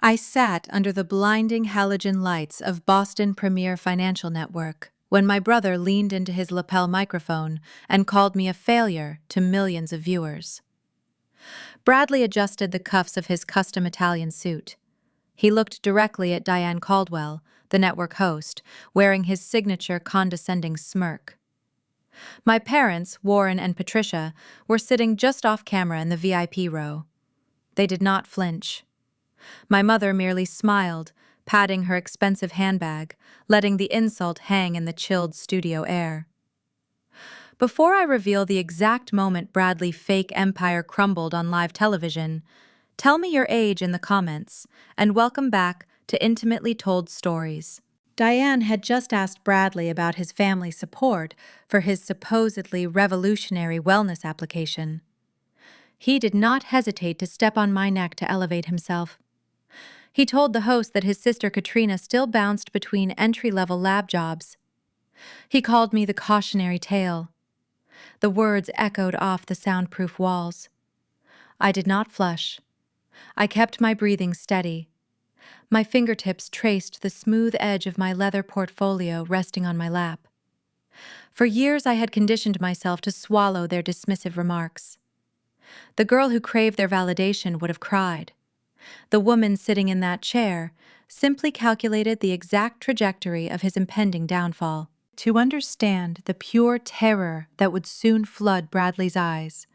I sat under the blinding halogen lights of Boston Premier Financial Network when my brother leaned into his lapel microphone and called me a failure to millions of viewers. Bradley adjusted the cuffs of his custom Italian suit. He looked directly at Diane Caldwell, the network host, wearing his signature condescending smirk. My parents, Warren and Patricia, were sitting just off camera in the VIP row. They did not flinch. My mother merely smiled, patting her expensive handbag, letting the insult hang in the chilled studio air. Before I reveal the exact moment Bradley's fake empire crumbled on live television, tell me your age in the comments, and welcome back to Intimately Told Stories. Diane had just asked Bradley about his family support for his supposedly revolutionary wellness application. He did not hesitate to step on my neck to elevate himself. He told the host that his sister Katrina still bounced between entry-level lab jobs. He called me the cautionary tale. The words echoed off the soundproof walls. I did not flush. I kept my breathing steady. My fingertips traced the smooth edge of my leather portfolio resting on my lap. For years I had conditioned myself to swallow their dismissive remarks. The girl who craved their validation would have cried. The woman sitting in that chair simply calculated the exact trajectory of his impending downfall. To understand the pure terror that would soon flood Bradley's eyes,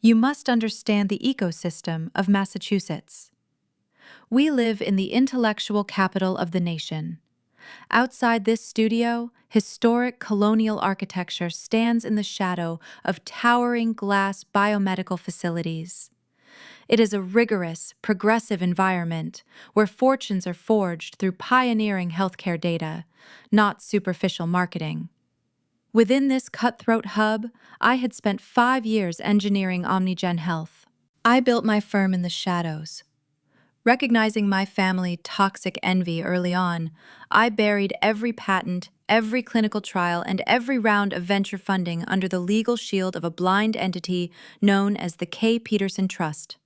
you must understand the ecosystem of Massachusetts. We live in the intellectual capital of the nation. Outside this studio, historic colonial architecture stands in the shadow of towering glass biomedical facilities. It is a rigorous, progressive environment where fortunes are forged through pioneering healthcare data, not superficial marketing. Within this cutthroat hub, I had spent 5 years engineering OmniGen Health. I built my firm in the shadows. Recognizing my family toxic envy early on, I buried every patent, every clinical trial, and every round of venture funding under the legal shield of a blind entity known as the K. Peterson Trust.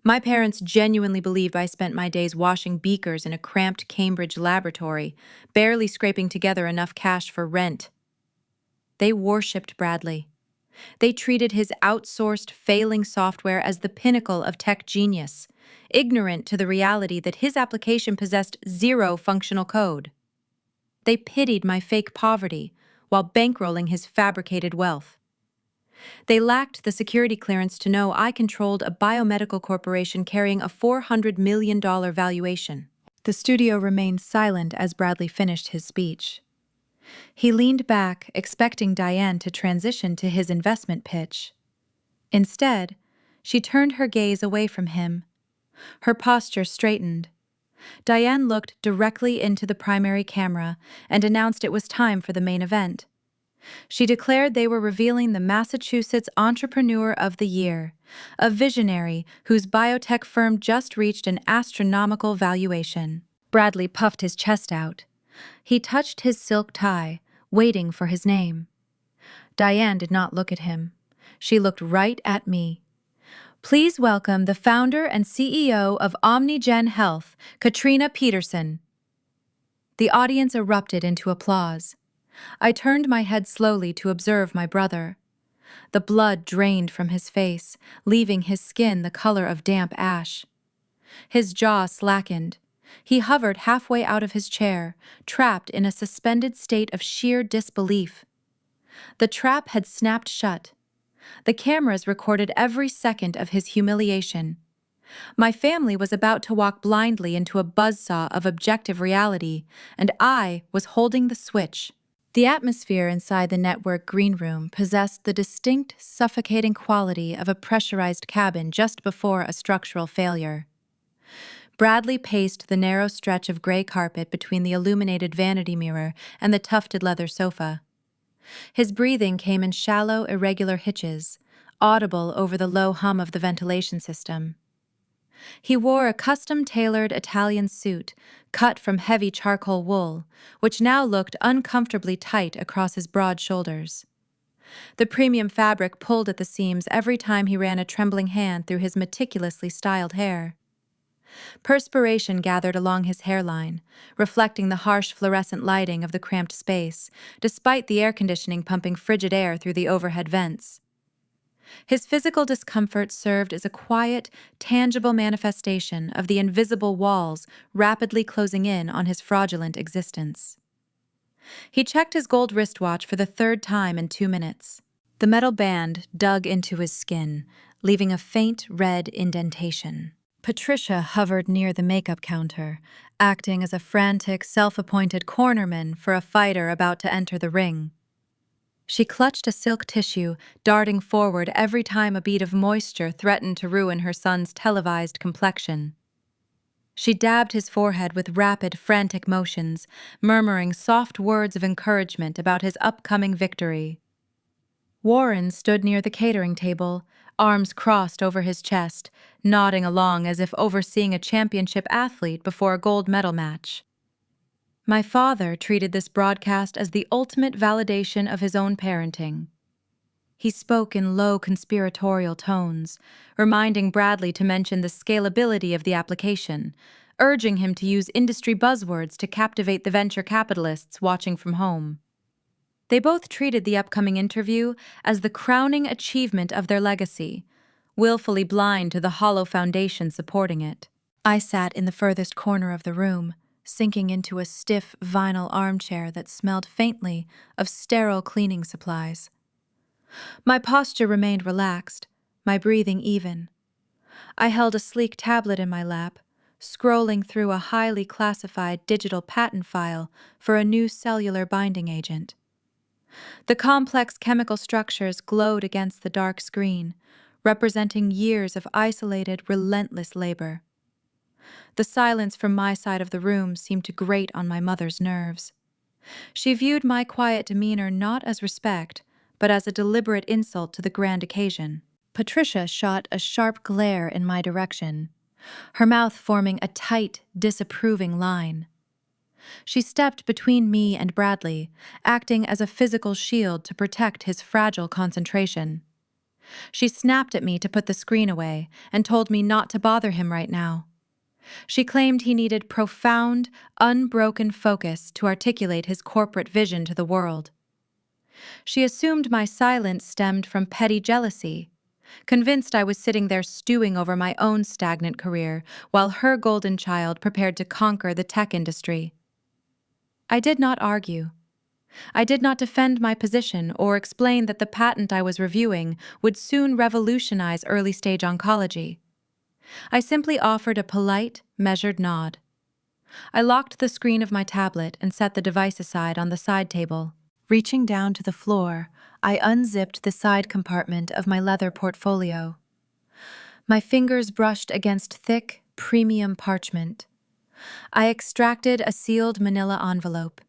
My parents genuinely believed I spent my days washing beakers in a cramped Cambridge laboratory, barely scraping together enough cash for rent. They worshipped Bradley. They treated his outsourced, failing software as the pinnacle of tech genius, ignorant to the reality that his application possessed zero functional code. They pitied my fake poverty while bankrolling his fabricated wealth. They lacked the security clearance to know I controlled a biomedical corporation carrying a $400 million valuation. The studio remained silent as Bradley finished his speech. He leaned back, expecting Diane to transition to his investment pitch. Instead, she turned her gaze away from him. Her posture straightened. Diane looked directly into the primary camera and announced it was time for the main event. She declared they were revealing the Massachusetts Entrepreneur of the Year, a visionary whose biotech firm just reached an astronomical valuation. Bradley puffed his chest out. He touched his silk tie, waiting for his name. Diane did not look at him. She looked right at me. Please welcome the founder and CEO of OmniGen Health, Katrina Peterson. The audience erupted into applause. I turned my head slowly to observe my brother. The blood drained from his face, leaving his skin the color of damp ash. His jaw slackened. He hovered halfway out of his chair, trapped in a suspended state of sheer disbelief. The trap had snapped shut. The cameras recorded every second of his humiliation. My family was about to walk blindly into a buzzsaw of objective reality, and I was holding the switch. The atmosphere inside the network green room possessed the distinct, suffocating quality of a pressurized cabin just before a structural failure. Bradley paced the narrow stretch of gray carpet between the illuminated vanity mirror and the tufted leather sofa. His breathing came in shallow, irregular hitches, audible over the low hum of the ventilation system. He wore a custom-tailored Italian suit, cut from heavy charcoal wool, which now looked uncomfortably tight across his broad shoulders. The premium fabric pulled at the seams every time he ran a trembling hand through his meticulously styled hair. Perspiration gathered along his hairline, reflecting the harsh fluorescent lighting of the cramped space, despite the air conditioning pumping frigid air through the overhead vents. His physical discomfort served as a quiet, tangible manifestation of the invisible walls rapidly closing in on his fraudulent existence. He checked his gold wristwatch for the third time in 2 minutes. The metal band dug into his skin, leaving a faint red indentation. Patricia hovered near the makeup counter, acting as a frantic, self-appointed cornerman for a fighter about to enter the ring. She clutched a silk tissue, darting forward every time a bead of moisture threatened to ruin her son's televised complexion. She dabbed his forehead with rapid, frantic motions, murmuring soft words of encouragement about his upcoming victory. Warren stood near the catering table, arms crossed over his chest, nodding along as if overseeing a championship athlete before a gold medal match. My father treated this broadcast as the ultimate validation of his own parenting. He spoke in low conspiratorial tones, reminding Bradley to mention the scalability of the application, urging him to use industry buzzwords to captivate the venture capitalists watching from home. They both treated the upcoming interview as the crowning achievement of their legacy, willfully blind to the hollow foundation supporting it. I sat in the furthest corner of the room, sinking into a stiff vinyl armchair that smelled faintly of sterile cleaning supplies. My posture remained relaxed, my breathing even. I held a sleek tablet in my lap, scrolling through a highly classified digital patent file for a new cellular binding agent. The complex chemical structures glowed against the dark screen, representing years of isolated, relentless labor. The silence from my side of the room seemed to grate on my mother's nerves. She viewed my quiet demeanor not as respect, but as a deliberate insult to the grand occasion. Patricia shot a sharp glare in my direction, her mouth forming a tight, disapproving line. She stepped between me and Bradley, acting as a physical shield to protect his fragile concentration. She snapped at me to put the screen away and told me not to bother him right now. She claimed he needed profound, unbroken focus to articulate his corporate vision to the world. She assumed my silence stemmed from petty jealousy, convinced I was sitting there stewing over my own stagnant career while her golden child prepared to conquer the tech industry. I did not argue. I did not defend my position or explain that the patent I was reviewing would soon revolutionize early-stage oncology. I simply offered a polite, measured nod. I locked the screen of my tablet and set the device aside on the side table. Reaching down to the floor, I unzipped the side compartment of my leather portfolio. My fingers brushed against thick, premium parchment. I extracted a sealed manila envelope.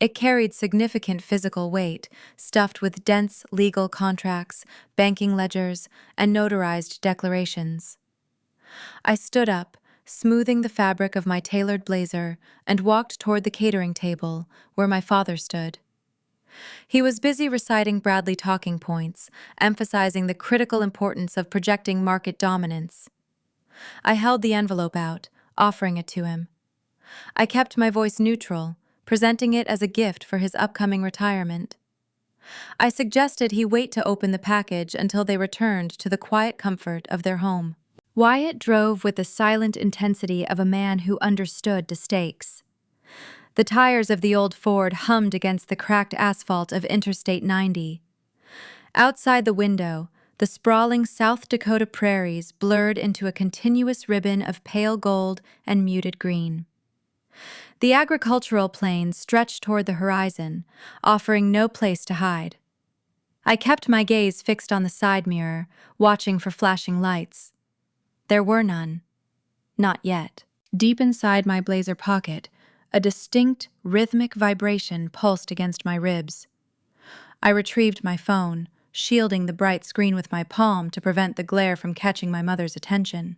It carried significant physical weight, stuffed with dense legal contracts, banking ledgers, and notarized declarations. I stood up, smoothing the fabric of my tailored blazer, and walked toward the catering table, where my father stood. He was busy reciting Bradley talking points, emphasizing the critical importance of projecting market dominance. I held the envelope out, offering it to him. I kept my voice neutral, presenting it as a gift for his upcoming retirement. I suggested he wait to open the package until they returned to the quiet comfort of their home. Wyatt drove with the silent intensity of a man who understood the stakes. The tires of the old Ford hummed against the cracked asphalt of Interstate 90. Outside the window, the sprawling South Dakota prairies blurred into a continuous ribbon of pale gold and muted green. The agricultural plains stretched toward the horizon, offering no place to hide. I kept my gaze fixed on the side mirror, watching for flashing lights. There were none. Not yet. Deep inside my blazer pocket, a distinct, rhythmic vibration pulsed against my ribs. I retrieved my phone, shielding the bright screen with my palm to prevent the glare from catching my mother's attention.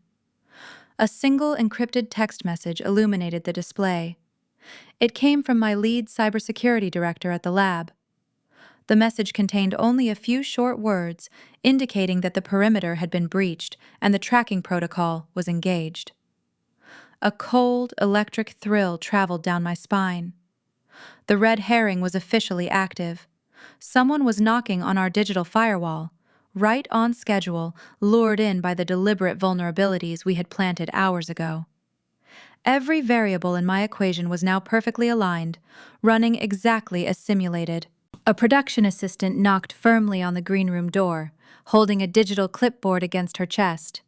A single encrypted text message illuminated the display. It came from my lead cybersecurity director at the lab. The message contained only a few short words, indicating that the perimeter had been breached and the tracking protocol was engaged. A cold, electric thrill traveled down my spine. The red herring was officially active. Someone was knocking on our digital firewall, right on schedule, lured in by the deliberate vulnerabilities we had planted hours ago. Every variable in my equation was now perfectly aligned, running exactly as simulated. A production assistant knocked firmly on the green room door, holding a digital clipboard against her chest.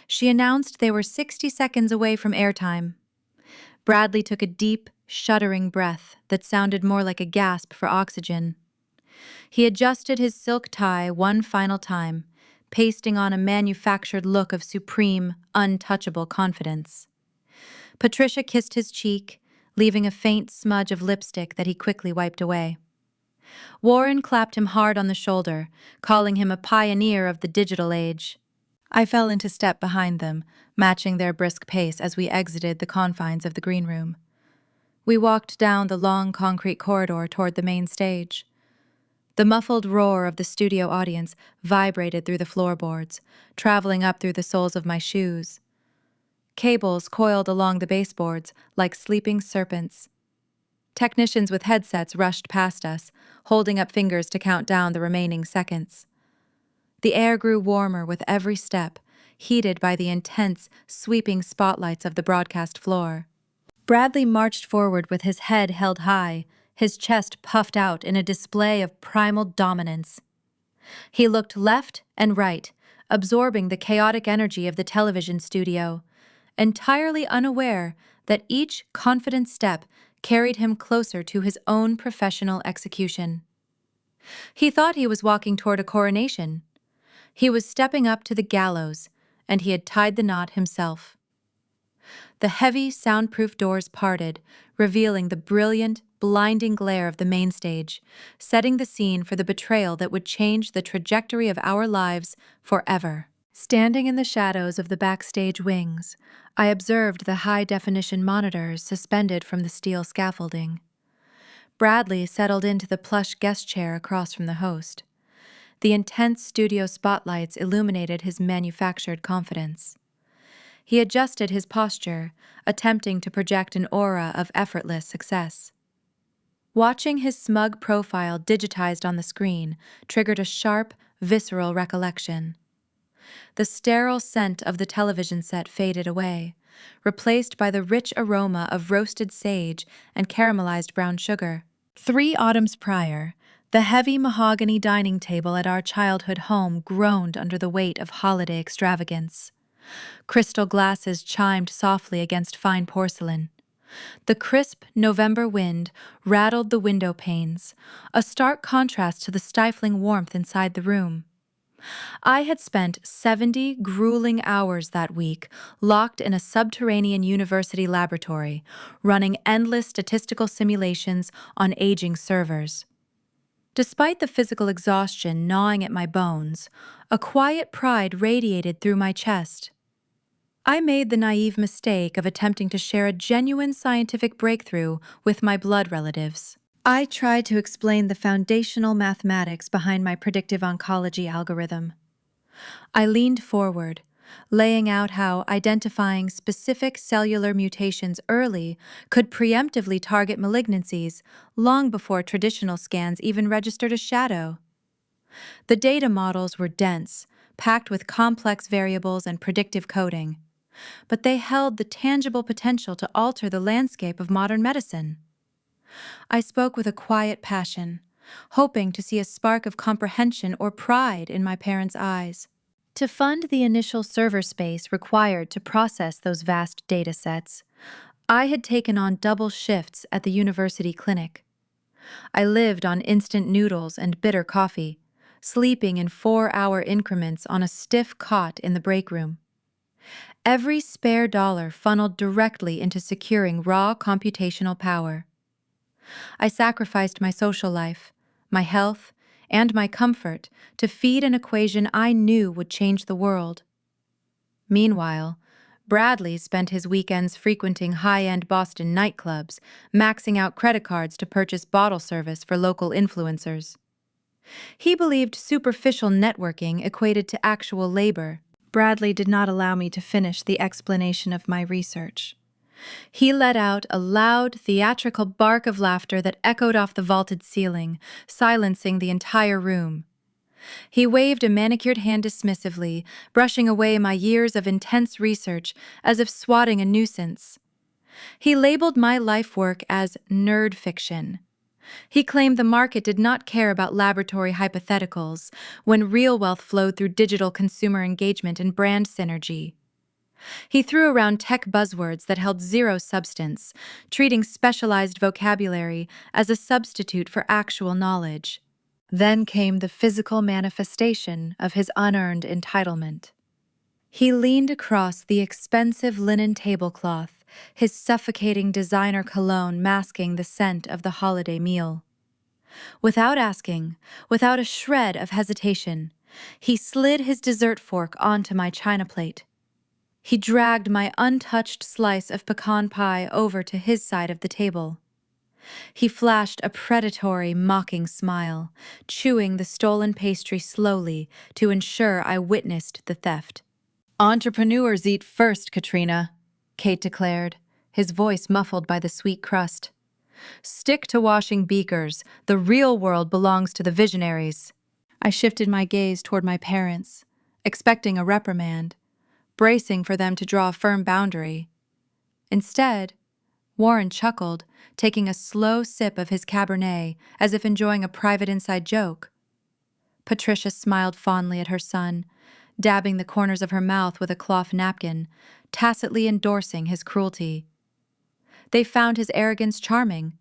She announced they were 60 seconds away from airtime. Bradley took a deep, shuddering breath that sounded more like a gasp for oxygen. He adjusted his silk tie one final time, pasting on a manufactured look of supreme, untouchable confidence. Patricia kissed his cheek, leaving a faint smudge of lipstick that he quickly wiped away. Warren clapped him hard on the shoulder, calling him a pioneer of the digital age. I fell into step behind them, matching their brisk pace as we exited the confines of the green room. We walked down the long concrete corridor toward the main stage. The muffled roar of the studio audience vibrated through the floorboards, traveling up through the soles of my shoes. Cables coiled along the baseboards like sleeping serpents. Technicians with headsets rushed past us, holding up fingers to count down the remaining seconds. The air grew warmer with every step, heated by the intense, sweeping spotlights of the broadcast floor. Bradley marched forward with his head held high, his chest puffed out in a display of primal dominance. He looked left and right, absorbing the chaotic energy of the television studio, entirely unaware that each confident step carried him closer to his own professional execution. He thought he was walking toward a coronation. He was stepping up to the gallows, and he had tied the knot himself. The heavy, soundproof doors parted, revealing the brilliant, blinding glare of the main stage, setting the scene for the betrayal that would change the trajectory of our lives forever. Standing in the shadows of the backstage wings, I observed the high-definition monitors suspended from the steel scaffolding. Bradley settled into the plush guest chair across from the host. The intense studio spotlights illuminated his manufactured confidence. He adjusted his posture, attempting to project an aura of effortless success. Watching his smug profile digitized on the screen triggered a sharp, visceral recollection. The sterile scent of the television set faded away, replaced by the rich aroma of roasted sage and caramelized brown sugar. 3 autumns prior, the heavy mahogany dining table at our childhood home groaned under the weight of holiday extravagance. Crystal glasses chimed softly against fine porcelain. The crisp November wind rattled the window panes, a stark contrast to the stifling warmth inside the room. I had spent 70 grueling hours that week locked in a subterranean university laboratory, running endless statistical simulations on aging servers. Despite the physical exhaustion gnawing at my bones, a quiet pride radiated through my chest. I made the naive mistake of attempting to share a genuine scientific breakthrough with my blood relatives. I tried to explain the foundational mathematics behind my predictive oncology algorithm. I leaned forward, laying out how identifying specific cellular mutations early could preemptively target malignancies long before traditional scans even registered a shadow. The data models were dense, packed with complex variables and predictive coding, but they held the tangible potential to alter the landscape of modern medicine. I spoke with a quiet passion, hoping to see a spark of comprehension or pride in my parents' eyes. To fund the initial server space required to process those vast data sets, I had taken on double shifts at the university clinic. I lived on instant noodles and bitter coffee, sleeping in 4-hour increments on a stiff cot in the break room. Every spare dollar funneled directly into securing raw computational power. I sacrificed my social life, my health, and my comfort to feed an equation I knew would change the world. Meanwhile, Bradley spent his weekends frequenting high-end Boston nightclubs, maxing out credit cards to purchase bottle service for local influencers. He believed superficial networking equated to actual labor. Bradley did not allow me to finish the explanation of my research. He let out a loud, theatrical bark of laughter that echoed off the vaulted ceiling, silencing the entire room. He waved a manicured hand dismissively, brushing away my years of intense research as if swatting a nuisance. He labeled my life work as nerd fiction. He claimed the market did not care about laboratory hypotheticals when real wealth flowed through digital consumer engagement and brand synergy. He threw around tech buzzwords that held zero substance, treating specialized vocabulary as a substitute for actual knowledge. Then came the physical manifestation of his unearned entitlement. He leaned across the expensive linen tablecloth, his suffocating designer cologne masking the scent of the holiday meal. Without asking, without a shred of hesitation, he slid his dessert fork onto my china plate. He dragged my untouched slice of pecan pie over to his side of the table. He flashed a predatory, mocking smile, chewing the stolen pastry slowly to ensure I witnessed the theft. "Entrepreneurs eat first, Katrina," Kate declared, his voice muffled by the sweet crust. "Stick to washing beakers. The real world belongs to the visionaries." I shifted my gaze toward my parents, expecting a reprimand, bracing for them to draw a firm boundary. Instead, Warren chuckled, taking a slow sip of his Cabernet as if enjoying a private inside joke. Patricia smiled fondly at her son, dabbing the corners of her mouth with a cloth napkin, tacitly endorsing his cruelty. They found his arrogance charming.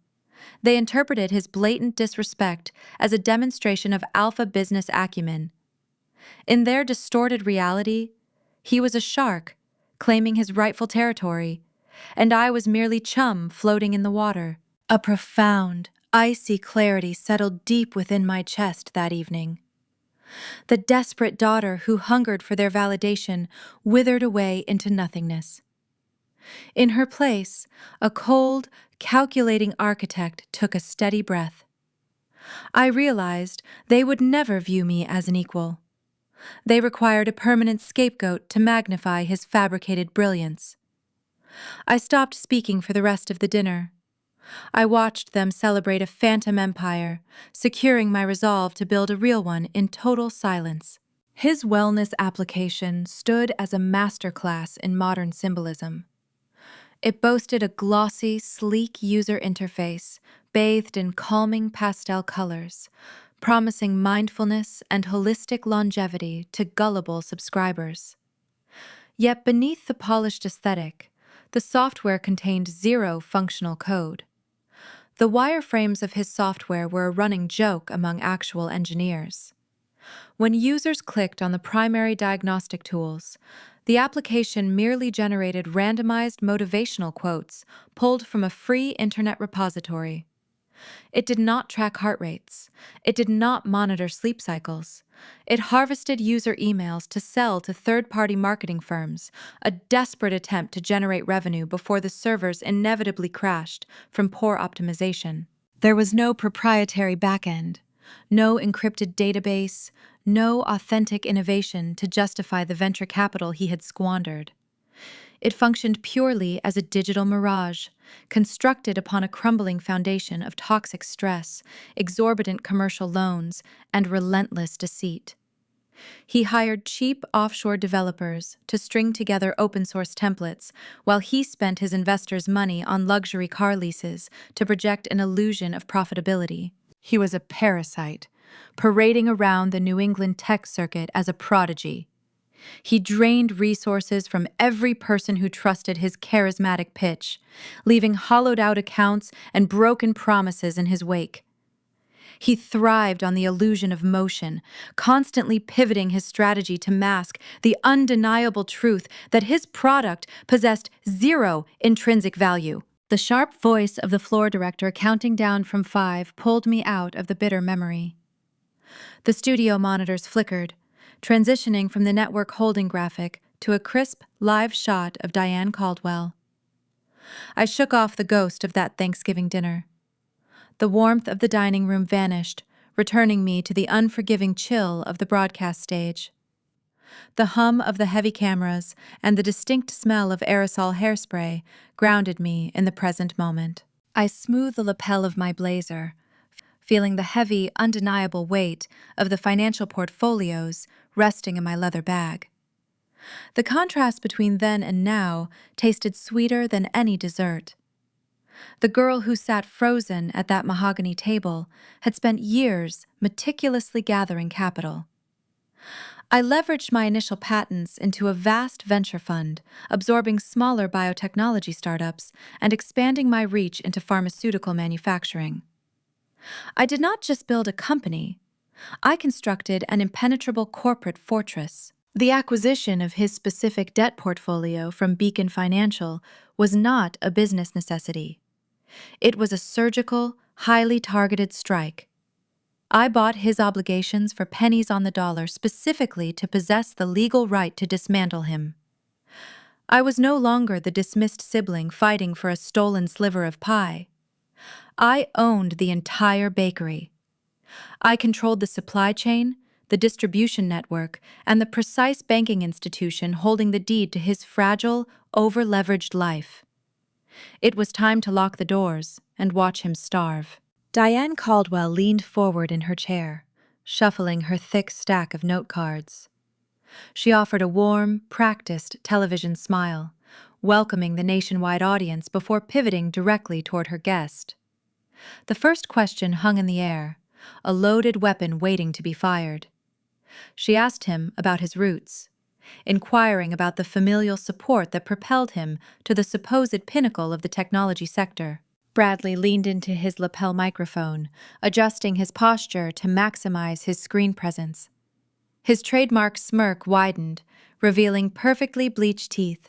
They interpreted his blatant disrespect as a demonstration of alpha business acumen. In their distorted reality, he was a shark, claiming his rightful territory, and I was merely chum floating in the water. A profound, icy clarity settled deep within my chest that evening. The desperate daughter who hungered for their validation withered away into nothingness. In her place, a cold, calculating architect took a steady breath. I realized they would never view me as an equal. They required a permanent scapegoat to magnify his fabricated brilliance. I stopped speaking for the rest of the dinner. I watched them celebrate a phantom empire, securing my resolve to build a real one in total silence. His wellness application stood as a masterclass in modern symbolism. It boasted a glossy, sleek user interface bathed in calming pastel colors, promising mindfulness and holistic longevity to gullible subscribers. Yet beneath the polished aesthetic, the software contained zero functional code. The wireframes of his software were a running joke among actual engineers. When users clicked on the primary diagnostic tools, the application merely generated randomized motivational quotes pulled from a free internet repository. It did not track heart rates. It did not monitor sleep cycles. It harvested user emails to sell to third-party marketing firms, a desperate attempt to generate revenue before the servers inevitably crashed from poor optimization. There was no proprietary backend, no encrypted database, no authentic innovation to justify the venture capital he had squandered. It functioned purely as a digital mirage, constructed upon a crumbling foundation of toxic stress, exorbitant commercial loans, and relentless deceit. He hired cheap offshore developers to string together open-source templates, while he spent his investors' money on luxury car leases to project an illusion of profitability. He was a parasite, parading around the New England tech circuit as a prodigy. He drained resources from every person who trusted his charismatic pitch, leaving hollowed-out accounts and broken promises in his wake. He thrived on the illusion of motion, constantly pivoting his strategy to mask the undeniable truth that his product possessed zero intrinsic value. The sharp voice of the floor director counting down from 5 pulled me out of the bitter memory. The studio monitors flickered, transitioning from the network holding graphic to a crisp, live shot of Diane Caldwell. I shook off the ghost of that Thanksgiving dinner. The warmth of the dining room vanished, returning me to the unforgiving chill of the broadcast stage. The hum of the heavy cameras and the distinct smell of aerosol hairspray grounded me in the present moment. I smoothed the lapel of my blazer, feeling the heavy, undeniable weight of the financial portfolios resting in my leather bag. The contrast between then and now tasted sweeter than any dessert. The girl who sat frozen at that mahogany table had spent years meticulously gathering capital. I leveraged my initial patents into a vast venture fund, absorbing smaller biotechnology startups and expanding my reach into pharmaceutical manufacturing. I did not just build a company, I constructed an impenetrable corporate fortress. The acquisition of his specific debt portfolio from Beacon Financial was not a business necessity. It was a surgical, highly targeted strike. I bought his obligations for pennies on the dollar specifically to possess the legal right to dismantle him. I was no longer the dismissed sibling fighting for a stolen sliver of pie. I owned the entire bakery. I controlled the supply chain, the distribution network, and the precise banking institution holding the deed to his fragile, over-leveraged life. It was time to lock the doors and watch him starve. Diane Caldwell leaned forward in her chair, shuffling her thick stack of note cards. She offered a warm, practiced television smile, welcoming the nationwide audience before pivoting directly toward her guest. The first question hung in the air, a loaded weapon waiting to be fired. She asked him about his roots, inquiring about the familial support that propelled him to the supposed pinnacle of the technology sector. Bradley leaned into his lapel microphone, adjusting his posture to maximize his screen presence. His trademark smirk widened, revealing perfectly bleached teeth.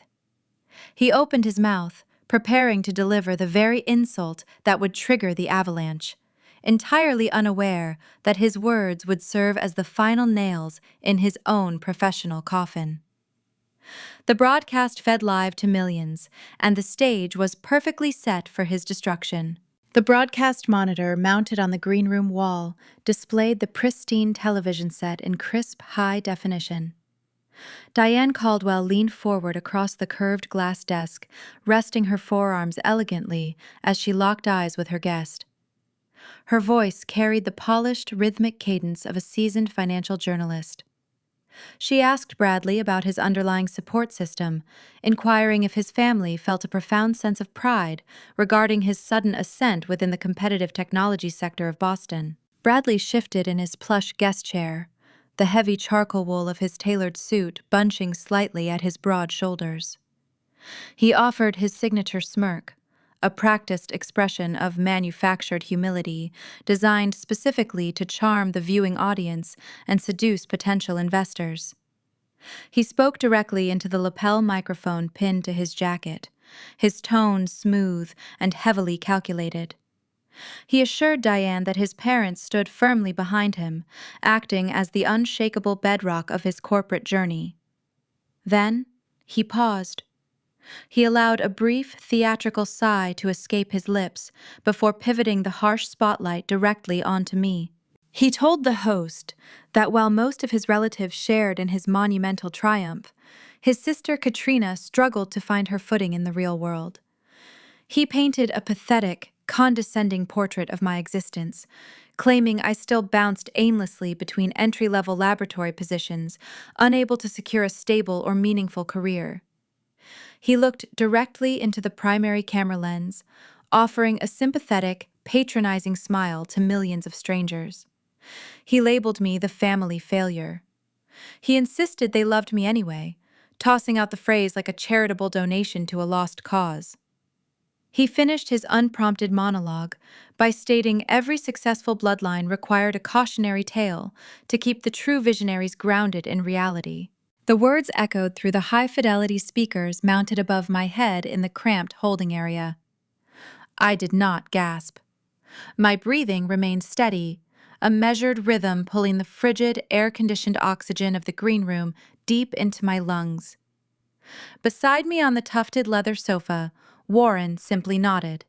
He opened his mouth, preparing to deliver the very insult that would trigger the avalanche, entirely unaware that his words would serve as the final nails in his own professional coffin. The broadcast fed live to millions, and the stage was perfectly set for his destruction. The broadcast monitor mounted on the green room wall displayed the pristine television set in crisp, high definition. Diane Caldwell leaned forward across the curved glass desk, resting her forearms elegantly as she locked eyes with her guest. Her voice carried the polished, rhythmic cadence of a seasoned financial journalist. She asked Bradley about his underlying support system, inquiring if his family felt a profound sense of pride regarding his sudden ascent within the competitive technology sector of Boston. Bradley shifted in his plush guest chair, the heavy charcoal wool of his tailored suit bunching slightly at his broad shoulders. He offered his signature smirk, a practiced expression of manufactured humility designed specifically to charm the viewing audience and seduce potential investors. He spoke directly into the lapel microphone pinned to his jacket, his tone smooth and heavily calculated. He assured Diane that his parents stood firmly behind him, acting as the unshakable bedrock of his corporate journey. Then he paused. He allowed a brief, theatrical sigh to escape his lips before pivoting the harsh spotlight directly onto me. He told the host that while most of his relatives shared in his monumental triumph, his sister Katrina struggled to find her footing in the real world. He painted a pathetic, condescending portrait of my existence, claiming I still bounced aimlessly between entry-level laboratory positions, unable to secure a stable or meaningful career. He looked directly into the primary camera lens, offering a sympathetic, patronizing smile to millions of strangers. He labeled me the family failure. He insisted they loved me anyway, tossing out the phrase like a charitable donation to a lost cause. He finished his unprompted monologue by stating every successful bloodline required a cautionary tale to keep the true visionaries grounded in reality. The words echoed through the high-fidelity speakers mounted above my head in the cramped holding area. I did not gasp. My breathing remained steady, a measured rhythm pulling the frigid, air-conditioned oxygen of the green room deep into my lungs. Beside me on the tufted leather sofa, Warren simply nodded.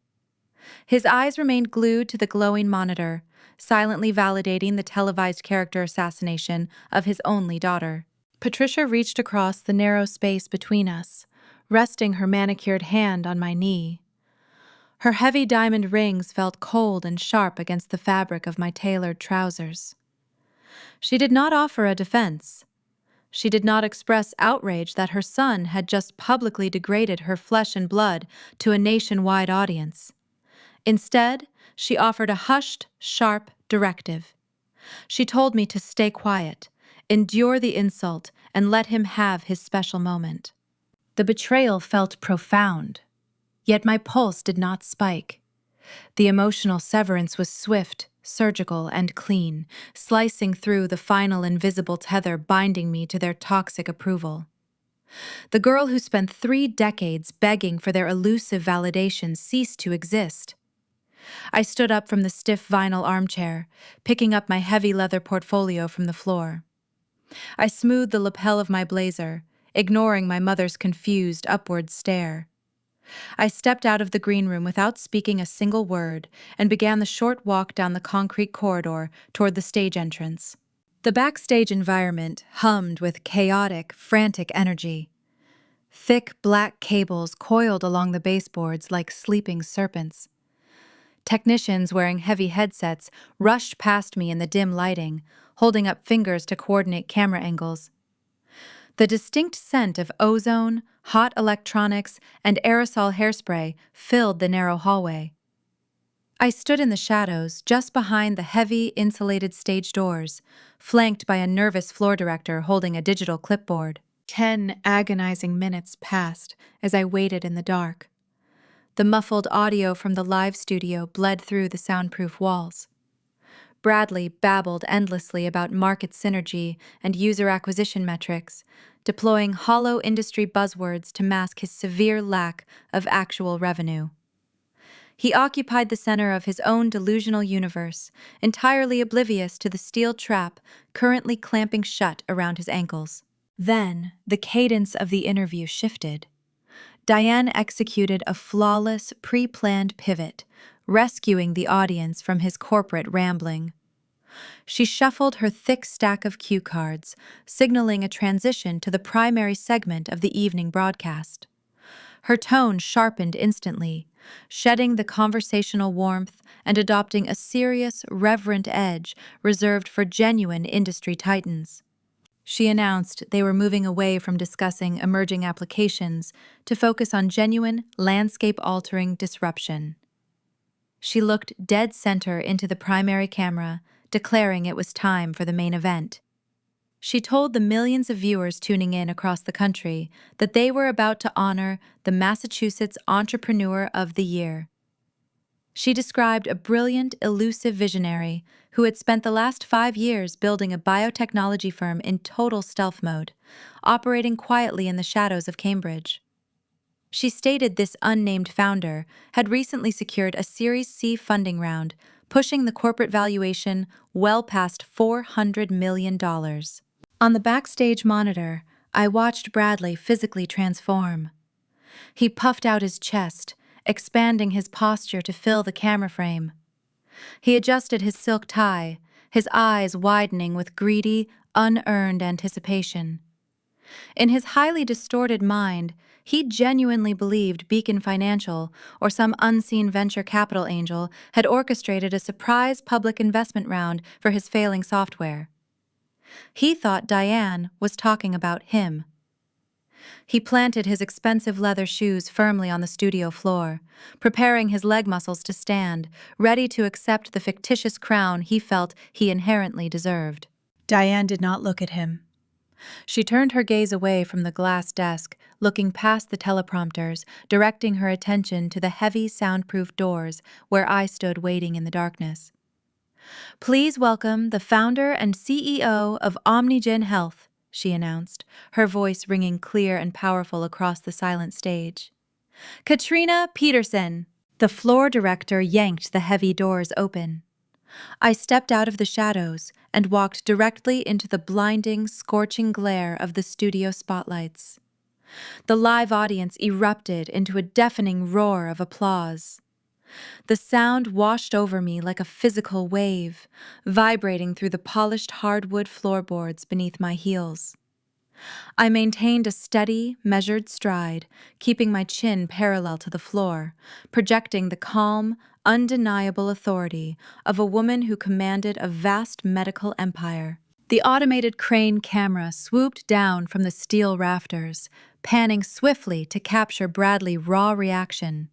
His eyes remained glued to the glowing monitor, silently validating the televised character assassination of his only daughter. Patricia reached across the narrow space between us, resting her manicured hand on my knee. Her heavy diamond rings felt cold and sharp against the fabric of my tailored trousers. She did not offer a defense. She did not express outrage that her son had just publicly degraded her flesh and blood to a nationwide audience. Instead, she offered a hushed, sharp directive. She told me to stay quiet, endure the insult, and let him have his special moment. The betrayal felt profound, yet my pulse did not spike. The emotional severance was swift, surgical, and clean, slicing through the final invisible tether binding me to their toxic approval. The girl who spent 3 decades begging for their elusive validation ceased to exist. I stood up from the stiff vinyl armchair, picking up my heavy leather portfolio from the floor. I smoothed the lapel of my blazer, ignoring my mother's confused upward stare. I stepped out of the green room without speaking a single word and began the short walk down the concrete corridor toward the stage entrance. The backstage environment hummed with chaotic, frantic energy. Thick black cables coiled along the baseboards like sleeping serpents. Technicians wearing heavy headsets rushed past me in the dim lighting, holding up fingers to coordinate camera angles. The distinct scent of ozone, hot electronics, and aerosol hairspray filled the narrow hallway. I stood in the shadows just behind the heavy, insulated stage doors, flanked by a nervous floor director holding a digital clipboard. 10 agonizing minutes passed as I waited in the dark. The muffled audio from the live studio bled through the soundproof walls. Bradley babbled endlessly about market synergy and user acquisition metrics, deploying hollow industry buzzwords to mask his severe lack of actual revenue. He occupied the center of his own delusional universe, entirely oblivious to the steel trap currently clamping shut around his ankles. Then, the cadence of the interview shifted. Diane executed a flawless, pre-planned pivot, rescuing the audience from his corporate rambling. She shuffled her thick stack of cue cards, signaling a transition to the primary segment of the evening broadcast. Her tone sharpened instantly, shedding the conversational warmth and adopting a serious, reverent edge reserved for genuine industry titans. She announced they were moving away from discussing emerging applications to focus on genuine, landscape-altering disruption. She looked dead center into the primary camera, declaring it was time for the main event. She told the millions of viewers tuning in across the country that they were about to honor the Massachusetts Entrepreneur of the Year. She described a brilliant, elusive visionary who had spent the last 5 years building a biotechnology firm in total stealth mode, operating quietly in the shadows of Cambridge. She stated this unnamed founder had recently secured a Series C funding round, pushing the corporate valuation well past $400 million. On the backstage monitor, I watched Bradley physically transform. He puffed out his chest, expanding his posture to fill the camera frame. He adjusted his silk tie, his eyes widening with greedy, unearned anticipation. In his highly distorted mind, he genuinely believed Beacon Financial or some unseen venture capital angel had orchestrated a surprise public investment round for his failing software. He thought Diane was talking about him. He planted his expensive leather shoes firmly on the studio floor, preparing his leg muscles to stand, ready to accept the fictitious crown he felt he inherently deserved. Diane did not look at him. She turned her gaze away from the glass desk, looking past the teleprompters, directing her attention to the heavy soundproof doors where I stood waiting in the darkness. "Please welcome the founder and CEO of OmniGen Health," she announced, her voice ringing clear and powerful across the silent stage. "Katrina Peterson." The floor director yanked the heavy doors open. I stepped out of the shadows and walked directly into the blinding, scorching glare of the studio spotlights. The live audience erupted into a deafening roar of applause. The sound washed over me like a physical wave, vibrating through the polished hardwood floorboards beneath my heels. I maintained a steady, measured stride, keeping my chin parallel to the floor, projecting the calm, undeniable authority of a woman who commanded a vast medical empire. The automated crane camera swooped down from the steel rafters, panning swiftly to capture Bradley's raw reaction.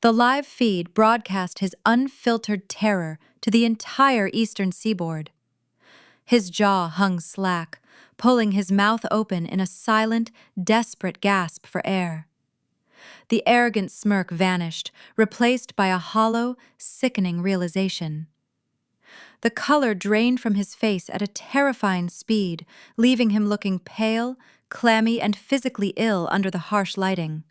The live feed broadcast his unfiltered terror to the entire eastern seaboard. His jaw hung slack, pulling his mouth open in a silent, desperate gasp for air. The arrogant smirk vanished, replaced by a hollow, sickening realization. The color drained from his face at a terrifying speed, leaving him looking pale, clammy, and physically ill under the harsh lighting.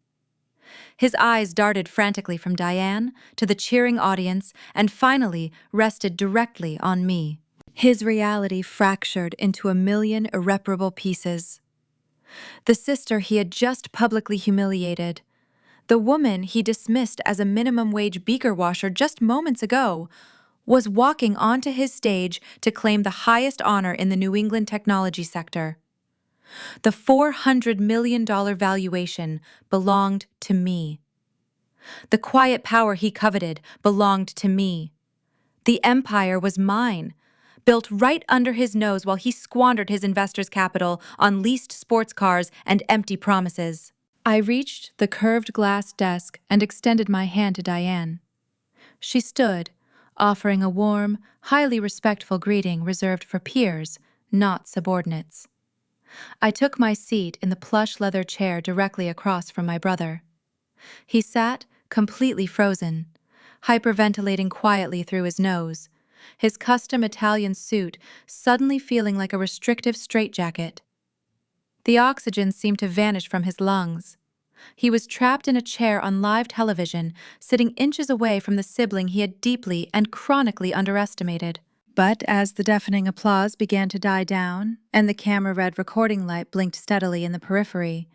His eyes darted frantically from Diane to the cheering audience and finally rested directly on me. His reality fractured into a million irreparable pieces. The sister he had just publicly humiliated, the woman he dismissed as a minimum wage beaker washer just moments ago, was walking onto his stage to claim the highest honor in the New England technology sector. The $400 million valuation belonged to me. The quiet power he coveted belonged to me. The empire was mine, built right under his nose while he squandered his investors' capital on leased sports cars and empty promises. I reached the curved glass desk and extended my hand to Diane. She stood, offering a warm, highly respectful greeting reserved for peers, not subordinates. I took my seat in the plush leather chair directly across from my brother. He sat, completely frozen, hyperventilating quietly through his nose, his custom Italian suit suddenly feeling like a restrictive straitjacket. The oxygen seemed to vanish from his lungs. He was trapped in a chair on live television, sitting inches away from the sibling he had deeply and chronically underestimated. But as the deafening applause began to die down, and the camera-red recording light blinked steadily in the periphery,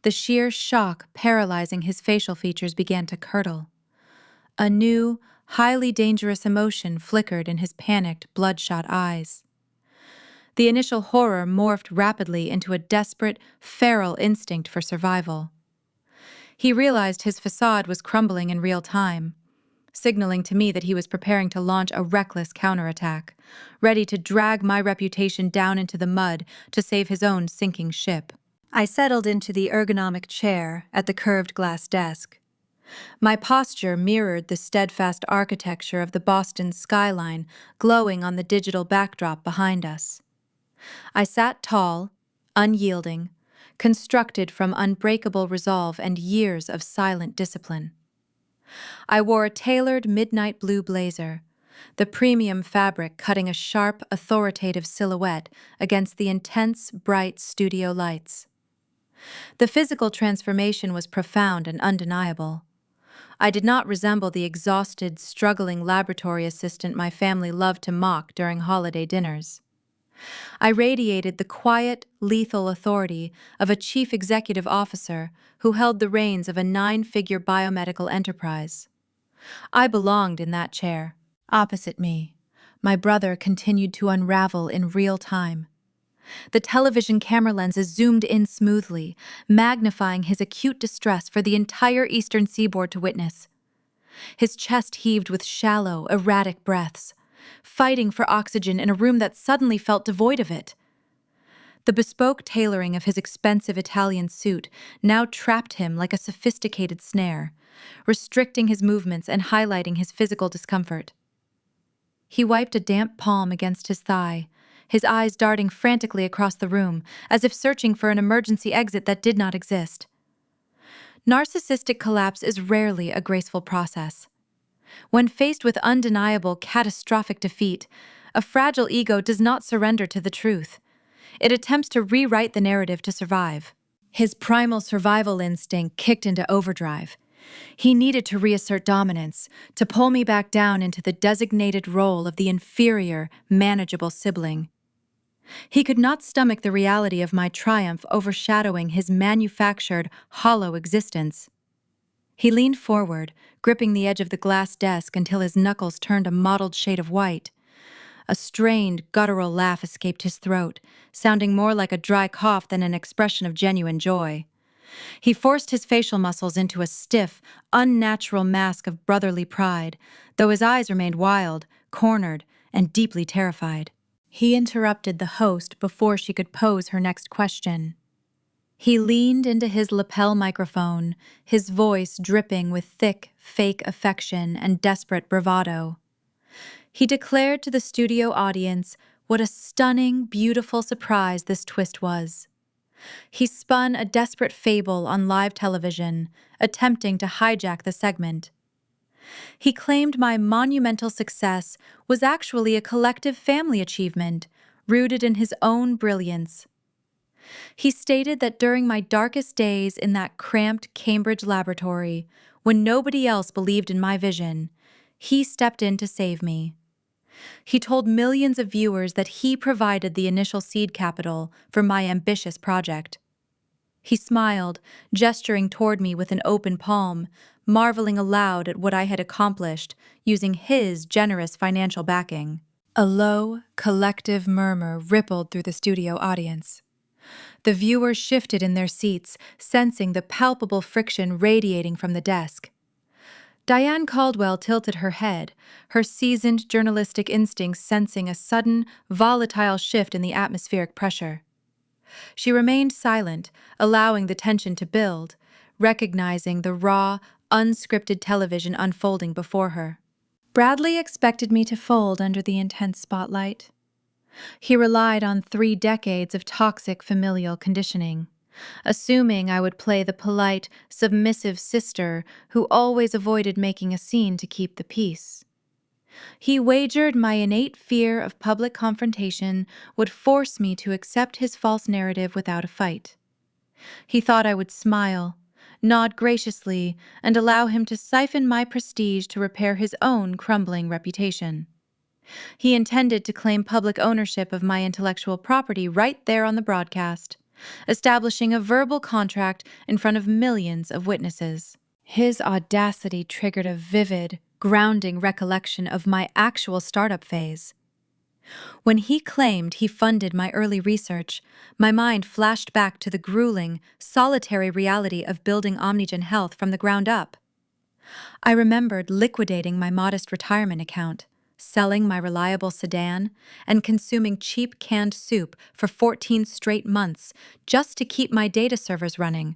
the sheer shock paralyzing his facial features began to curdle. A new, highly dangerous emotion flickered in his panicked, bloodshot eyes. The initial horror morphed rapidly into a desperate, feral instinct for survival. He realized his facade was crumbling in real time, signaling to me that he was preparing to launch a reckless counterattack, ready to drag my reputation down into the mud to save his own sinking ship. I settled into the ergonomic chair at the curved glass desk. My posture mirrored the steadfast architecture of the Boston skyline glowing on the digital backdrop behind us. I sat tall, unyielding, constructed from unbreakable resolve and years of silent discipline. I wore a tailored midnight blue blazer, the premium fabric cutting a sharp, authoritative silhouette against the intense, bright studio lights. The physical transformation was profound and undeniable. I did not resemble the exhausted, struggling laboratory assistant my family loved to mock during holiday dinners. I radiated the quiet, lethal authority of a chief executive officer who held the reins of a 9-figure biomedical enterprise. I belonged in that chair. Opposite me, my brother continued to unravel in real time. The television camera lenses zoomed in smoothly, magnifying his acute distress for the entire eastern seaboard to witness. His chest heaved with shallow, erratic breaths, fighting for oxygen in a room that suddenly felt devoid of it. The bespoke tailoring of his expensive Italian suit now trapped him like a sophisticated snare, restricting his movements and highlighting his physical discomfort. He wiped a damp palm against his thigh, his eyes darting frantically across the room, as if searching for an emergency exit that did not exist. Narcissistic collapse is rarely a graceful process. When faced with undeniable, catastrophic defeat, a fragile ego does not surrender to the truth. It attempts to rewrite the narrative to survive. His primal survival instinct kicked into overdrive. He needed to reassert dominance, to pull me back down into the designated role of the inferior, manageable sibling. He could not stomach the reality of my triumph overshadowing his manufactured, hollow existence. He leaned forward, gripping the edge of the glass desk until his knuckles turned a mottled shade of white, A strained, guttural laugh escaped his throat, sounding more like a dry cough than an expression of genuine joy. He forced his facial muscles into a stiff, unnatural mask of brotherly pride, though his eyes remained wild, cornered, and deeply terrified. He interrupted the host before she could pose her next question. He leaned into his lapel microphone, his voice dripping with thick, fake affection and desperate bravado. He declared to the studio audience what a stunning, beautiful surprise this twist was. He spun a desperate fable on live television, attempting to hijack the segment. He claimed my monumental success was actually a collective family achievement, rooted in his own brilliance. He stated that during my darkest days in that cramped Cambridge laboratory, when nobody else believed in my vision, he stepped in to save me. He told millions of viewers that he provided the initial seed capital for my ambitious project. He smiled, gesturing toward me with an open palm, marveling aloud at what I had accomplished using his generous financial backing. A low, collective murmur rippled through the studio audience. The viewers shifted in their seats, sensing the palpable friction radiating from the desk. Diane Caldwell tilted her head, her seasoned journalistic instincts sensing a sudden, volatile shift in the atmospheric pressure. She remained silent, allowing the tension to build, recognizing the raw, unscripted television unfolding before her. Bradley expected me to fold under the intense spotlight. He relied on 3 decades of toxic familial conditioning, assuming I would play the polite, submissive sister who always avoided making a scene to keep the peace. He wagered my innate fear of public confrontation would force me to accept his false narrative without a fight. He thought I would smile, nod graciously, and allow him to siphon my prestige to repair his own crumbling reputation. He intended to claim public ownership of my intellectual property right there on the broadcast, establishing a verbal contract in front of millions of witnesses. His audacity triggered a vivid, grounding recollection of my actual startup phase. When he claimed he funded my early research, my mind flashed back to the grueling, solitary reality of building Omnigen Health from the ground up. I remembered liquidating my modest retirement account, selling my reliable sedan, and consuming cheap canned soup for 14 straight months just to keep my data servers running.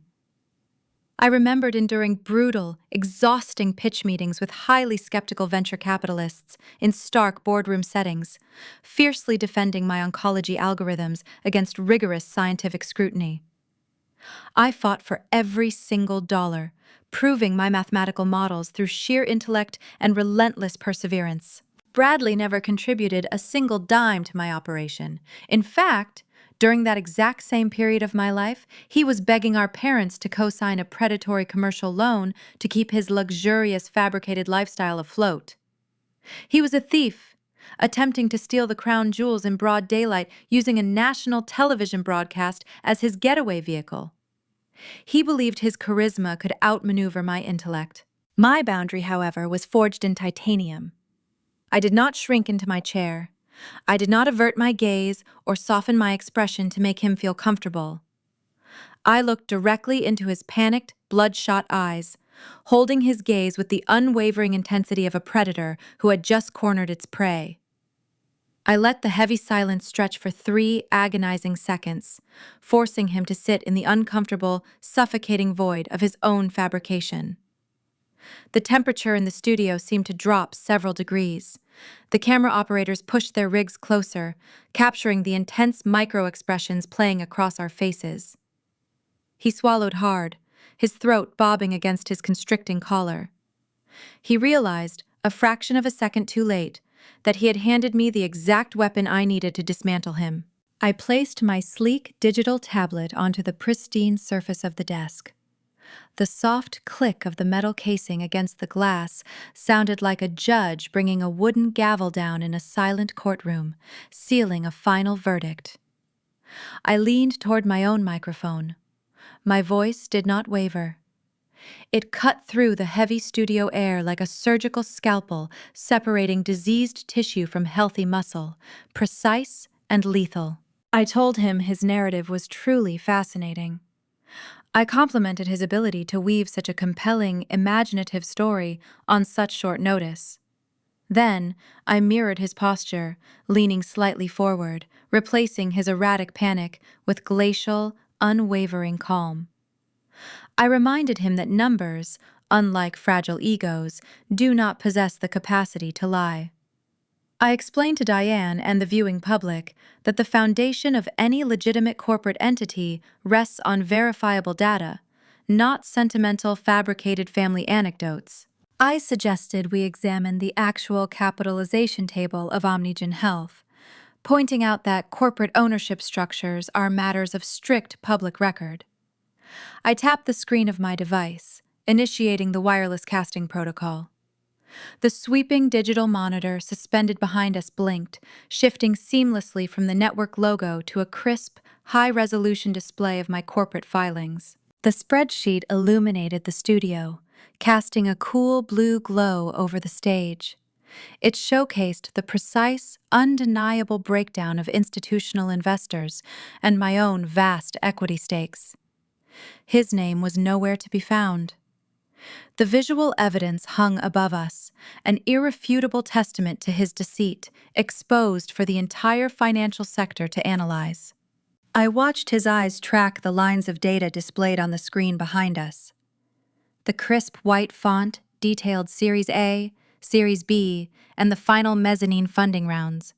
I remembered enduring brutal, exhausting pitch meetings with highly skeptical venture capitalists in stark boardroom settings, fiercely defending my oncology algorithms against rigorous scientific scrutiny. I fought for every single dollar, proving my mathematical models through sheer intellect and relentless perseverance. Bradley never contributed a single dime to my operation. In fact, during that exact same period of my life, he was begging our parents to co-sign a predatory commercial loan to keep his luxurious fabricated lifestyle afloat. He was a thief, attempting to steal the crown jewels in broad daylight using a national television broadcast as his getaway vehicle. He believed his charisma could outmaneuver my intellect. My boundary, however, was forged in titanium. I did not shrink into my chair. I did not avert my gaze or soften my expression to make him feel comfortable. I looked directly into his panicked, bloodshot eyes, holding his gaze with the unwavering intensity of a predator who had just cornered its prey. I let the heavy silence stretch for 3 agonizing seconds, forcing him to sit in the uncomfortable, suffocating void of his own fabrication. The temperature in the studio seemed to drop several degrees. The camera operators pushed their rigs closer, capturing the intense micro-expressions playing across our faces. He swallowed hard, his throat bobbing against his constricting collar. He realized, a fraction of a second too late, that he had handed me the exact weapon I needed to dismantle him. I placed my sleek digital tablet onto the pristine surface of the desk. The soft click of the metal casing against the glass sounded like a judge bringing a wooden gavel down in a silent courtroom, sealing a final verdict. I leaned toward my own microphone. My voice did not waver. It cut through the heavy studio air like a surgical scalpel, separating diseased tissue from healthy muscle, precise and lethal. I told him his narrative was truly fascinating. I complimented his ability to weave such a compelling, imaginative story on such short notice. Then, I mirrored his posture, leaning slightly forward, replacing his erratic panic with glacial, unwavering calm. I reminded him that numbers, unlike fragile egos, do not possess the capacity to lie. I explained to Diane and the viewing public that the foundation of any legitimate corporate entity rests on verifiable data, not sentimental, fabricated family anecdotes. I suggested we examine the actual capitalization table of Omnigen Health, pointing out that corporate ownership structures are matters of strict public record. I tapped the screen of my device, initiating the wireless casting protocol. The sweeping digital monitor suspended behind us blinked, shifting seamlessly from the network logo to a crisp, high-resolution display of my corporate filings. The spreadsheet illuminated the studio, casting a cool blue glow over the stage. It showcased the precise, undeniable breakdown of institutional investors and my own vast equity stakes. His name was nowhere to be found. The visual evidence hung above us, an irrefutable testament to his deceit, exposed for the entire financial sector to analyze. I watched his eyes track the lines of data displayed on the screen behind us. The crisp white font detailed Series A, Series B, and the final mezzanine funding rounds.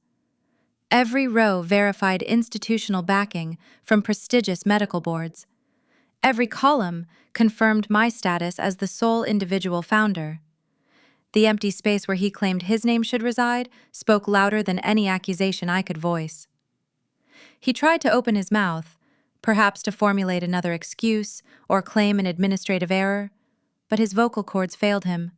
Every row verified institutional backing from prestigious medical boards. Every column confirmed my status as the sole individual founder. The empty space where he claimed his name should reside spoke louder than any accusation I could voice. He tried to open his mouth, perhaps to formulate another excuse or claim an administrative error, but his vocal cords failed him.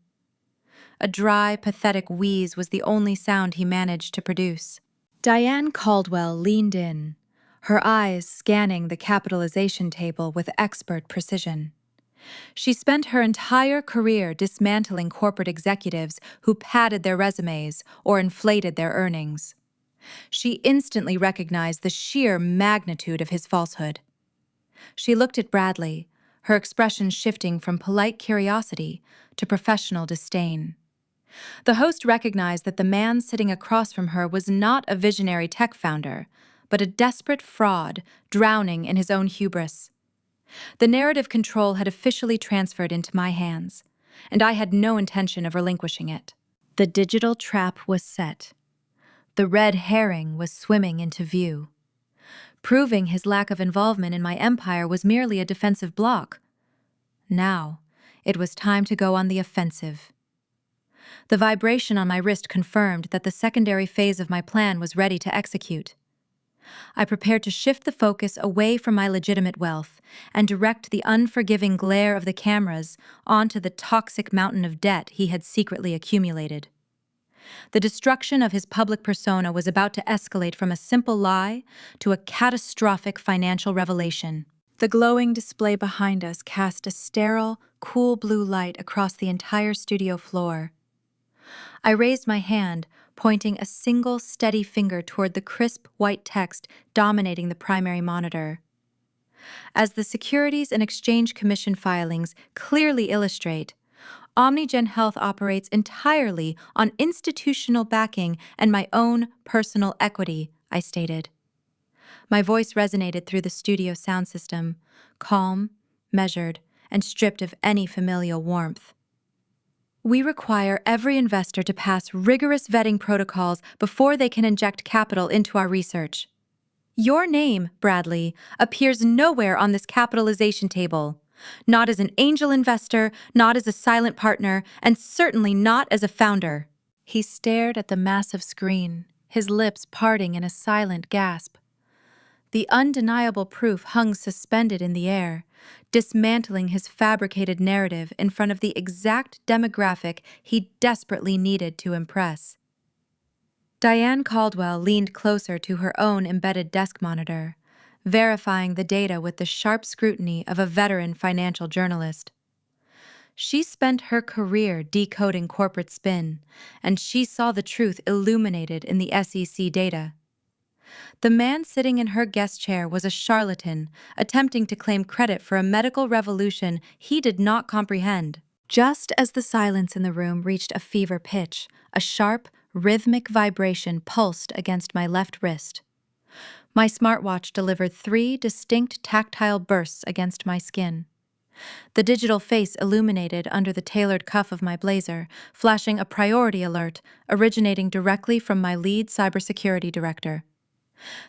A dry, pathetic wheeze was the only sound he managed to produce. Diane Caldwell leaned in, her eyes scanning the capitalization table with expert precision. She spent her entire career dismantling corporate executives who padded their resumes or inflated their earnings. She instantly recognized the sheer magnitude of his falsehood. She looked at Bradley, her expression shifting from polite curiosity to professional disdain. The host recognized that the man sitting across from her was not a visionary tech founder, but a desperate fraud drowning in his own hubris. The narrative control had officially transferred into my hands, and I had no intention of relinquishing it. The digital trap was set. The red herring was swimming into view. Proving his lack of involvement in my empire was merely a defensive block. Now, it was time to go on the offensive. The vibration on my wrist confirmed that the secondary phase of my plan was ready to execute. I prepared to shift the focus away from my legitimate wealth and direct the unforgiving glare of the cameras onto the toxic mountain of debt he had secretly accumulated. The destruction of his public persona was about to escalate from a simple lie to a catastrophic financial revelation. The glowing display behind us cast a sterile, cool blue light across the entire studio floor. I raised my hand, pointing a single steady finger toward the crisp white text dominating the primary monitor. As the Securities and Exchange Commission filings clearly illustrate, Omnigen Health operates entirely on institutional backing and my own personal equity, I stated. My voice resonated through the studio sound system, calm, measured, and stripped of any familial warmth. We require every investor to pass rigorous vetting protocols before they can inject capital into our research. Your name, Bradley, appears nowhere on this capitalization table. Not as an angel investor, not as a silent partner, and certainly not as a founder. He stared at the massive screen, his lips parting in a silent gasp. The undeniable proof hung suspended in the air, dismantling his fabricated narrative in front of the exact demographic he desperately needed to impress. Diane Caldwell leaned closer to her own embedded desk monitor, verifying the data with the sharp scrutiny of a veteran financial journalist. She spent her career decoding corporate spin, and she saw the truth illuminated in the SEC data. The man sitting in her guest chair was a charlatan, attempting to claim credit for a medical revolution he did not comprehend. Just as the silence in the room reached a fever pitch, a sharp, rhythmic vibration pulsed against my left wrist. My smartwatch delivered 3 distinct tactile bursts against my skin. The digital face illuminated under the tailored cuff of my blazer, flashing a priority alert originating directly from my lead cybersecurity director.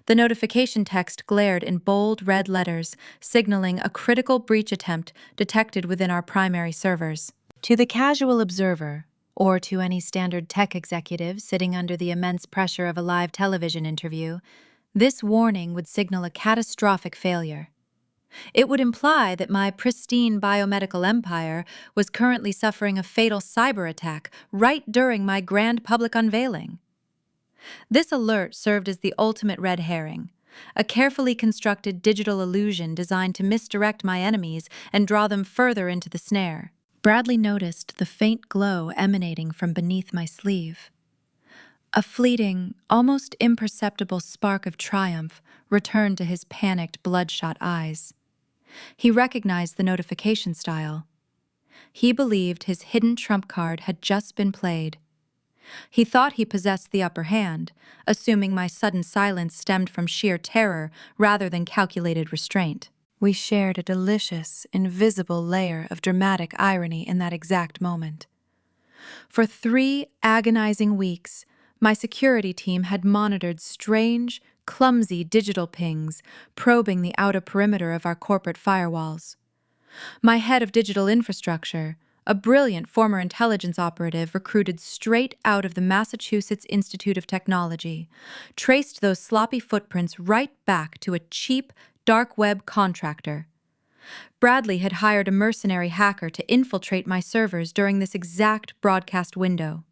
The notification text glared in bold red letters, signaling a critical breach attempt detected within our primary servers. To the casual observer, or to any standard tech executive sitting under the immense pressure of a live television interview, this warning would signal a catastrophic failure. It would imply that my pristine biomedical empire was currently suffering a fatal cyber attack right during my grand public unveiling. This alert served as the ultimate red herring, a carefully constructed digital illusion designed to misdirect my enemies and draw them further into the snare. Bradley noticed the faint glow emanating from beneath my sleeve. A fleeting, almost imperceptible spark of triumph returned to his panicked, bloodshot eyes. He recognized the notification style. He believed his hidden trump card had just been played. He thought he possessed the upper hand, assuming my sudden silence stemmed from sheer terror rather than calculated restraint. We shared a delicious, invisible layer of dramatic irony in that exact moment. For 3 agonizing weeks, my security team had monitored strange, clumsy digital pings, probing the outer perimeter of our corporate firewalls. My head of digital infrastructure, a brilliant former intelligence operative recruited straight out of the Massachusetts Institute of Technology, traced those sloppy footprints right back to a cheap, dark web contractor. Bradley had hired a mercenary hacker to infiltrate my servers during this exact broadcast window.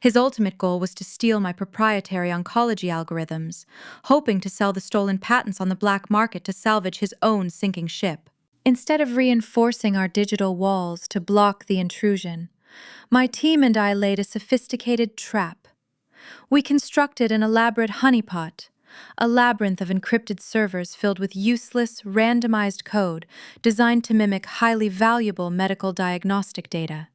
His ultimate goal was to steal my proprietary oncology algorithms, hoping to sell the stolen patents on the black market to salvage his own sinking ship. Instead of reinforcing our digital walls to block the intrusion, my team and I laid a sophisticated trap. We constructed an elaborate honeypot, a labyrinth of encrypted servers filled with useless, randomized code designed to mimic highly valuable medical diagnostic data.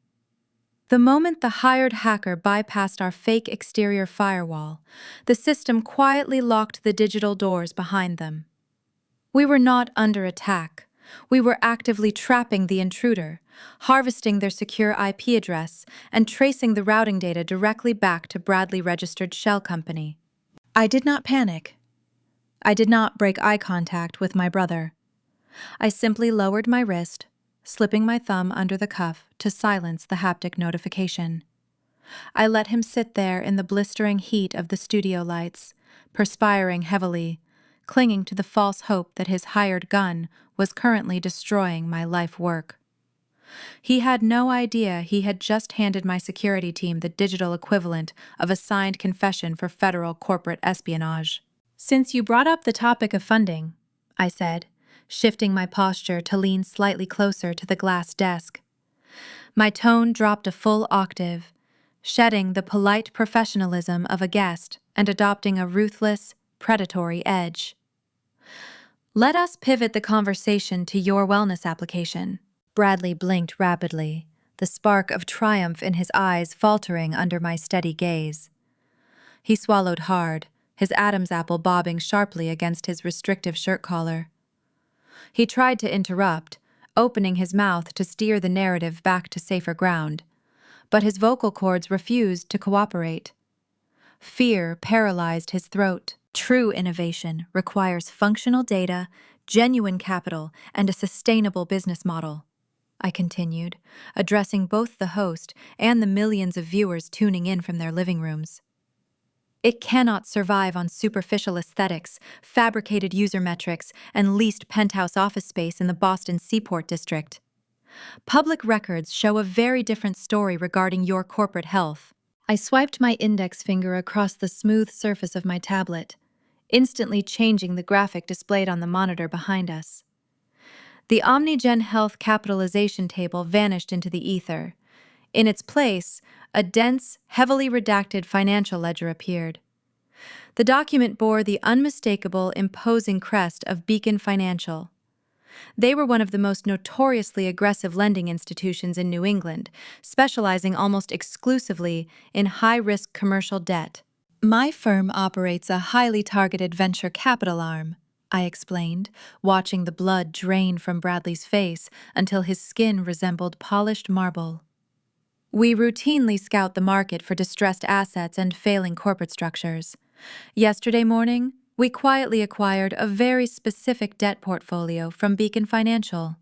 The moment the hired hacker bypassed our fake exterior firewall, the system quietly locked the digital doors behind them. We were not under attack. We were actively trapping the intruder, harvesting their secure IP address, and tracing the routing data directly back to Bradley-registered shell company. I did not panic. I did not break eye contact with my brother. I simply lowered my wrist, slipping my thumb under the cuff to silence the haptic notification. I let him sit there in the blistering heat of the studio lights, perspiring heavily, clinging to the false hope that his hired gun was currently destroying my life work. He had no idea he had just handed my security team the digital equivalent of a signed confession for federal corporate espionage. "Since you brought up the topic of funding," I said, shifting my posture to lean slightly closer to the glass desk. My tone dropped a full octave, shedding the polite professionalism of a guest and adopting a ruthless, predatory edge. "Let us pivot the conversation to your wellness application." Bradley blinked rapidly, the spark of triumph in his eyes faltering under my steady gaze. He swallowed hard, his Adam's apple bobbing sharply against his restrictive shirt collar. He tried to interrupt, opening his mouth to steer the narrative back to safer ground, but his vocal cords refused to cooperate. Fear paralyzed his throat. True innovation requires functional data, genuine capital, and a sustainable business model, I continued, addressing both the host and the millions of viewers tuning in from their living rooms. It cannot survive on superficial aesthetics, fabricated user metrics, and leased penthouse office space in the Boston Seaport District. Public records show a very different story regarding your corporate health. I swiped my index finger across the smooth surface of my tablet, instantly changing the graphic displayed on the monitor behind us. The Omnigen Health capitalization table vanished into the ether. In its place, a dense, heavily redacted financial ledger appeared. The document bore the unmistakable, imposing crest of Beacon Financial. They were one of the most notoriously aggressive lending institutions in New England, specializing almost exclusively in high-risk commercial debt. My firm operates a highly targeted venture capital arm, I explained, watching the blood drain from Bradley's face until his skin resembled polished marble. We routinely scout the market for distressed assets and failing corporate structures. Yesterday morning, we quietly acquired a very specific debt portfolio from Beacon Financial.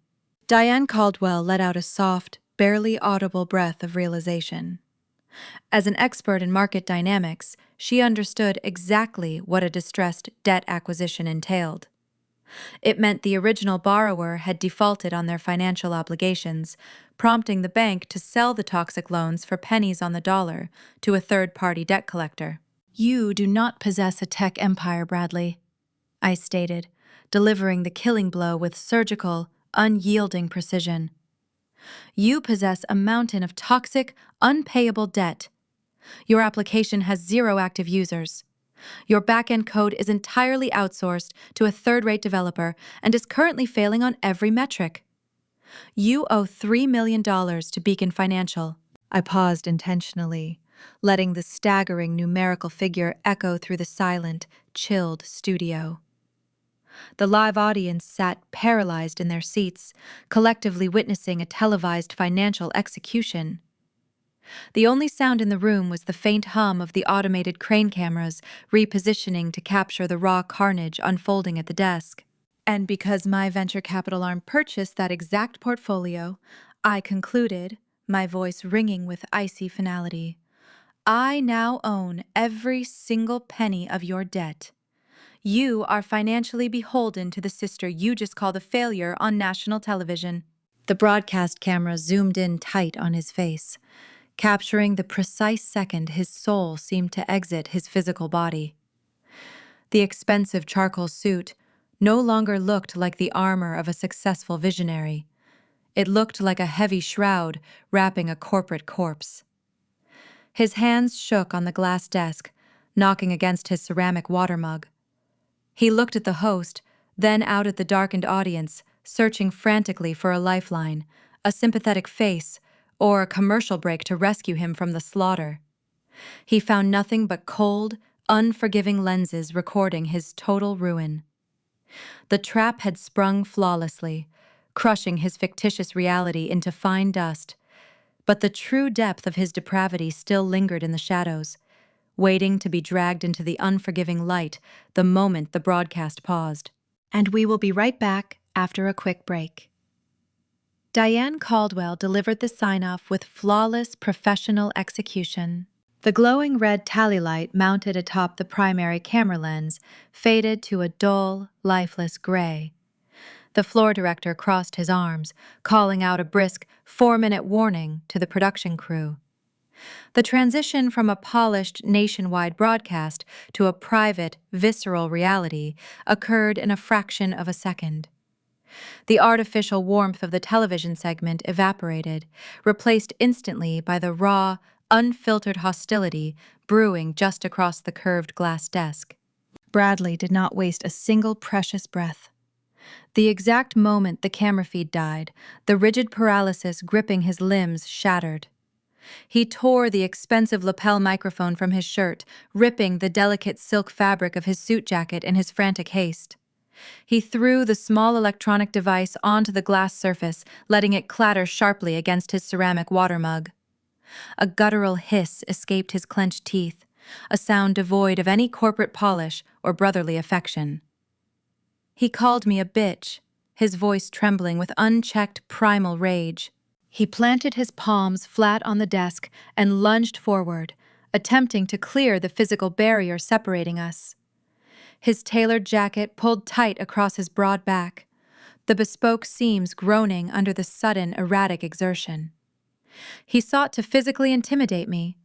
Diane Caldwell let out a soft, barely audible breath of realization. As an expert in market dynamics, she understood exactly what a distressed debt acquisition entailed. It meant the original borrower had defaulted on their financial obligations, prompting the bank to sell the toxic loans for pennies on the dollar to a third-party debt collector. "You do not possess a tech empire, Bradley," I stated, delivering the killing blow with surgical, unyielding precision. "You possess a mountain of toxic, unpayable debt. Your application has 0 active users. Your back-end code is entirely outsourced to a third-rate developer and is currently failing on every metric. You owe $3 million to Beacon Financial." I paused intentionally, letting the staggering numerical figure echo through the silent, chilled studio. The live audience sat paralyzed in their seats, collectively witnessing a televised financial execution. The only sound in the room was the faint hum of the automated crane cameras repositioning to capture the raw carnage unfolding at the desk. And because my venture capital arm purchased that exact portfolio, I concluded, my voice ringing with icy finality, I now own every single penny of your debt. You are financially beholden to the sister you just called a failure on national television. The broadcast camera zoomed in tight on his face, capturing the precise second his soul seemed to exit his physical body. The expensive charcoal suit no longer looked like the armor of a successful visionary. It looked like a heavy shroud wrapping a corporate corpse. His hands shook on the glass desk, knocking against his ceramic water mug. He looked at the host, then out at the darkened audience, searching frantically for a lifeline, a sympathetic face, or a commercial break to rescue him from the slaughter. He found nothing but cold, unforgiving lenses recording his total ruin. The trap had sprung flawlessly, crushing his fictitious reality into fine dust, but the true depth of his depravity still lingered in the shadows, waiting to be dragged into the unforgiving light the moment the broadcast paused. And we will be right back after a quick break. Diane Caldwell delivered the sign-off with flawless professional execution. The glowing red tally light mounted atop the primary camera lens faded to a dull, lifeless gray. The floor director crossed his arms, calling out a brisk 4-minute warning to the production crew. The transition from a polished nationwide broadcast to a private, visceral reality occurred in a fraction of a second. The artificial warmth of the television segment evaporated, replaced instantly by the raw, unfiltered hostility brewing just across the curved glass desk. Bradley did not waste a single precious breath. The exact moment the camera feed died, the rigid paralysis gripping his limbs shattered. He tore the expensive lapel microphone from his shirt, ripping the delicate silk fabric of his suit jacket in his frantic haste. He threw the small electronic device onto the glass surface, letting it clatter sharply against his ceramic water mug. A guttural hiss escaped his clenched teeth, a sound devoid of any corporate polish or brotherly affection. He called me a bitch, his voice trembling with unchecked primal rage. He planted his palms flat on the desk and lunged forward, attempting to clear the physical barrier separating us. His tailored jacket pulled tight across his broad back, the bespoke seams groaning under the sudden, erratic exertion. He sought to physically intimidate me,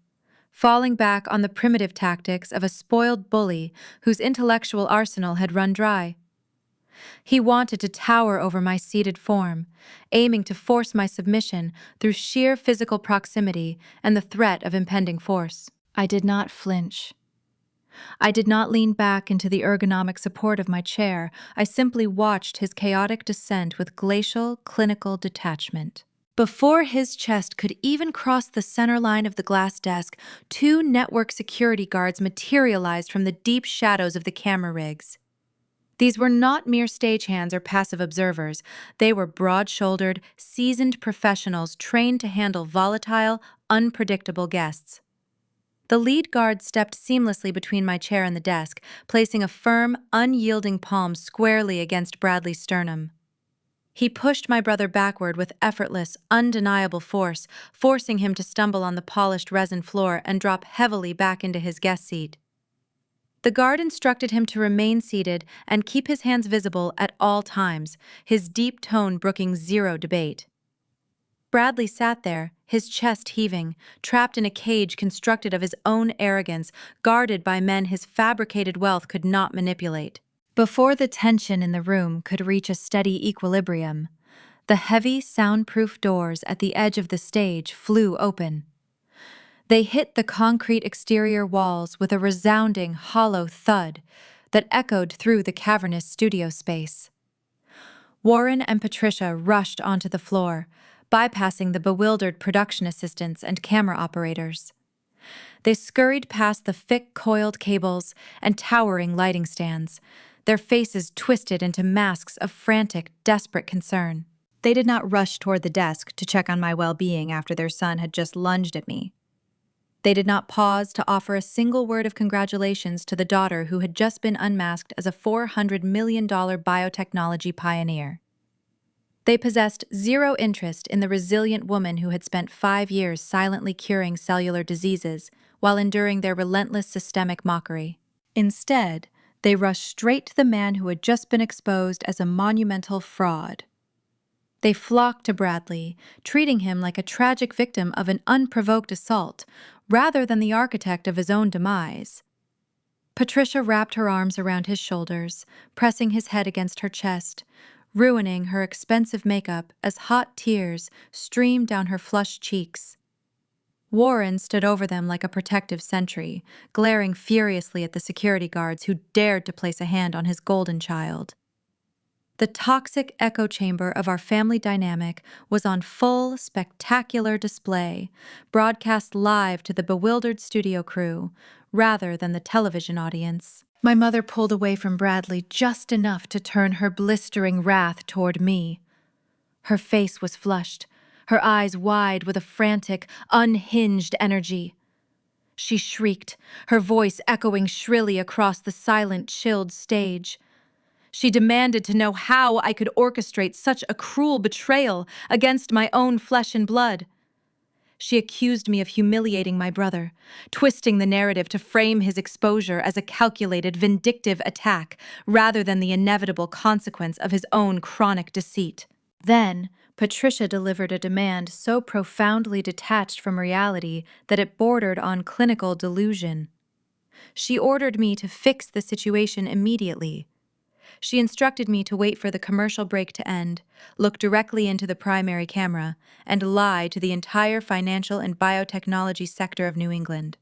falling back on the primitive tactics of a spoiled bully whose intellectual arsenal had run dry. He wanted to tower over my seated form, aiming to force my submission through sheer physical proximity and the threat of impending force. I did not flinch. I did not lean back into the ergonomic support of my chair. I simply watched his chaotic descent with glacial, clinical detachment. Before his chest could even cross the center line of the glass desk, two network security guards materialized from the deep shadows of the camera rigs. These were not mere stagehands or passive observers. They were broad-shouldered, seasoned professionals trained to handle volatile, unpredictable guests. The lead guard stepped seamlessly between my chair and the desk, placing a firm, unyielding palm squarely against Bradley's sternum. He pushed my brother backward with effortless, undeniable force, forcing him to stumble on the polished resin floor and drop heavily back into his guest seat. The guard instructed him to remain seated and keep his hands visible at all times, his deep tone brooking zero debate. Bradley sat there, his chest heaving, trapped in a cage constructed of his own arrogance, guarded by men his fabricated wealth could not manipulate. Before the tension in the room could reach a steady equilibrium, the heavy, soundproof doors at the edge of the stage flew open. They hit the concrete exterior walls with a resounding, hollow thud that echoed through the cavernous studio space. Warren and Patricia rushed onto the floor, bypassing the bewildered production assistants and camera operators. They scurried past the thick coiled cables and towering lighting stands, their faces twisted into masks of frantic, desperate concern. They did not rush toward the desk to check on my well-being after their son had just lunged at me. They did not pause to offer a single word of congratulations to the daughter who had just been unmasked as a $400 million biotechnology pioneer. They possessed zero interest in the resilient woman who had spent 5 years silently curing cellular diseases while enduring their relentless systemic mockery. Instead, they rushed straight to the man who had just been exposed as a monumental fraud. They flocked to Bradley, treating him like a tragic victim of an unprovoked assault, rather than the architect of his own demise. Patricia wrapped her arms around his shoulders, pressing his head against her chest, ruining her expensive makeup as hot tears streamed down her flushed cheeks. Warren stood over them like a protective sentry, glaring furiously at the security guards who dared to place a hand on his golden child. The toxic echo chamber of our family dynamic was on full, spectacular display, broadcast live to the bewildered studio crew, rather than the television audience. My mother pulled away from Bradley just enough to turn her blistering wrath toward me. Her face was flushed, her eyes wide with a frantic, unhinged energy. She shrieked, her voice echoing shrilly across the silent, chilled stage. She demanded to know how I could orchestrate such a cruel betrayal against my own flesh and blood. She accused me of humiliating my brother, twisting the narrative to frame his exposure as a calculated, vindictive attack rather than the inevitable consequence of his own chronic deceit. Then, Patricia delivered a demand so profoundly detached from reality that it bordered on clinical delusion. She ordered me to fix the situation immediately. She instructed me to wait for the commercial break to end, look directly into the primary camera, and lie to the entire financial and biotechnology sector of New England.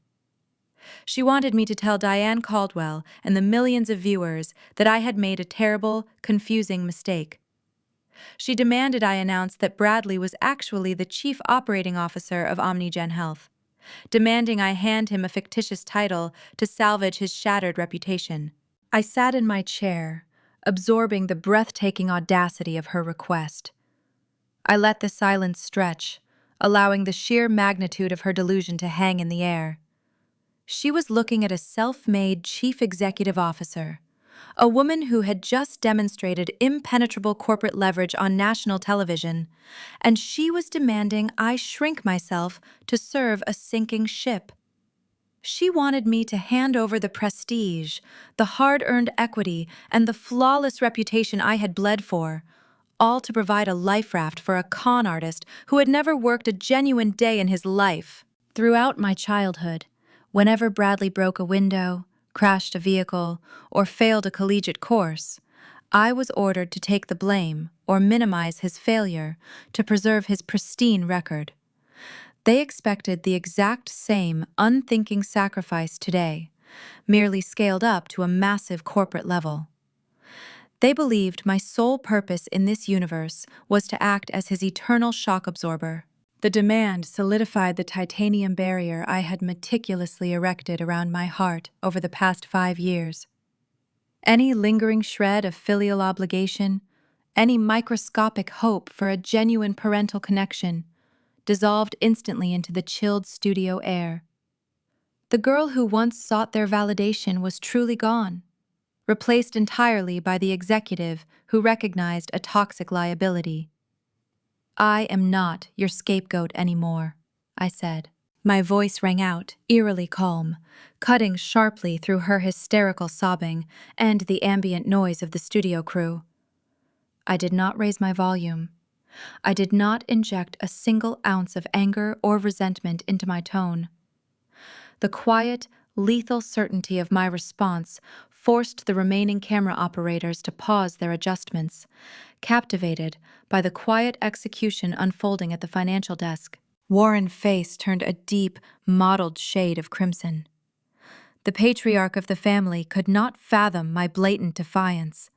She wanted me to tell Diane Caldwell and the millions of viewers that I had made a terrible, confusing mistake. She demanded I announce that Bradley was actually the chief operating officer of OmniGen Health, demanding I hand him a fictitious title to salvage his shattered reputation. I sat in my chair, absorbing the breathtaking audacity of her request. I let the silence stretch, allowing the sheer magnitude of her delusion to hang in the air. She was looking at a self-made chief executive officer, a woman who had just demonstrated impenetrable corporate leverage on national television, and she was demanding I shrink myself to serve a sinking ship. She wanted me to hand over the prestige, the hard-earned equity, and the flawless reputation I had bled for, all to provide a life raft for a con artist who had never worked a genuine day in his life. Throughout my childhood, whenever Bradley broke a window, crashed a vehicle, or failed a collegiate course, I was ordered to take the blame or minimize his failure to preserve his pristine record. They expected the exact same unthinking sacrifice today, merely scaled up to a massive corporate level. They believed my sole purpose in this universe was to act as his eternal shock absorber. The demand solidified the titanium barrier I had meticulously erected around my heart over the past 5 years. Any lingering shred of filial obligation, any microscopic hope for a genuine parental connection, dissolved instantly into the chilled studio air. The girl who once sought their validation was truly gone, replaced entirely by the executive who recognized a toxic liability. "I am not your scapegoat anymore," I said. My voice rang out, eerily calm, cutting sharply through her hysterical sobbing and the ambient noise of the studio crew. I did not raise my volume. I did not inject a single ounce of anger or resentment into my tone. The quiet, lethal certainty of my response forced the remaining camera operators to pause their adjustments, captivated by the quiet execution unfolding at the financial desk. Warren's face turned a deep, mottled shade of crimson. The patriarch of the family could not fathom my blatant defiance.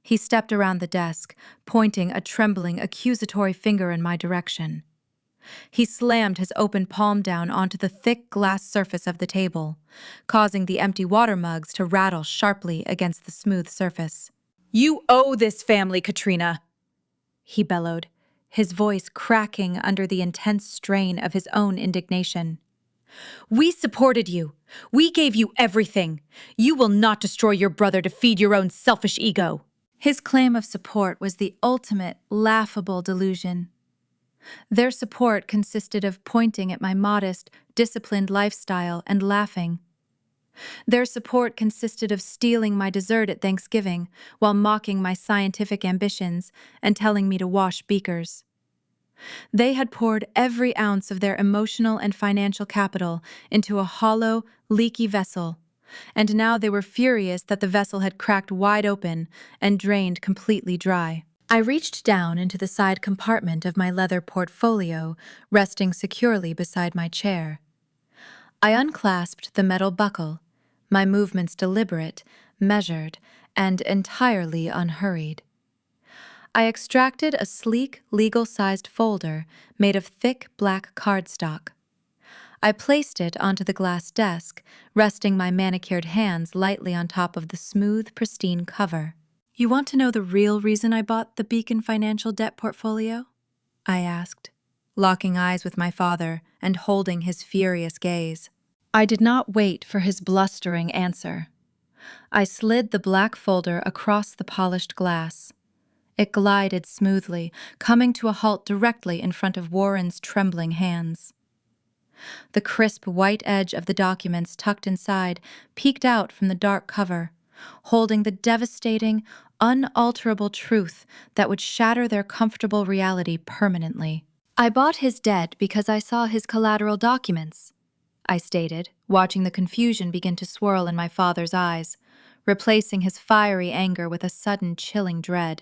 He stepped around the desk, pointing a trembling, accusatory finger in my direction. He slammed his open palm down onto the thick glass surface of the table, causing the empty water mugs to rattle sharply against the smooth surface. "You owe this family, Katrina!" he bellowed, his voice cracking under the intense strain of his own indignation. "We supported you. We gave you everything. You will not destroy your brother to feed your own selfish ego." His claim of support was the ultimate, laughable delusion. Their support consisted of pointing at my modest, disciplined lifestyle and laughing. Their support consisted of stealing my dessert at Thanksgiving while mocking my scientific ambitions and telling me to wash beakers. They had poured every ounce of their emotional and financial capital into a hollow, leaky vessel, and now they were furious that the vessel had cracked wide open and drained completely dry. I reached down into the side compartment of my leather portfolio, resting securely beside my chair. I unclasped the metal buckle, my movements deliberate, measured, and entirely unhurried. I extracted a sleek, legal-sized folder made of thick black cardstock. I placed it onto the glass desk, resting my manicured hands lightly on top of the smooth, pristine cover. "You want to know the real reason I bought the Beacon Financial Debt Portfolio?" I asked, locking eyes with my father and holding his furious gaze. I did not wait for his blustering answer. I slid the black folder across the polished glass. It glided smoothly, coming to a halt directly in front of Warren's trembling hands. The crisp white edge of the documents tucked inside peeked out from the dark cover, holding the devastating, unalterable truth that would shatter their comfortable reality permanently. "I bought his debt because I saw his collateral documents," I stated, watching the confusion begin to swirl in my father's eyes, replacing his fiery anger with a sudden chilling dread.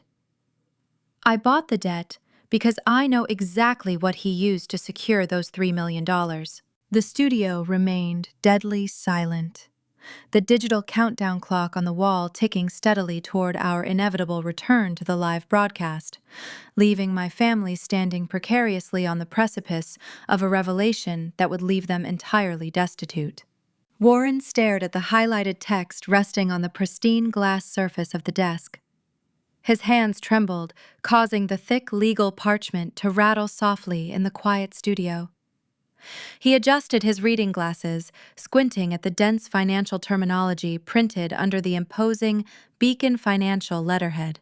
"I bought the debt because I know exactly what he used to secure those $3 million. The studio remained deadly silent, the digital countdown clock on the wall ticking steadily toward our inevitable return to the live broadcast, leaving my family standing precariously on the precipice of a revelation that would leave them entirely destitute. Warren stared at the highlighted text resting on the pristine glass surface of the desk. His hands trembled, causing the thick legal parchment to rattle softly in the quiet studio. He adjusted his reading glasses, squinting at the dense financial terminology printed under the imposing Beacon Financial letterhead.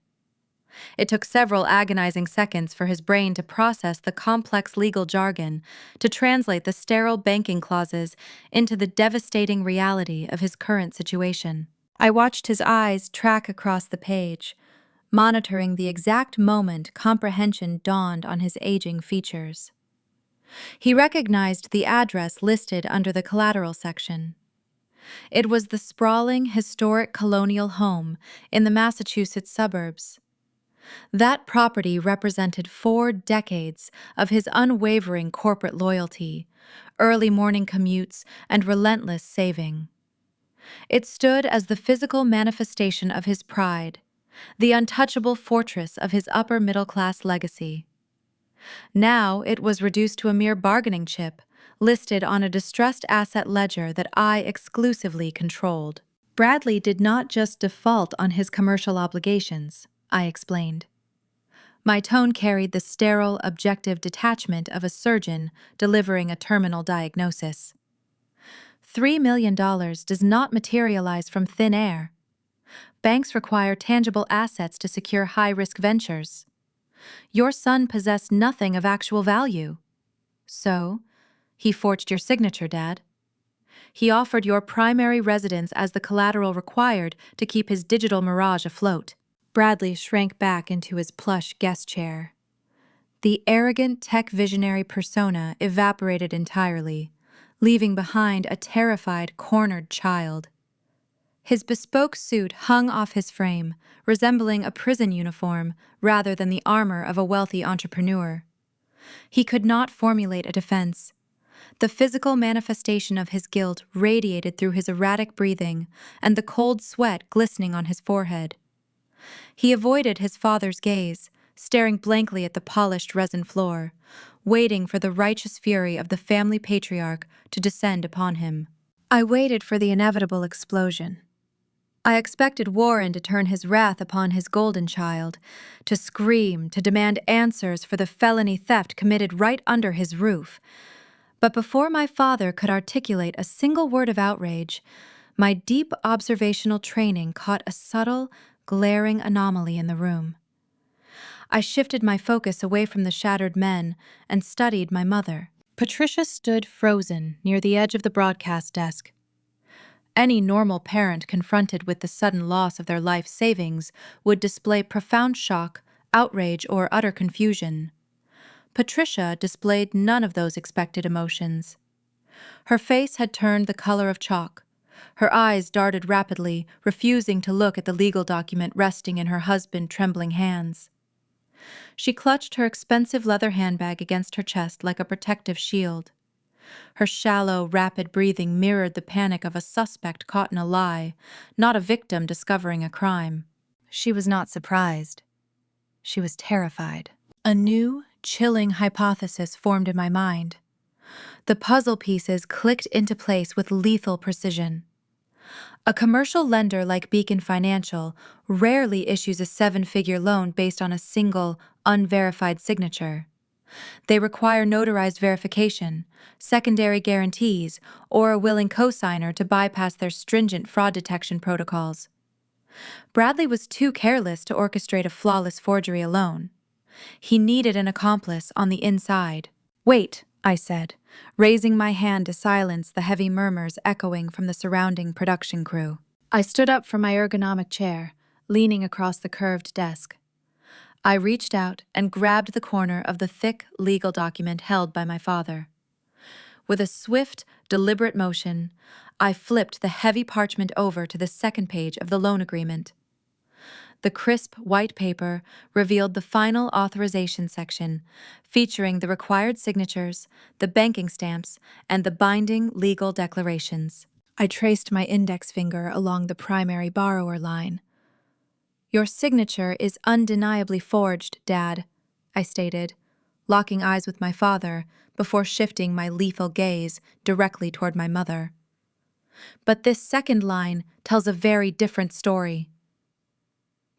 It took several agonizing seconds for his brain to process the complex legal jargon, to translate the sterile banking clauses into the devastating reality of his current situation. I watched his eyes track across the page, monitoring the exact moment comprehension dawned on his aging features. He recognized the address listed under the collateral section. It was the sprawling, historic colonial home in the Massachusetts suburbs. That property represented 4 decades of his unwavering corporate loyalty, early morning commutes, and relentless saving. It stood as the physical manifestation of his pride, the untouchable fortress of his upper middle class legacy. Now it was reduced to a mere bargaining chip, listed on a distressed asset ledger that I exclusively controlled. Bradley did not just default on his commercial obligations, I explained. My tone carried the sterile, objective detachment of a surgeon delivering a terminal diagnosis. $3 million does not materialize from thin air. Banks require tangible assets to secure high-risk ventures. Your son possessed nothing of actual value. So, he forged your signature, Dad. He offered your primary residence as the collateral required to keep his digital mirage afloat. Bradley shrank back into his plush guest chair. The arrogant tech visionary persona evaporated entirely, leaving behind a terrified, cornered child. His bespoke suit hung off his frame, resembling a prison uniform rather than the armor of a wealthy entrepreneur. He could not formulate a defense. The physical manifestation of his guilt radiated through his erratic breathing and the cold sweat glistening on his forehead. He avoided his father's gaze, staring blankly at the polished resin floor, waiting for the righteous fury of the family patriarch to descend upon him. I waited for the inevitable explosion. I expected Warren to turn his wrath upon his golden child, to scream, to demand answers for the felony theft committed right under his roof. But before my father could articulate a single word of outrage, my deep observational training caught a subtle, glaring anomaly in the room. I shifted my focus away from the shattered men and studied my mother. Patricia stood frozen near the edge of the broadcast desk. Any normal parent confronted with the sudden loss of their life savings would display profound shock, outrage, or utter confusion. Patricia displayed none of those expected emotions. Her face had turned the color of chalk. Her eyes darted rapidly, refusing to look at the legal document resting in her husband's trembling hands. She clutched her expensive leather handbag against her chest like a protective shield. Her shallow, rapid breathing mirrored the panic of a suspect caught in a lie, not a victim discovering a crime. She was not surprised. She was terrified. A new, chilling hypothesis formed in my mind. The puzzle pieces clicked into place with lethal precision. A commercial lender like Beacon Financial rarely issues a 7-figure loan based on a single, unverified signature. They require notarized verification, secondary guarantees, or a willing cosigner to bypass their stringent fraud detection protocols. Bradley was too careless to orchestrate a flawless forgery alone. He needed an accomplice on the inside. "Wait," I said, raising my hand to silence the heavy murmurs echoing from the surrounding production crew. I stood up from my ergonomic chair, leaning across the curved desk. I reached out and grabbed the corner of the thick legal document held by my father. With a swift, deliberate motion, I flipped the heavy parchment over to the second page of the loan agreement. The crisp white paper revealed the final authorization section, featuring the required signatures, the banking stamps, and the binding legal declarations. I traced my index finger along the primary borrower line. "Your signature is undeniably forged, Dad," I stated, locking eyes with my father before shifting my lethal gaze directly toward my mother. But this second line tells a very different story.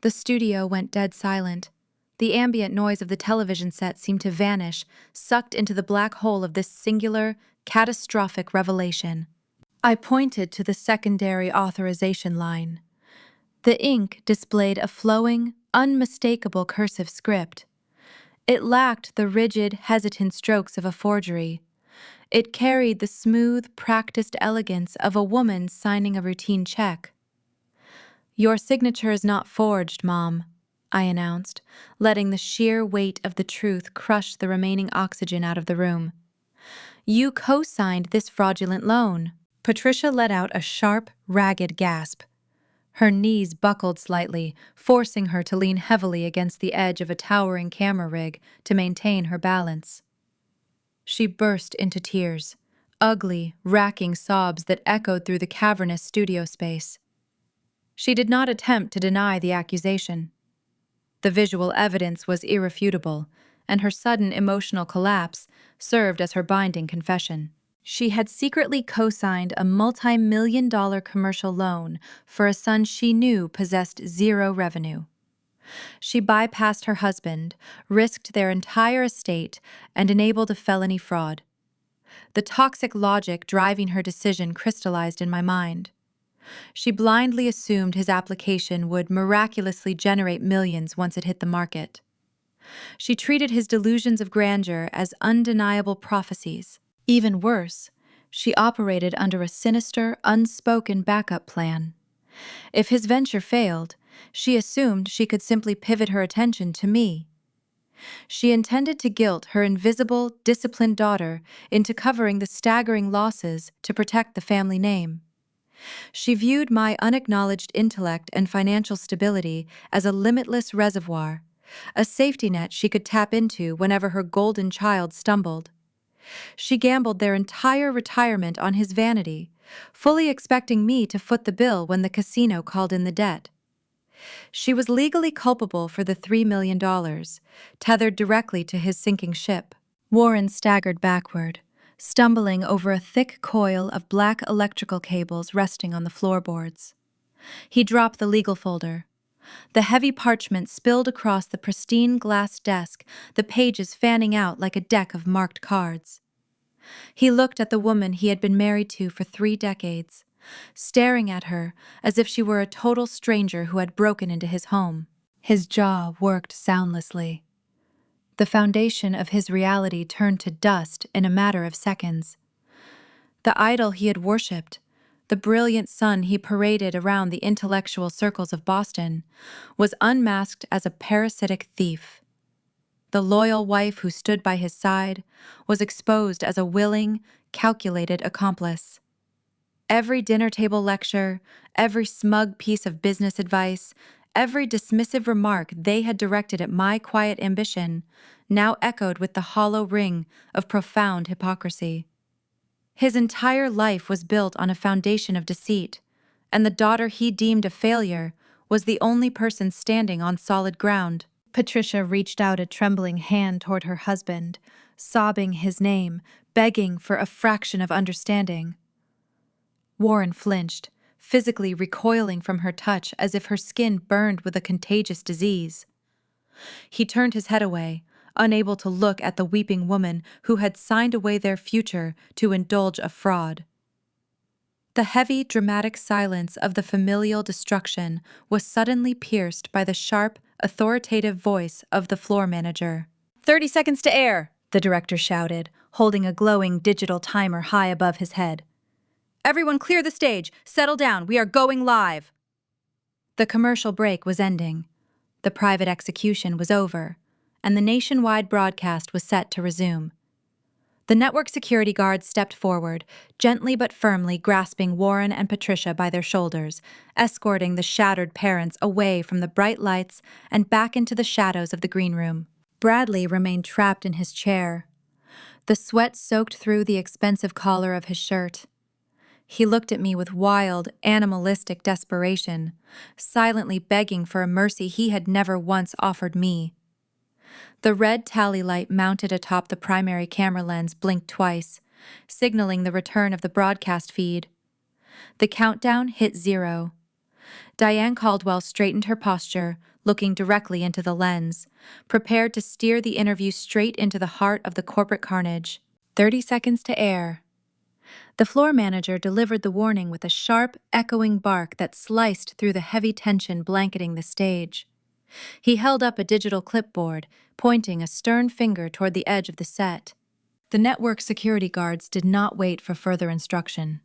The studio went dead silent. The ambient noise of the television set seemed to vanish, sucked into the black hole of this singular, catastrophic revelation. I pointed to the secondary authorization line. The ink displayed a flowing, unmistakable cursive script. It lacked the rigid, hesitant strokes of a forgery. It carried the smooth, practiced elegance of a woman signing a routine check. "Your signature is not forged, Mom," I announced, letting the sheer weight of the truth crush the remaining oxygen out of the room. "You co-signed this fraudulent loan." Patricia let out a sharp, ragged gasp. Her knees buckled slightly, forcing her to lean heavily against the edge of a towering camera rig to maintain her balance. She burst into tears, ugly, racking sobs that echoed through the cavernous studio space. She did not attempt to deny the accusation. The visual evidence was irrefutable, and her sudden emotional collapse served as her binding confession. She had secretly co-signed a multi-million-dollar commercial loan for a son she knew possessed zero revenue. She bypassed her husband, risked their entire estate, and enabled a felony fraud. The toxic logic driving her decision crystallized in my mind. She blindly assumed his application would miraculously generate millions once it hit the market. She treated his delusions of grandeur as undeniable prophecies. Even worse, she operated under a sinister, unspoken backup plan. If his venture failed, she assumed she could simply pivot her attention to me. She intended to guilt her invisible, disciplined daughter into covering the staggering losses to protect the family name. She viewed my unacknowledged intellect and financial stability as a limitless reservoir, a safety net she could tap into whenever her golden child stumbled. She gambled their entire retirement on his vanity, fully expecting me to foot the bill when the casino called in the debt. She was legally culpable for the $3 million, tethered directly to his sinking ship. Warren staggered backward, stumbling over a thick coil of black electrical cables resting on the floorboards. He dropped the legal folder. The heavy parchment spilled across the pristine glass desk, the pages fanning out like a deck of marked cards. He looked at the woman he had been married to for 3 decades, staring at her as if she were a total stranger who had broken into his home. His jaw worked soundlessly. The foundation of his reality turned to dust in a matter of seconds. The idol he had worshipped, the brilliant son he paraded around the intellectual circles of Boston, was unmasked as a parasitic thief. The loyal wife who stood by his side was exposed as a willing, calculated accomplice. Every dinner table lecture, every smug piece of business advice, every dismissive remark they had directed at my quiet ambition now echoed with the hollow ring of profound hypocrisy. His entire life was built on a foundation of deceit, and the daughter he deemed a failure was the only person standing on solid ground. Patricia reached out a trembling hand toward her husband, sobbing his name, begging for a fraction of understanding. Warren flinched, physically recoiling from her touch as if her skin burned with a contagious disease. He turned his head away, unable to look at the weeping woman who had signed away their future to indulge a fraud. The heavy, dramatic silence of the familial destruction was suddenly pierced by the sharp, authoritative voice of the floor manager. 30 seconds to air, the director shouted, holding a glowing digital timer high above his head. Everyone clear the stage. Settle down. We are going live. The commercial break was ending. The private execution was over, and the nationwide broadcast was set to resume. The network security guard stepped forward, gently but firmly grasping Warren and Patricia by their shoulders, escorting the shattered parents away from the bright lights and back into the shadows of the green room. Bradley remained trapped in his chair. The sweat soaked through the expensive collar of his shirt. He looked at me with wild, animalistic desperation, silently begging for a mercy he had never once offered me. The red tally light mounted atop the primary camera lens blinked twice, signaling the return of the broadcast feed. The countdown hit 0. Diane Caldwell straightened her posture, looking directly into the lens, prepared to steer the interview straight into the heart of the corporate carnage. 30 seconds to air. The floor manager delivered the warning with a sharp, echoing bark that sliced through the heavy tension blanketing the stage. He held up a digital clipboard, pointing a stern finger toward the edge of the set. The network security guards did not wait for further instruction.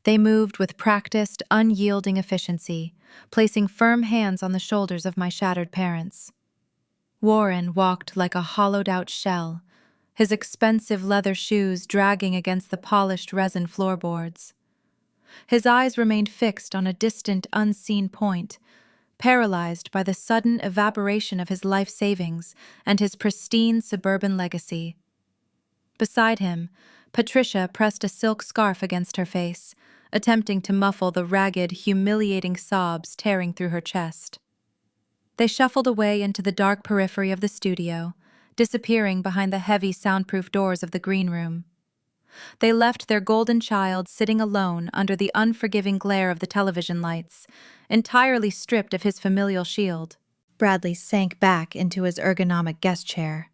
They moved with practiced, unyielding efficiency, placing firm hands on the shoulders of my shattered parents. Warren walked like a hollowed-out shell, his expensive leather shoes dragging against the polished resin floorboards. His eyes remained fixed on a distant, unseen point, paralyzed by the sudden evaporation of his life savings and his pristine suburban legacy. Beside him, Patricia pressed a silk scarf against her face, attempting to muffle the ragged, humiliating sobs tearing through her chest. They shuffled away into the dark periphery of the studio, disappearing behind the heavy soundproof doors of the green room. They left their golden child sitting alone under the unforgiving glare of the television lights, entirely stripped of his familial shield. Bradley sank back into his ergonomic guest chair.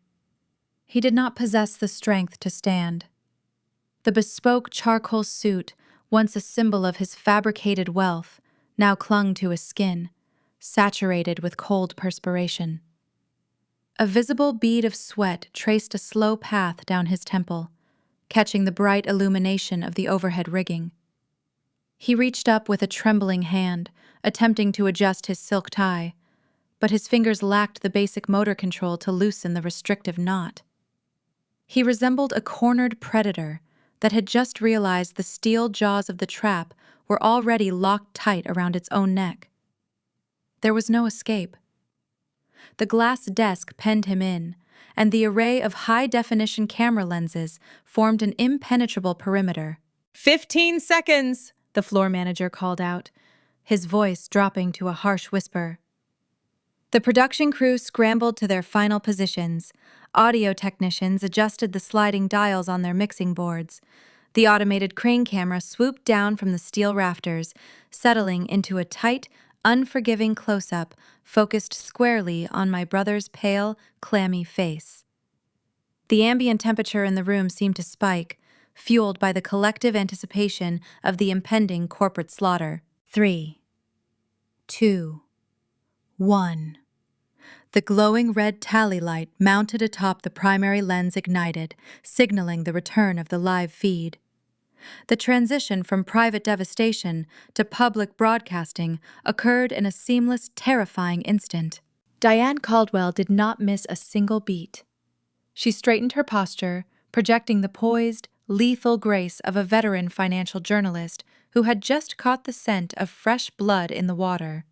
He did not possess the strength to stand. The bespoke charcoal suit, once a symbol of his fabricated wealth, now clung to his skin, saturated with cold perspiration. A visible bead of sweat traced a slow path down his temple, catching the bright illumination of the overhead rigging. He reached up with a trembling hand, attempting to adjust his silk tie, but his fingers lacked the basic motor control to loosen the restrictive knot. He resembled a cornered predator that had just realized the steel jaws of the trap were already locked tight around its own neck. There was no escape. The glass desk penned him in, and the array of high-definition camera lenses formed an impenetrable perimeter. 15 seconds, the floor manager called out, his voice dropping to a harsh whisper. The production crew scrambled to their final positions. Audio technicians adjusted the sliding dials on their mixing boards. The automated crane camera swooped down from the steel rafters, settling into a tight, unforgiving close-up focused squarely on my brother's pale, clammy face. The ambient temperature in the room seemed to spike, fueled by the collective anticipation of the impending corporate slaughter. 3, 2, 1. The glowing red tally light mounted atop the primary lens ignited, signaling the return of the live feed. The transition from private devastation to public broadcasting occurred in a seamless, terrifying instant. Diane Caldwell did not miss a single beat. She straightened her posture, projecting the poised, lethal grace of a veteran financial journalist who had just caught the scent of fresh blood in the water.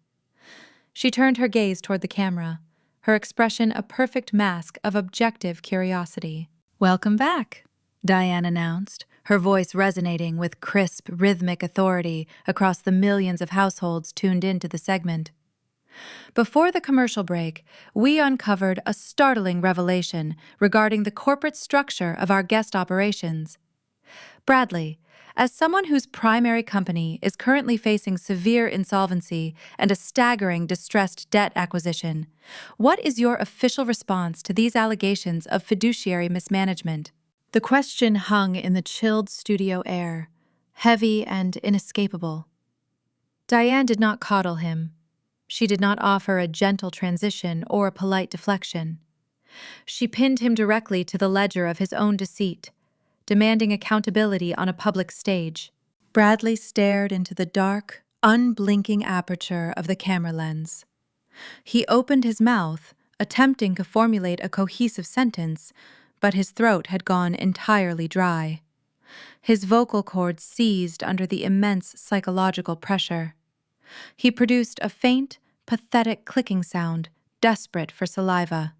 She turned her gaze toward the camera, her expression a perfect mask of objective curiosity. "Welcome back," Diane announced, her voice resonating with crisp, rhythmic authority across the millions of households tuned into the segment. Before the commercial break, we uncovered a startling revelation regarding the corporate structure of our guest operations. Bradley, as someone whose primary company is currently facing severe insolvency and a staggering distressed debt acquisition, what is your official response to these allegations of fiduciary mismanagement? The question hung in the chilled studio air, heavy and inescapable. Diane did not coddle him. She did not offer a gentle transition or a polite deflection. She pinned him directly to the ledger of his own deceit, demanding accountability on a public stage. Bradley stared into the dark, unblinking aperture of the camera lens. He opened his mouth, attempting to formulate a cohesive sentence, but his throat had gone entirely dry. His vocal cords seized under the immense psychological pressure. He produced a faint, pathetic clicking sound, desperate for saliva.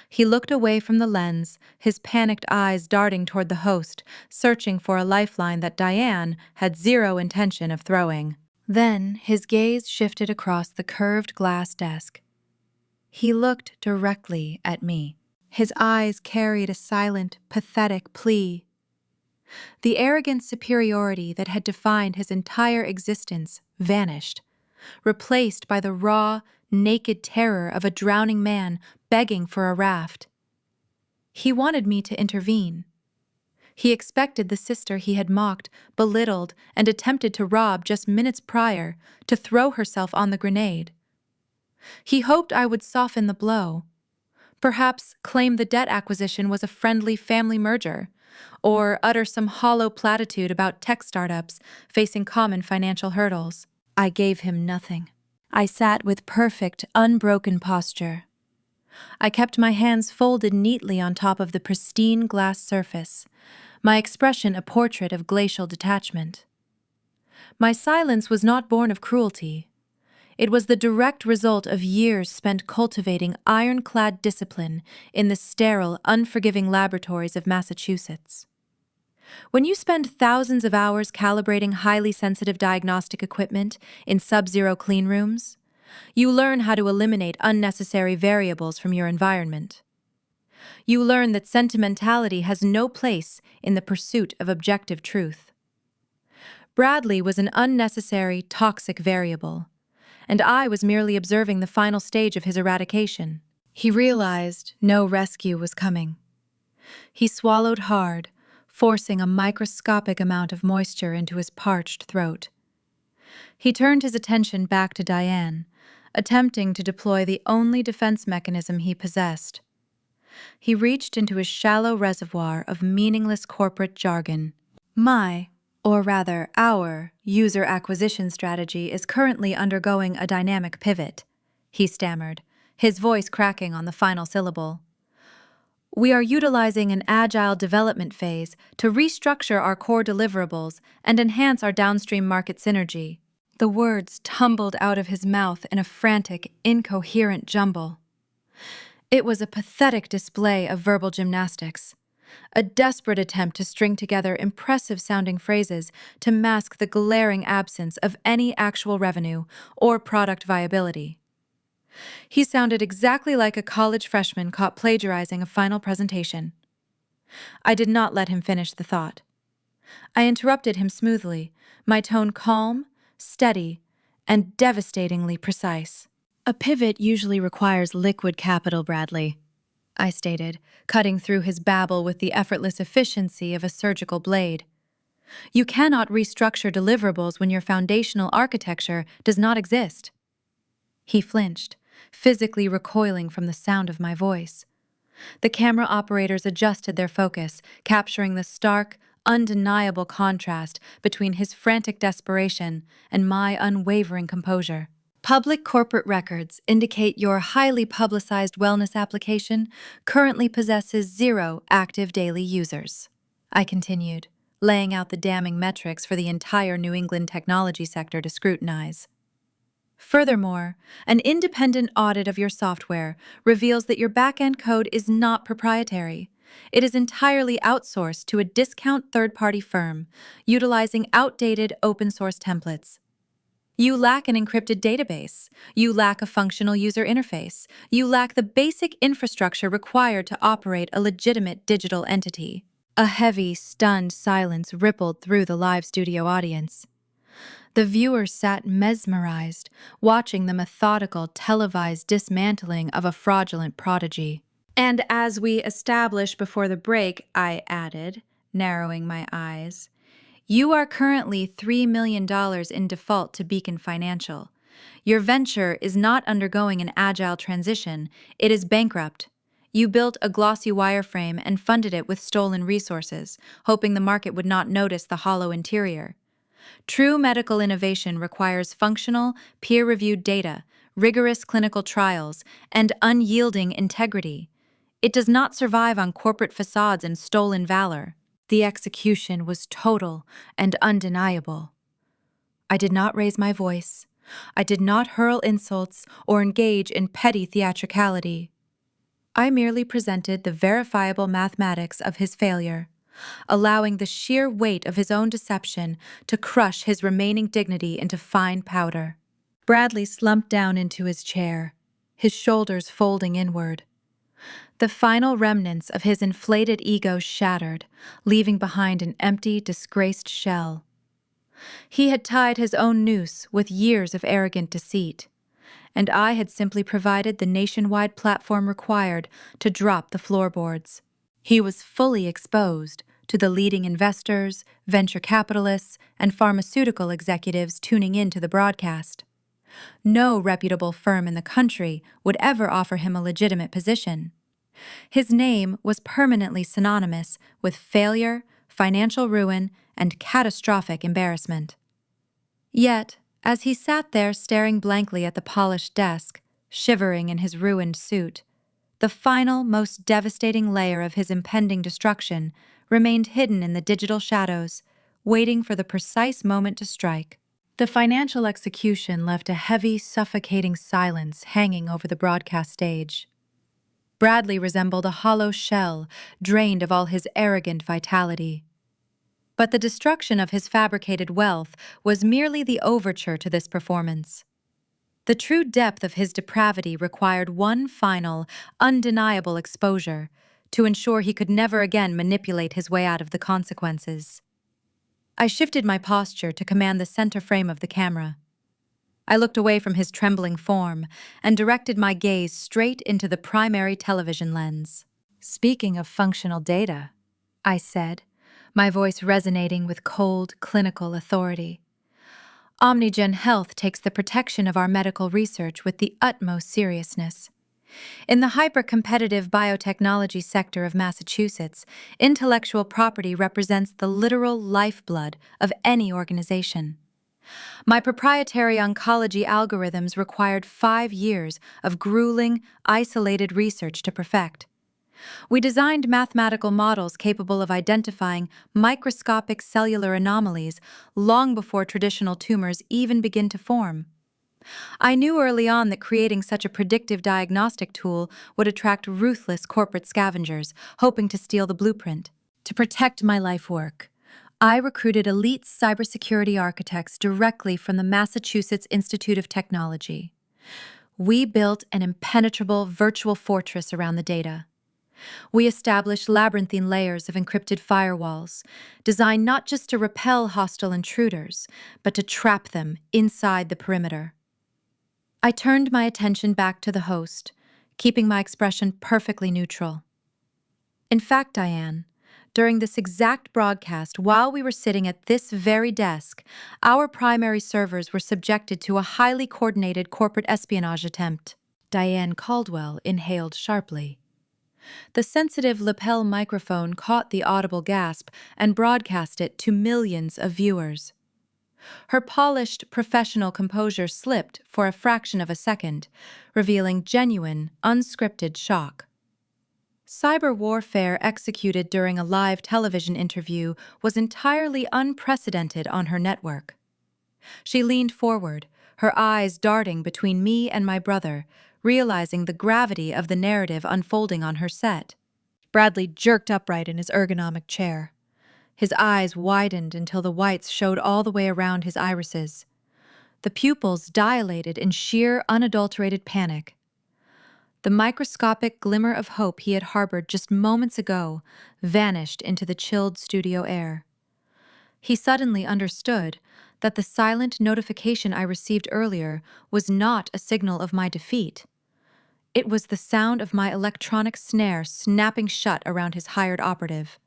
He looked away from the lens, his panicked eyes darting toward the host, searching for a lifeline that Diane had zero intention of throwing. Then his gaze shifted across the curved glass desk. He looked directly at me. His eyes carried a silent, pathetic plea. The arrogant superiority that had defined his entire existence vanished, replaced by the raw, naked terror of a drowning man begging for a raft. He wanted me to intervene. He expected the sister he had mocked, belittled, and attempted to rob just minutes prior to throw herself on the grenade. He hoped I would soften the blow, perhaps claim the debt acquisition was a friendly family merger, or utter some hollow platitude about tech startups facing common financial hurdles. I gave him nothing. I sat with perfect, unbroken posture. I kept my hands folded neatly on top of the pristine glass surface, my expression a portrait of glacial detachment. My silence was not born of cruelty. It was the direct result of years spent cultivating ironclad discipline in the sterile, unforgiving laboratories of Massachusetts. When you spend thousands of hours calibrating highly sensitive diagnostic equipment in sub-zero clean rooms, you learn how to eliminate unnecessary variables from your environment. You learn that sentimentality has no place in the pursuit of objective truth. Bradley was an unnecessary, toxic variable, and I was merely observing the final stage of his eradication. He realized no rescue was coming. He swallowed hard, forcing a microscopic amount of moisture into his parched throat. He turned his attention back to Diane, attempting to deploy the only defense mechanism he possessed. He reached into his shallow reservoir of meaningless corporate jargon. Our user acquisition strategy is currently undergoing a dynamic pivot, he stammered, his voice cracking on the final syllable. We are utilizing an agile development phase to restructure our core deliverables and enhance our downstream market synergy. The words tumbled out of his mouth in a frantic, incoherent jumble. It was a pathetic display of verbal gymnastics, a desperate attempt to string together impressive-sounding phrases to mask the glaring absence of any actual revenue or product viability. He sounded exactly like a college freshman caught plagiarizing a final presentation. I did not let him finish the thought. I interrupted him smoothly, my tone calm, steady, and devastatingly precise. A pivot usually requires liquid capital, Bradley, I stated, cutting through his babble with the effortless efficiency of a surgical blade. You cannot restructure deliverables when your foundational architecture does not exist. He flinched, physically recoiling from the sound of my voice. The camera operators adjusted their focus, capturing the stark, undeniable contrast between his frantic desperation and my unwavering composure. Public corporate records indicate your highly publicized wellness application currently possesses 0 active daily users. I continued, laying out the damning metrics for the entire New England technology sector to scrutinize. Furthermore, an independent audit of your software reveals that your back-end code is not proprietary. It is entirely outsourced to a discount third-party firm, utilizing outdated open-source templates. You lack an encrypted database. You lack a functional user interface. You lack the basic infrastructure required to operate a legitimate digital entity. A heavy, stunned silence rippled through the live studio audience. The viewers sat mesmerized, watching the methodical, televised dismantling of a fraudulent prodigy. And as we established before the break, I added, narrowing my eyes, you are currently $3 million in default to Beacon Financial. Your venture is not undergoing an agile transition, it is bankrupt. You built a glossy wireframe and funded it with stolen resources, hoping the market would not notice the hollow interior. True medical innovation requires functional, peer-reviewed data, rigorous clinical trials, and unyielding integrity. It does not survive on corporate facades and stolen valor. The execution was total and undeniable. I did not raise my voice. I did not hurl insults or engage in petty theatricality. I merely presented the verifiable mathematics of his failure, allowing the sheer weight of his own deception to crush his remaining dignity into fine powder. Bradley slumped down into his chair, his shoulders folding inward. The final remnants of his inflated ego shattered, leaving behind an empty, disgraced shell. He had tied his own noose with years of arrogant deceit, and I had simply provided the nationwide platform required to drop the floorboards. He was fully exposed to the leading investors, venture capitalists, and pharmaceutical executives tuning in to the broadcast. No reputable firm in the country would ever offer him a legitimate position. His name was permanently synonymous with failure, financial ruin, and catastrophic embarrassment. Yet, as he sat there staring blankly at the polished desk, shivering in his ruined suit, the final, most devastating layer of his impending destruction remained hidden in the digital shadows, waiting for the precise moment to strike. The financial execution left a heavy, suffocating silence hanging over the broadcast stage. Bradley resembled a hollow shell, drained of all his arrogant vitality. But the destruction of his fabricated wealth was merely the overture to this performance. The true depth of his depravity required one final, undeniable exposure to ensure he could never again manipulate his way out of the consequences. I shifted my posture to command the center frame of the camera. I looked away from his trembling form and directed my gaze straight into the primary television lens. "Speaking of functional data," I said, my voice resonating with cold, clinical authority, "Omnigen Health takes the protection of our medical research with the utmost seriousness. In the hyper-competitive biotechnology sector of Massachusetts, intellectual property represents the literal lifeblood of any organization. My proprietary oncology algorithms required 5 years of grueling, isolated research to perfect. We designed mathematical models capable of identifying microscopic cellular anomalies long before traditional tumors even begin to form. I knew early on that creating such a predictive diagnostic tool would attract ruthless corporate scavengers, hoping to steal the blueprint. To protect my life work, I recruited elite cybersecurity architects directly from the Massachusetts Institute of Technology. We built an impenetrable virtual fortress around the data. We established labyrinthine layers of encrypted firewalls, designed not just to repel hostile intruders, but to trap them inside the perimeter. I turned my attention back to the host, keeping my expression perfectly neutral. In fact, Diane, during this exact broadcast, while we were sitting at this very desk, our primary servers were subjected to a highly coordinated corporate espionage attempt. Diane Caldwell inhaled sharply. The sensitive lapel microphone caught the audible gasp and broadcast it to millions of viewers. Her polished, professional composure slipped for a fraction of a second, revealing genuine, unscripted shock. Cyber warfare executed during a live television interview was entirely unprecedented on her network. She leaned forward, her eyes darting between me and my brother, realizing the gravity of the narrative unfolding on her set. Bradley jerked upright in his ergonomic chair. His eyes widened until the whites showed all the way around his irises. The pupils dilated in sheer, unadulterated panic. The microscopic glimmer of hope he had harbored just moments ago vanished into the chilled studio air. He suddenly understood that the silent notification I received earlier was not a signal of my defeat. It was the sound of my electronic snare snapping shut around his hired operative.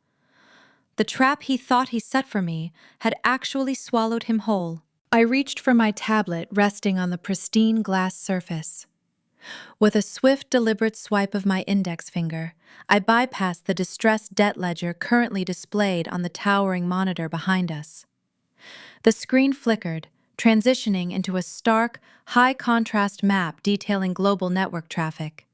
The trap he thought he set for me had actually swallowed him whole. I reached for my tablet resting on the pristine glass surface. With a swift, deliberate swipe of my index finger, I bypassed the distressed debt ledger currently displayed on the towering monitor behind us. The screen flickered, transitioning into a stark, high-contrast map detailing global network traffic.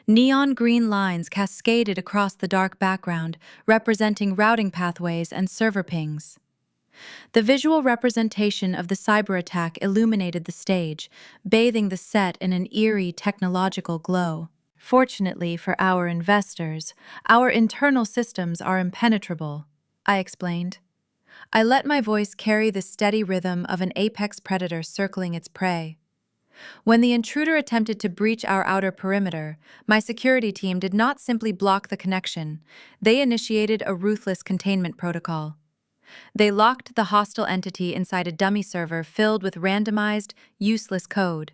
Neon green lines cascaded across the dark background, representing routing pathways and server pings. The visual representation of the cyber attack illuminated the stage, bathing the set in an eerie technological glow. Fortunately for our investors, our internal systems are impenetrable, I explained. I let my voice carry the steady rhythm of an apex predator circling its prey. When the intruder attempted to breach our outer perimeter, my security team did not simply block the connection, they initiated a ruthless containment protocol. They locked the hostile entity inside a dummy server filled with randomized, useless code.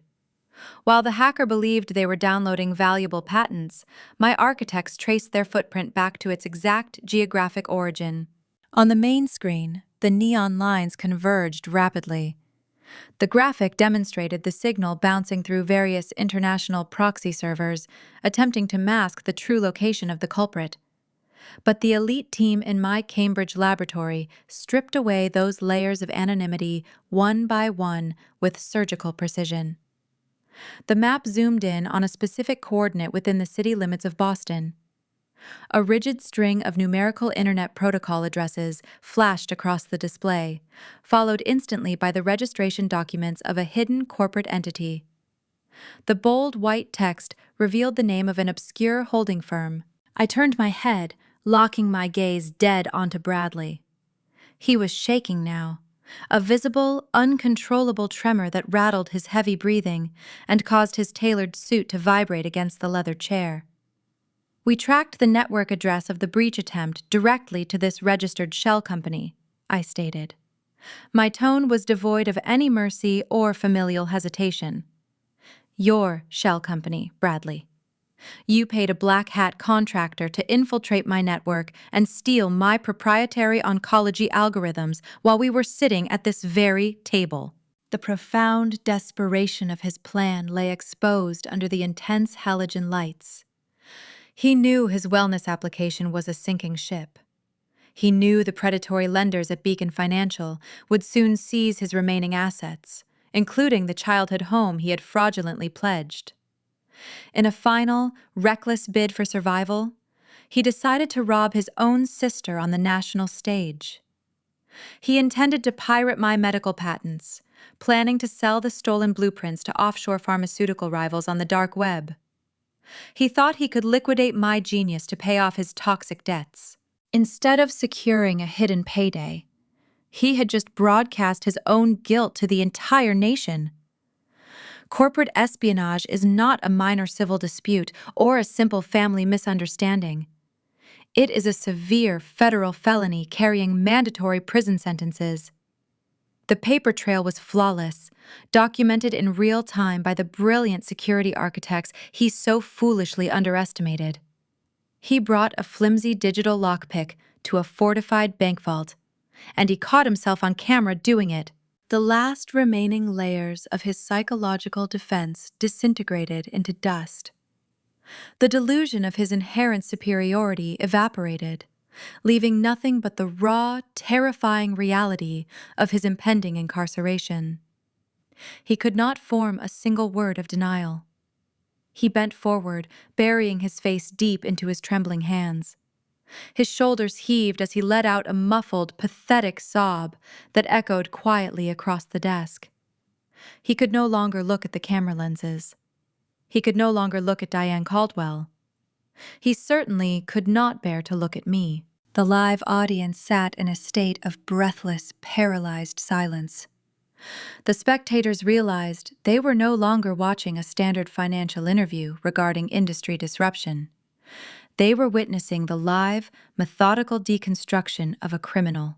While the hacker believed they were downloading valuable patents, my architects traced their footprint back to its exact geographic origin. On the main screen, the neon lines converged rapidly. The graphic demonstrated the signal bouncing through various international proxy servers, attempting to mask the true location of the culprit. But the elite team in my Cambridge laboratory stripped away those layers of anonymity one by one with surgical precision. The map zoomed in on a specific coordinate within the city limits of Boston. A rigid string of numerical Internet Protocol addresses flashed across the display, followed instantly by the registration documents of a hidden corporate entity. The bold white text revealed the name of an obscure holding firm. I turned my head, locking my gaze dead onto Bradley. He was shaking now, a visible, uncontrollable tremor that rattled his heavy breathing and caused his tailored suit to vibrate against the leather chair. We tracked the network address of the breach attempt directly to this registered shell company, I stated. My tone was devoid of any mercy or familial hesitation. Your shell company, Bradley. You paid a black hat contractor to infiltrate my network and steal my proprietary oncology algorithms while we were sitting at this very table. The profound desperation of his plan lay exposed under the intense halogen lights. He knew his wellness application was a sinking ship. He knew the predatory lenders at Beacon Financial would soon seize his remaining assets, including the childhood home he had fraudulently pledged. In a final, reckless bid for survival, he decided to rob his own sister on the national stage. He intended to pirate my medical patents, planning to sell the stolen blueprints to offshore pharmaceutical rivals on the dark web. He thought he could liquidate my genius to pay off his toxic debts. Instead of securing a hidden payday, he had just broadcast his own guilt to the entire nation. Corporate espionage is not a minor civil dispute or a simple family misunderstanding. It is a severe federal felony carrying mandatory prison sentences. The paper trail was flawless, documented in real time by the brilliant security architects he so foolishly underestimated. He brought a flimsy digital lockpick to a fortified bank vault, and he caught himself on camera doing it. The last remaining layers of his psychological defense disintegrated into dust. The delusion of his inherent superiority evaporated, leaving nothing but the raw, terrifying reality of his impending incarceration. He could not form a single word of denial. He bent forward, burying his face deep into his trembling hands. His shoulders heaved as he let out a muffled, pathetic sob that echoed quietly across the desk. He could no longer look at the camera lenses. He could no longer look at Diane Caldwell. He certainly could not bear to look at me. The live audience sat in a state of breathless, paralyzed silence. The spectators realized they were no longer watching a standard financial interview regarding industry disruption. They were witnessing the live, methodical deconstruction of a criminal.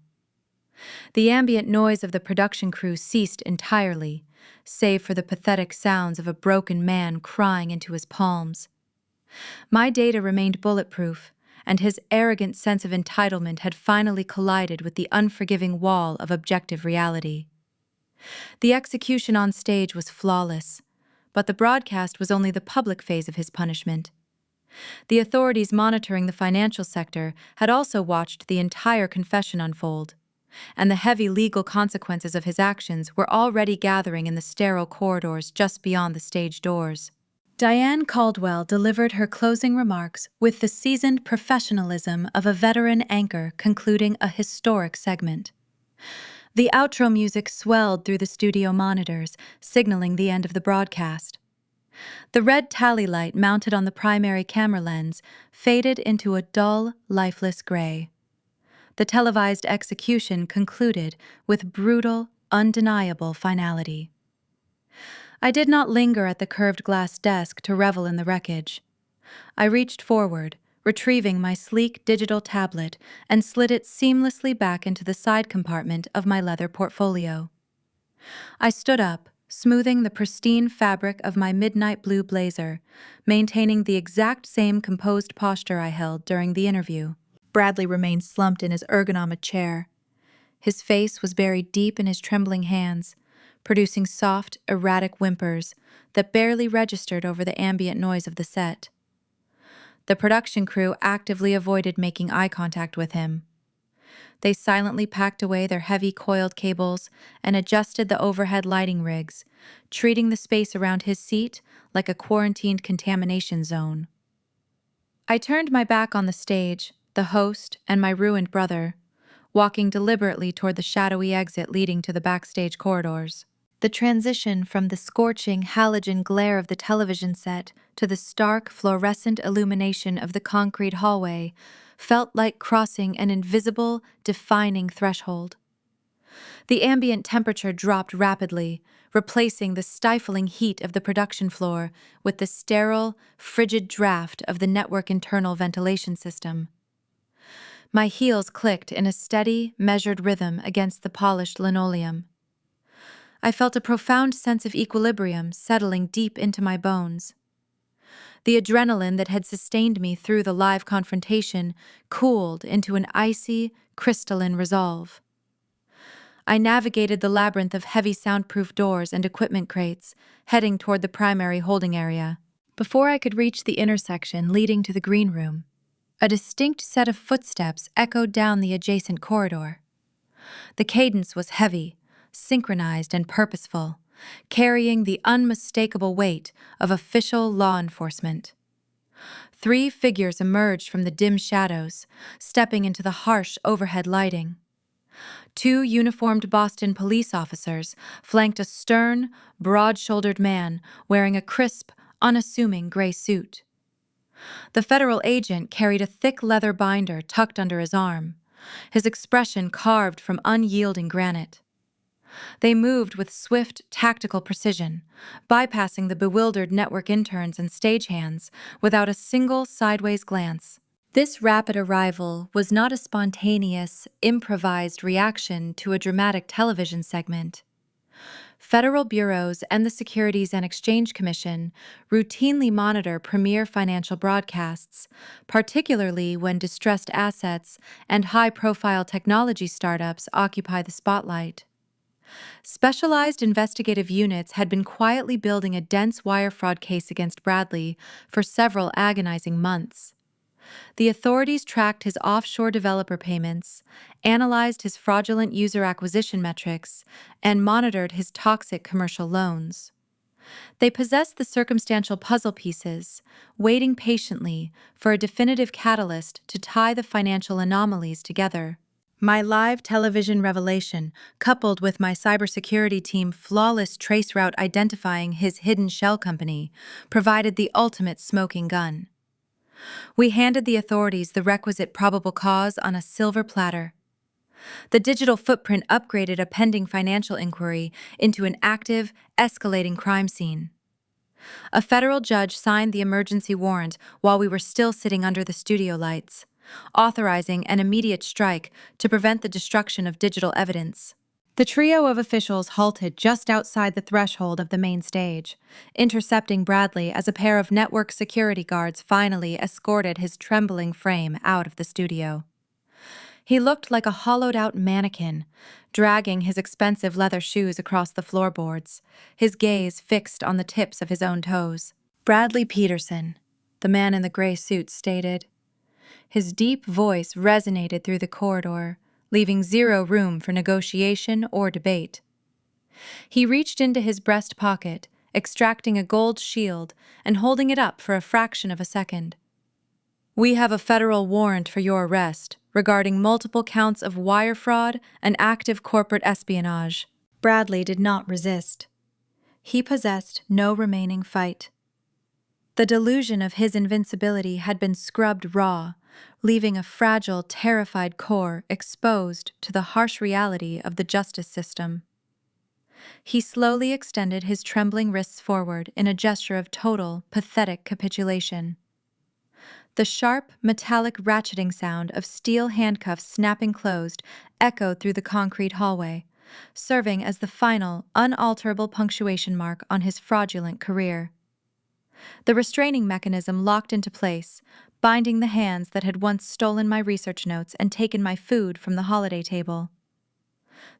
The ambient noise of the production crew ceased entirely, save for the pathetic sounds of a broken man crying into his palms. My data remained bulletproof, and his arrogant sense of entitlement had finally collided with the unforgiving wall of objective reality. The execution on stage was flawless, but the broadcast was only the public phase of his punishment. The authorities monitoring the financial sector had also watched the entire confession unfold, and the heavy legal consequences of his actions were already gathering in the sterile corridors just beyond the stage doors. Diane Caldwell delivered her closing remarks with the seasoned professionalism of a veteran anchor concluding a historic segment. The outro music swelled through the studio monitors, signaling the end of the broadcast. The red tally light mounted on the primary camera lens faded into a dull, lifeless gray. The televised execution concluded with brutal, undeniable finality. I did not linger at the curved glass desk to revel in the wreckage. I reached forward, retrieving my sleek digital tablet, and slid it seamlessly back into the side compartment of my leather portfolio. I stood up, smoothing the pristine fabric of my midnight blue blazer, maintaining the exact same composed posture I held during the interview. Bradley remained slumped in his ergonomic chair. His face was buried deep in his trembling hands, producing soft, erratic whimpers that barely registered over the ambient noise of the set. The production crew actively avoided making eye contact with him. They silently packed away their heavy coiled cables and adjusted the overhead lighting rigs, treating the space around his seat like a quarantined contamination zone. I turned my back on the stage, the host, and my ruined brother, walking deliberately toward the shadowy exit leading to the backstage corridors. The transition from the scorching halogen glare of the television set to the stark fluorescent illumination of the concrete hallway felt like crossing an invisible, defining threshold. The ambient temperature dropped rapidly, replacing the stifling heat of the production floor with the sterile, frigid draft of the network internal ventilation system. My heels clicked in a steady, measured rhythm against the polished linoleum. I felt a profound sense of equilibrium settling deep into my bones. The adrenaline that had sustained me through the live confrontation cooled into an icy, crystalline resolve. I navigated the labyrinth of heavy soundproof doors and equipment crates, heading toward the primary holding area. Before I could reach the intersection leading to the green room, a distinct set of footsteps echoed down the adjacent corridor. The cadence was heavy, synchronized and purposeful, carrying the unmistakable weight of official law enforcement. 3 figures emerged from the dim shadows, stepping into the harsh overhead lighting. 2 uniformed Boston police officers flanked a stern, broad-shouldered man wearing a crisp, unassuming gray suit. The federal agent carried a thick leather binder tucked under his arm, his expression carved from unyielding granite. They moved with swift, tactical precision, bypassing the bewildered network interns and stagehands without a single sideways glance. This rapid arrival was not a spontaneous, improvised reaction to a dramatic television segment. Federal bureaus and the Securities and Exchange Commission routinely monitor premier financial broadcasts, particularly when distressed assets and high-profile technology startups occupy the spotlight. Specialized investigative units had been quietly building a dense wire fraud case against Bradley for several agonizing months. The authorities tracked his offshore developer payments, analyzed his fraudulent user acquisition metrics, and monitored his toxic commercial loans. They possessed the circumstantial puzzle pieces, waiting patiently for a definitive catalyst to tie the financial anomalies together. My live television revelation, coupled with my cybersecurity team's flawless traceroute identifying his hidden shell company, provided the ultimate smoking gun. We handed the authorities the requisite probable cause on a silver platter. The digital footprint upgraded a pending financial inquiry into an active, escalating crime scene. A federal judge signed the emergency warrant while we were still sitting under the studio lights, authorizing an immediate strike to prevent the destruction of digital evidence. The trio of officials halted just outside the threshold of the main stage, intercepting Bradley as a pair of network security guards finally escorted his trembling frame out of the studio. He looked like a hollowed-out mannequin, dragging his expensive leather shoes across the floorboards, his gaze fixed on the tips of his own toes. Bradley Peterson, the man in the gray suit stated. His deep voice resonated through the corridor, leaving zero room for negotiation or debate. He reached into his breast pocket, extracting a gold shield and holding it up for a fraction of a second. "We have a federal warrant for your arrest regarding multiple counts of wire fraud and active corporate espionage." Bradley did not resist. He possessed no remaining fight. The delusion of his invincibility had been scrubbed raw, leaving a fragile, terrified core exposed to the harsh reality of the justice system. He slowly extended his trembling wrists forward in a gesture of total, pathetic capitulation. The sharp, metallic ratcheting sound of steel handcuffs snapping closed echoed through the concrete hallway, serving as the final, unalterable punctuation mark on his fraudulent career. The restraining mechanism locked into place, binding the hands that had once stolen my research notes and taken my food from the holiday table.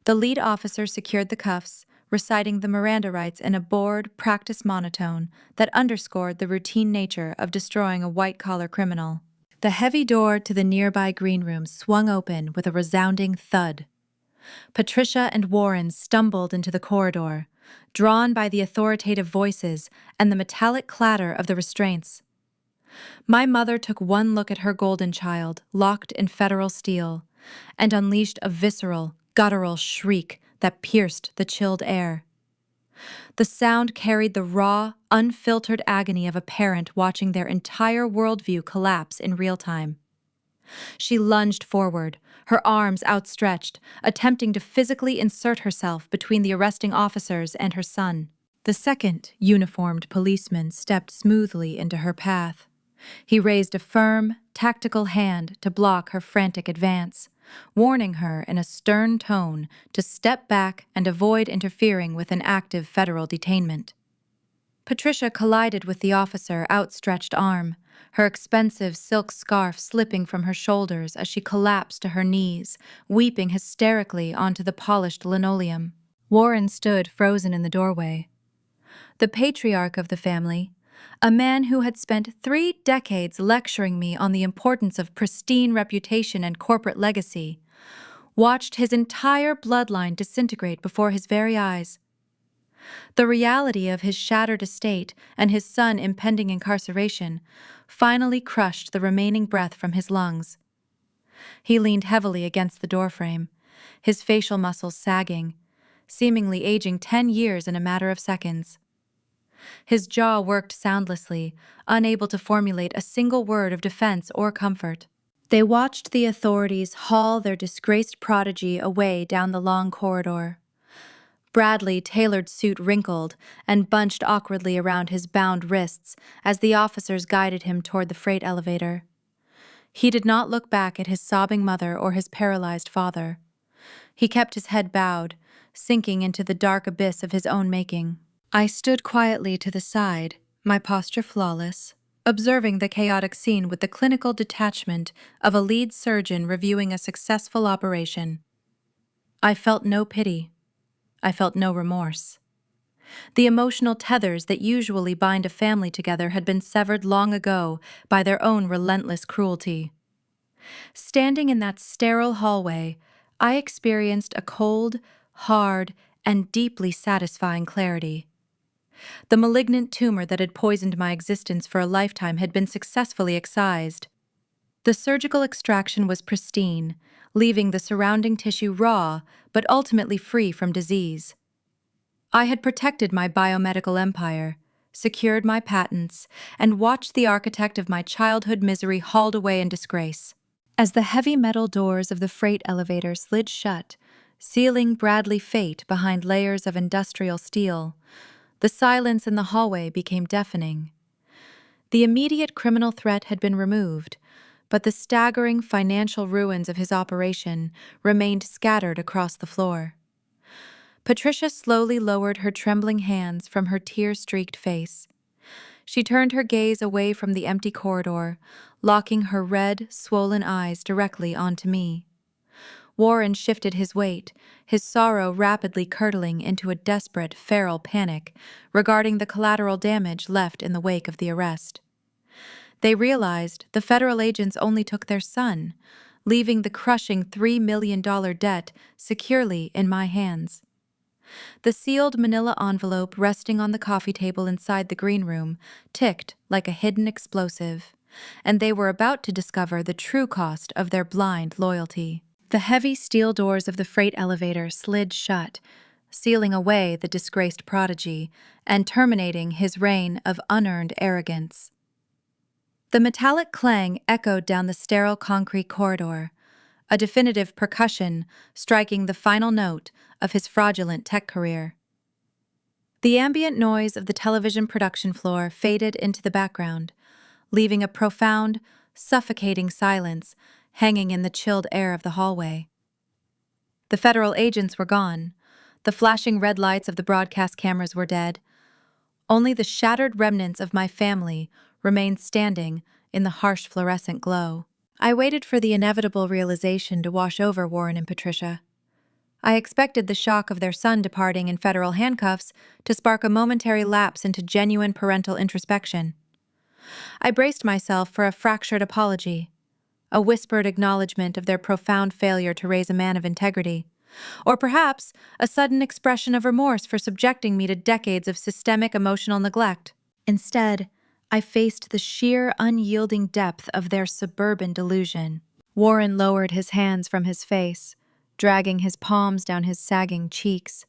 The lead officer secured the cuffs, reciting the Miranda rights in a bored, practiced monotone that underscored the routine nature of destroying a white-collar criminal. The heavy door to the nearby green room swung open with a resounding thud. Patricia and Warren stumbled into the corridor, drawn by the authoritative voices and the metallic clatter of the restraints. My mother took one look at her golden child, locked in federal steel, and unleashed a visceral, guttural shriek that pierced the chilled air. The sound carried the raw, unfiltered agony of a parent watching their entire worldview collapse in real time. She lunged forward, her arms outstretched, attempting to physically insert herself between the arresting officers and her son. The second uniformed policeman stepped smoothly into her path. He raised a firm, tactical hand to block her frantic advance, warning her in a stern tone to step back and avoid interfering with an active federal detainment. Patricia collided with the officer outstretched arm, her expensive silk scarf slipping from her shoulders as she collapsed to her knees, weeping hysterically onto the polished linoleum. Warren stood frozen in the doorway. The patriarch of the family, a man who had spent 3 decades lecturing me on the importance of pristine reputation and corporate legacy, watched his entire bloodline disintegrate before his very eyes. The reality of his shattered estate and his son's impending incarceration finally crushed the remaining breath from his lungs. He leaned heavily against the doorframe, his facial muscles sagging, seemingly aging 10 years in a matter of seconds. His jaw worked soundlessly, unable to formulate a single word of defense or comfort. They watched the authorities haul their disgraced prodigy away down the long corridor. Bradley's tailored suit wrinkled and bunched awkwardly around his bound wrists as the officers guided him toward the freight elevator. He did not look back at his sobbing mother or his paralyzed father. He kept his head bowed, sinking into the dark abyss of his own making. I stood quietly to the side, my posture flawless, observing the chaotic scene with the clinical detachment of a lead surgeon reviewing a successful operation. I felt no pity. I felt no remorse. The emotional tethers that usually bind a family together had been severed long ago by their own relentless cruelty. Standing in that sterile hallway, I experienced a cold, hard, and deeply satisfying clarity. The malignant tumor that had poisoned my existence for a lifetime had been successfully excised. The surgical extraction was pristine, leaving the surrounding tissue raw but ultimately free from disease. I had protected my biomedical empire, secured my patents, and watched the architect of my childhood misery hauled away in disgrace. As the heavy metal doors of the freight elevator slid shut, sealing Bradley's fate behind layers of industrial steel, the silence in the hallway became deafening. The immediate criminal threat had been removed, but the staggering financial ruins of his operation remained scattered across the floor. Patricia slowly lowered her trembling hands from her tear-streaked face. She turned her gaze away from the empty corridor, locking her red, swollen eyes directly onto me. Warren shifted his weight, his sorrow rapidly curdling into a desperate, feral panic regarding the collateral damage left in the wake of the arrest. They realized the federal agents only took their son, leaving the crushing $3 million debt securely in my hands. The sealed manila envelope resting on the coffee table inside the green room ticked like a hidden explosive, and they were about to discover the true cost of their blind loyalty. The heavy steel doors of the freight elevator slid shut, sealing away the disgraced prodigy and terminating his reign of unearned arrogance. The metallic clang echoed down the sterile concrete corridor, a definitive percussion striking the final note of his fraudulent tech career. The ambient noise of the television production floor faded into the background, leaving a profound, suffocating silence hanging in the chilled air of the hallway. The federal agents were gone. The flashing red lights of the broadcast cameras were dead. Only the shattered remnants of my family remained standing in the harsh fluorescent glow. I waited for the inevitable realization to wash over Warren and Patricia. I expected the shock of their son departing in federal handcuffs to spark a momentary lapse into genuine parental introspection. I braced myself for a fractured apology, a whispered acknowledgement of their profound failure to raise a man of integrity, or perhaps a sudden expression of remorse for subjecting me to decades of systemic emotional neglect. Instead, I faced the sheer, unyielding depth of their suburban delusion. Warren lowered his hands from his face, dragging his palms down his sagging cheeks.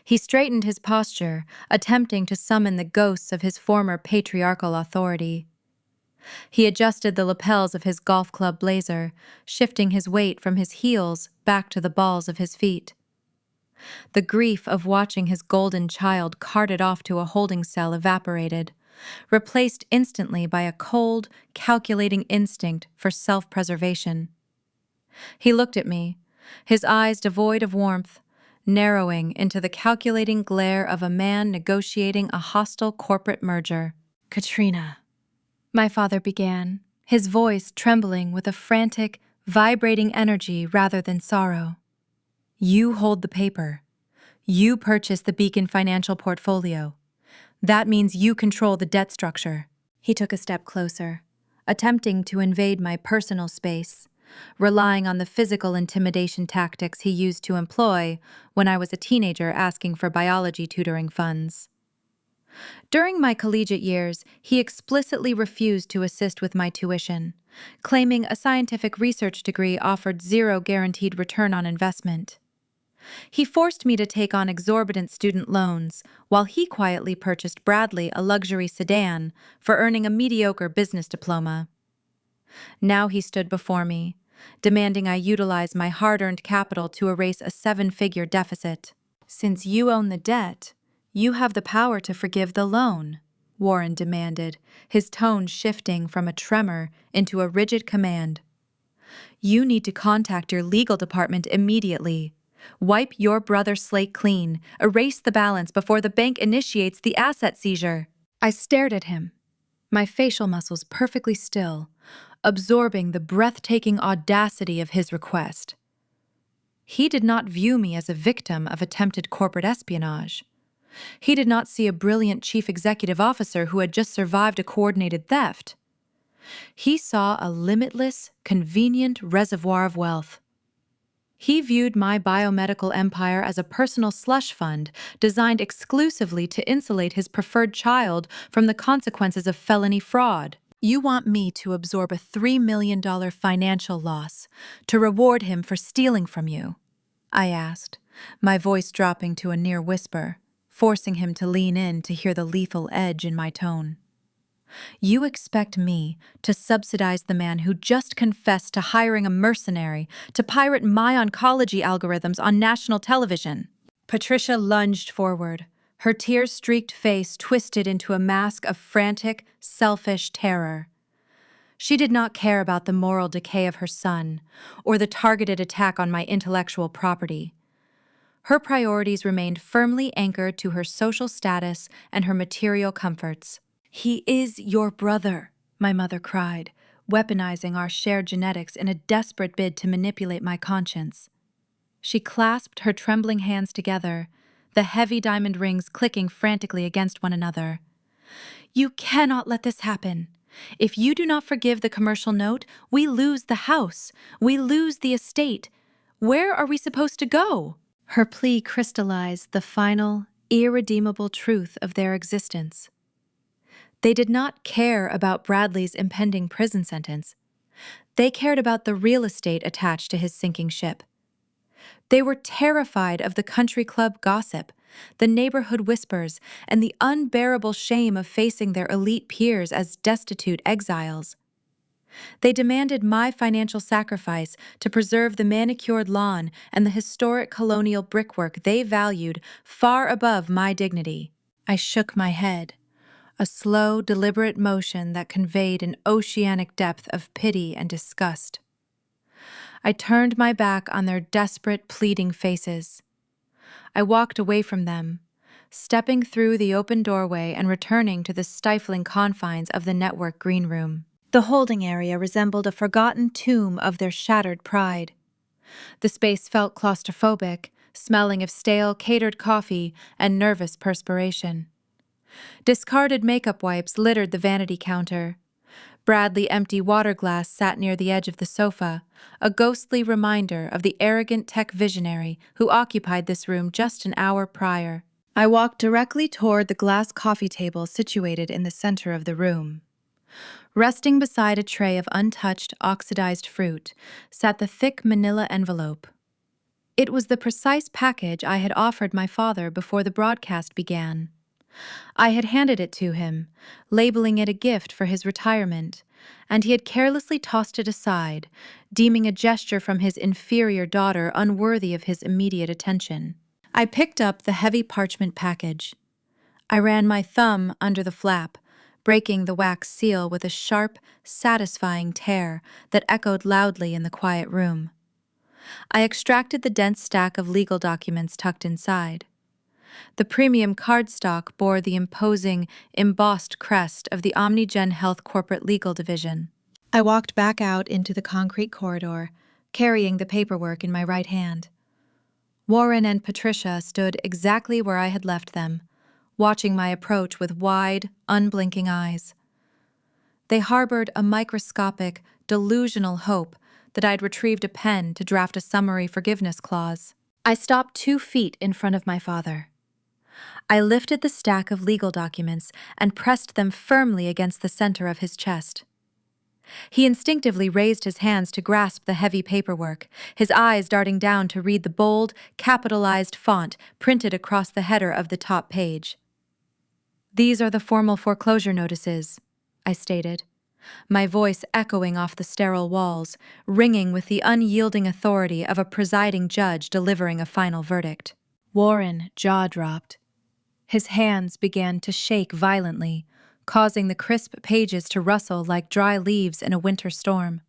He straightened his posture, attempting to summon the ghosts of his former patriarchal authority. He adjusted the lapels of his golf club blazer, shifting his weight from his heels back to the balls of his feet. The grief of watching his golden child carted off to a holding cell evaporated, replaced instantly by a cold, calculating instinct for self-preservation. He looked at me, his eyes devoid of warmth, narrowing into the calculating glare of a man negotiating a hostile corporate merger. "Katrina," my father began, his voice trembling with a frantic, vibrating energy rather than sorrow. "You hold the paper. You purchased the Beacon Financial portfolio. That means you control the debt structure." He took a step closer, attempting to invade my personal space, relying on the physical intimidation tactics he used to employ when I was a teenager asking for biology tutoring funds. During my collegiate years, he explicitly refused to assist with my tuition, claiming a scientific research degree offered zero guaranteed return on investment. He forced me to take on exorbitant student loans, while he quietly purchased Bradley a luxury sedan for earning a mediocre business diploma. Now he stood before me, demanding I utilize my hard-earned capital to erase a seven-figure deficit. "Since you own the debt, you have the power to forgive the loan," Warren demanded, his tone shifting from a tremor into a rigid command. "You need to contact your legal department immediately. Wipe your brother's slate clean, erase the balance before the bank initiates the asset seizure." I stared at him, my facial muscles perfectly still, absorbing the breathtaking audacity of his request. He did not view me as a victim of attempted corporate espionage. He did not see a brilliant chief executive officer who had just survived a coordinated theft. He saw a limitless, convenient reservoir of wealth. He viewed my biomedical empire as a personal slush fund designed exclusively to insulate his preferred child from the consequences of felony fraud. "You want me to absorb a $3 million financial loss to reward him for stealing from you?" I asked, my voice dropping to a near whisper, forcing him to lean in to hear the lethal edge in my tone. "You expect me to subsidize the man who just confessed to hiring a mercenary to pirate my oncology algorithms on national television?" Patricia lunged forward, her tear-streaked face twisted into a mask of frantic, selfish terror. She did not care about the moral decay of her son or the targeted attack on my intellectual property. Her priorities remained firmly anchored to her social status and her material comforts. "He is your brother," my mother cried, weaponizing our shared genetics in a desperate bid to manipulate my conscience. She clasped her trembling hands together, the heavy diamond rings clicking frantically against one another. "You cannot let this happen. If you do not forgive the commercial note, we lose the house. We lose the estate. Where are we supposed to go?" Her plea crystallized the final, irredeemable truth of their existence. They did not care about Bradley's impending prison sentence. They cared about the real estate attached to his sinking ship. They were terrified of the country club gossip, the neighborhood whispers, and the unbearable shame of facing their elite peers as destitute exiles. They demanded my financial sacrifice to preserve the manicured lawn and the historic colonial brickwork they valued far above my dignity. I shook my head, a slow, deliberate motion that conveyed an oceanic depth of pity and disgust. I turned my back on their desperate, pleading faces. I walked away from them, stepping through the open doorway and returning to the stifling confines of the network green room. The holding area resembled a forgotten tomb of their shattered pride. The space felt claustrophobic, smelling of stale, catered coffee and nervous perspiration. Discarded makeup wipes littered the vanity counter. Bradley's empty water glass sat near the edge of the sofa, a ghostly reminder of the arrogant tech visionary who occupied this room just an hour prior. I walked directly toward the glass coffee table situated in the center of the room. Resting beside a tray of untouched, oxidized fruit sat the thick manila envelope. It was the precise package I had offered my father before the broadcast began. I had handed it to him, labeling it a gift for his retirement, and he had carelessly tossed it aside, deeming a gesture from his inferior daughter unworthy of his immediate attention. I picked up the heavy parchment package. I ran my thumb under the flap, breaking the wax seal with a sharp, satisfying tear that echoed loudly in the quiet room. I extracted the dense stack of legal documents tucked inside. The premium cardstock bore the imposing, embossed crest of the OmniGen Health Corporate Legal Division. I walked back out into the concrete corridor, carrying the paperwork in my right hand. Warren and Patricia stood exactly where I had left them, watching my approach with wide, unblinking eyes. They harbored a microscopic, delusional hope that I'd retrieved a pen to draft a summary forgiveness clause. I stopped 2 feet in front of my father. I lifted the stack of legal documents and pressed them firmly against the center of his chest. He instinctively raised his hands to grasp the heavy paperwork, his eyes darting down to read the bold, capitalized font printed across the header of the top page. "These are the formal foreclosure notices," I stated, my voice echoing off the sterile walls, ringing with the unyielding authority of a presiding judge delivering a final verdict. Warren jaw dropped. His hands began to shake violently, causing the crisp pages to rustle like dry leaves in a winter storm.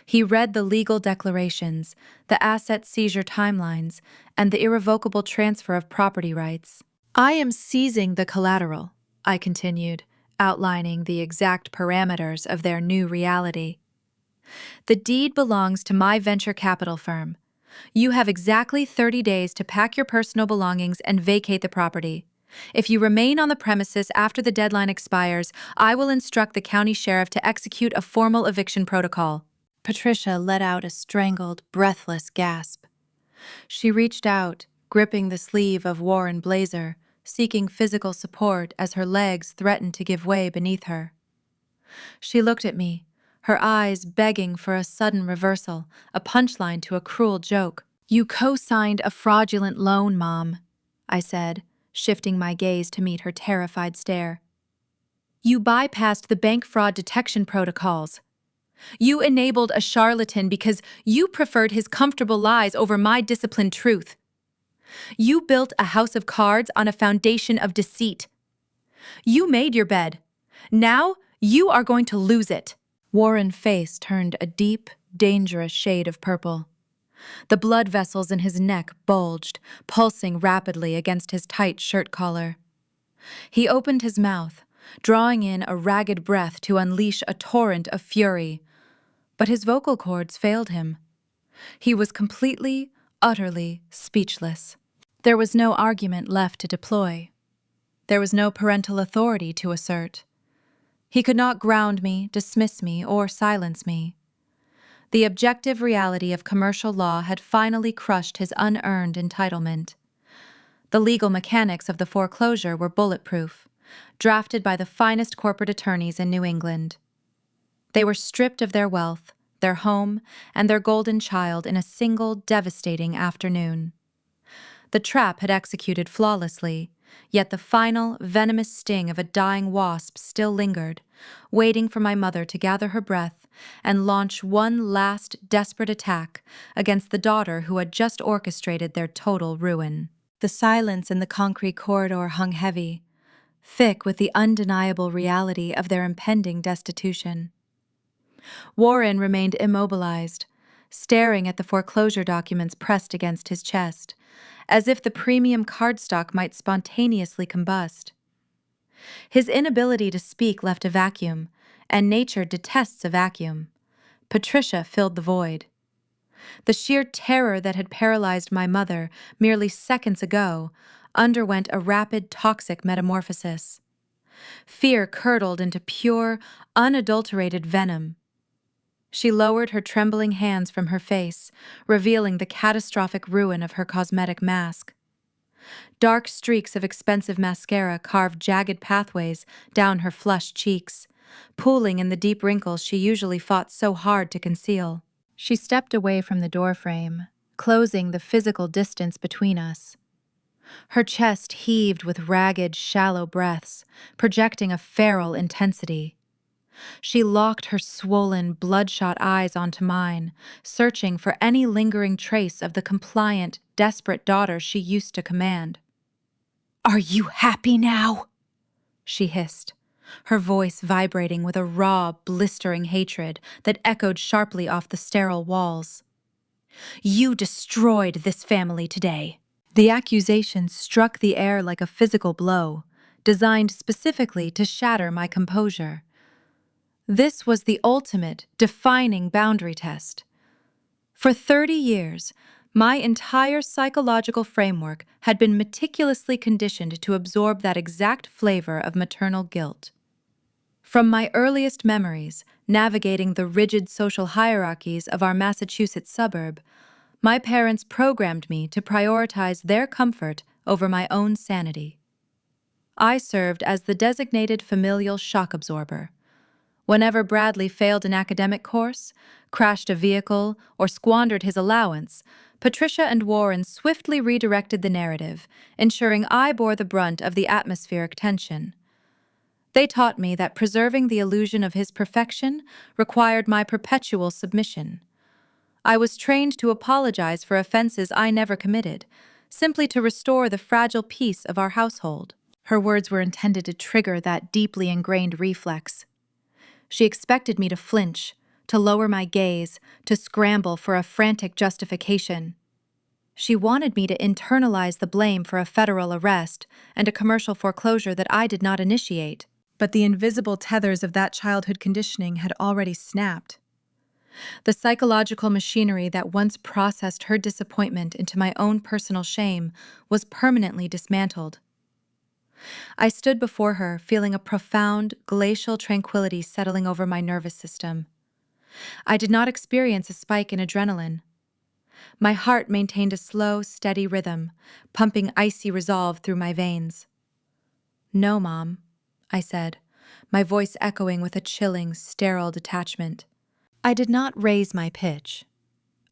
He read the legal declarations, the asset seizure timelines, and the irrevocable transfer of property rights. "I am seizing the collateral," I continued, outlining the exact parameters of their new reality. "The deed belongs to my venture capital firm. You have exactly 30 days to pack your personal belongings and vacate the property. If you remain on the premises after the deadline expires, I will instruct the county sheriff to execute a formal eviction protocol." Patricia let out a strangled, breathless gasp. She reached out, gripping the sleeve of Warren's blazer, seeking physical support as her legs threatened to give way beneath her. She looked at me, her eyes begging for a sudden reversal, a punchline to a cruel joke. "You co-signed a fraudulent loan, Mom," I said, shifting my gaze to meet her terrified stare. "You bypassed the bank fraud detection protocols. You enabled a charlatan because you preferred his comfortable lies over my disciplined truth. You built a house of cards on a foundation of deceit. You made your bed. Now you are going to lose it." Warren's face turned a deep, dangerous shade of purple. The blood vessels in his neck bulged, pulsing rapidly against his tight shirt collar. He opened his mouth, drawing in a ragged breath to unleash a torrent of fury. But his vocal cords failed him. He was completely, utterly speechless. There was no argument left to deploy. There was no parental authority to assert. He could not ground me, dismiss me, or silence me. The objective reality of commercial law had finally crushed his unearned entitlement. The legal mechanics of the foreclosure were bulletproof, drafted by the finest corporate attorneys in New England. They were stripped of their wealth, their home, and their golden child in a single devastating afternoon. The trap had executed flawlessly, yet the final, venomous sting of a dying wasp still lingered, waiting for my mother to gather her breath and launch one last desperate attack against the daughter who had just orchestrated their total ruin. The silence in the concrete corridor hung heavy, thick with the undeniable reality of their impending destitution. Warren remained immobilized, staring at the foreclosure documents pressed against his chest, as if the premium cardstock might spontaneously combust. His inability to speak left a vacuum, and nature detests a vacuum. Patricia filled the void. The sheer terror that had paralyzed my mother merely seconds ago underwent a rapid toxic metamorphosis. Fear curdled into pure, unadulterated venom. She lowered her trembling hands from her face, revealing the catastrophic ruin of her cosmetic mask. Dark streaks of expensive mascara carved jagged pathways down her flushed cheeks, pooling in the deep wrinkles she usually fought so hard to conceal. She stepped away from the doorframe, closing the physical distance between us. Her chest heaved with ragged, shallow breaths, projecting a feral intensity. She locked her swollen, bloodshot eyes onto mine, searching for any lingering trace of the compliant, desperate daughter she used to command. "Are you happy now?" she hissed, her voice vibrating with a raw, blistering hatred that echoed sharply off the sterile walls. "You destroyed this family today." The accusation struck the air like a physical blow, designed specifically to shatter my composure. This was the ultimate, defining boundary test. For 30 years, my entire psychological framework had been meticulously conditioned to absorb that exact flavor of maternal guilt. From my earliest memories, navigating the rigid social hierarchies of our Massachusetts suburb, my parents programmed me to prioritize their comfort over my own sanity. I served as the designated familial shock absorber. Whenever Bradley failed an academic course, crashed a vehicle, or squandered his allowance, Patricia and Warren swiftly redirected the narrative, ensuring I bore the brunt of the atmospheric tension. They taught me that preserving the illusion of his perfection required my perpetual submission. I was trained to apologize for offenses I never committed, simply to restore the fragile peace of our household. Her words were intended to trigger that deeply ingrained reflex. She expected me to flinch, to lower my gaze, to scramble for a frantic justification. She wanted me to internalize the blame for a federal arrest and a commercial foreclosure that I did not initiate. But the invisible tethers of that childhood conditioning had already snapped. The psychological machinery that once processed her disappointment into my own personal shame was permanently dismantled. I stood before her, feeling a profound, glacial tranquility settling over my nervous system. I did not experience a spike in adrenaline. My heart maintained a slow, steady rhythm, pumping icy resolve through my veins. "No, Mom," I said, my voice echoing with a chilling, sterile detachment. I did not raise my pitch.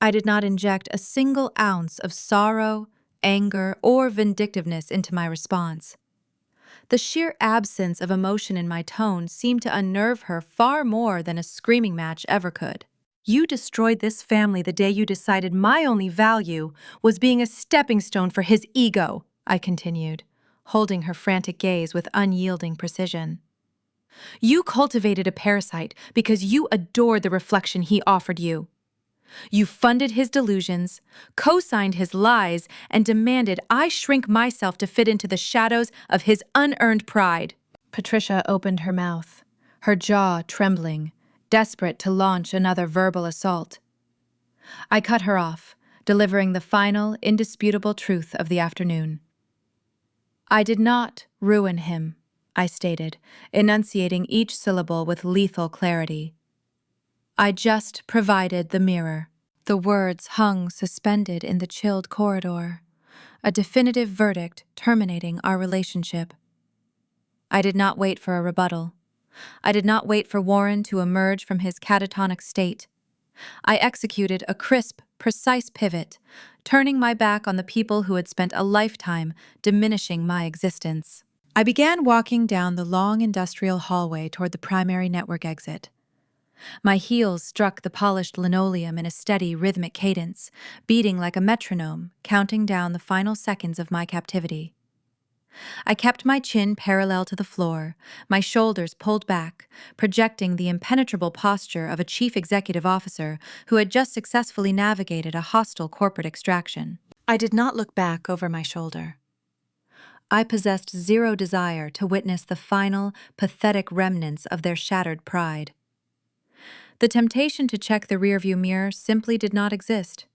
I did not inject a single ounce of sorrow, anger, or vindictiveness into my response. The sheer absence of emotion in my tone seemed to unnerve her far more than a screaming match ever could. "You destroyed this family the day you decided my only value was being a stepping stone for his ego," I continued, holding her frantic gaze with unyielding precision. "You cultivated a parasite because you adored the reflection he offered you. You funded his delusions, co-signed his lies, and demanded I shrink myself to fit into the shadows of his unearned pride." Patricia opened her mouth, her jaw trembling, desperate to launch another verbal assault. I cut her off, delivering the final, indisputable truth of the afternoon. "I did not ruin him," I stated, enunciating each syllable with lethal clarity. "I just provided the mirror." The words hung suspended in the chilled corridor, a definitive verdict terminating our relationship. I did not wait for a rebuttal. I did not wait for Warren to emerge from his catatonic state. I executed a crisp, precise pivot, turning my back on the people who had spent a lifetime diminishing my existence. I began walking down the long industrial hallway toward the primary network exit. My heels struck the polished linoleum in a steady, rhythmic cadence, beating like a metronome, counting down the final seconds of my captivity. I kept my chin parallel to the floor, my shoulders pulled back, projecting the impenetrable posture of a chief executive officer who had just successfully navigated a hostile corporate extraction. I did not look back over my shoulder. I possessed zero desire to witness the final, pathetic remnants of their shattered pride. The temptation to check the rearview mirror simply did not exist.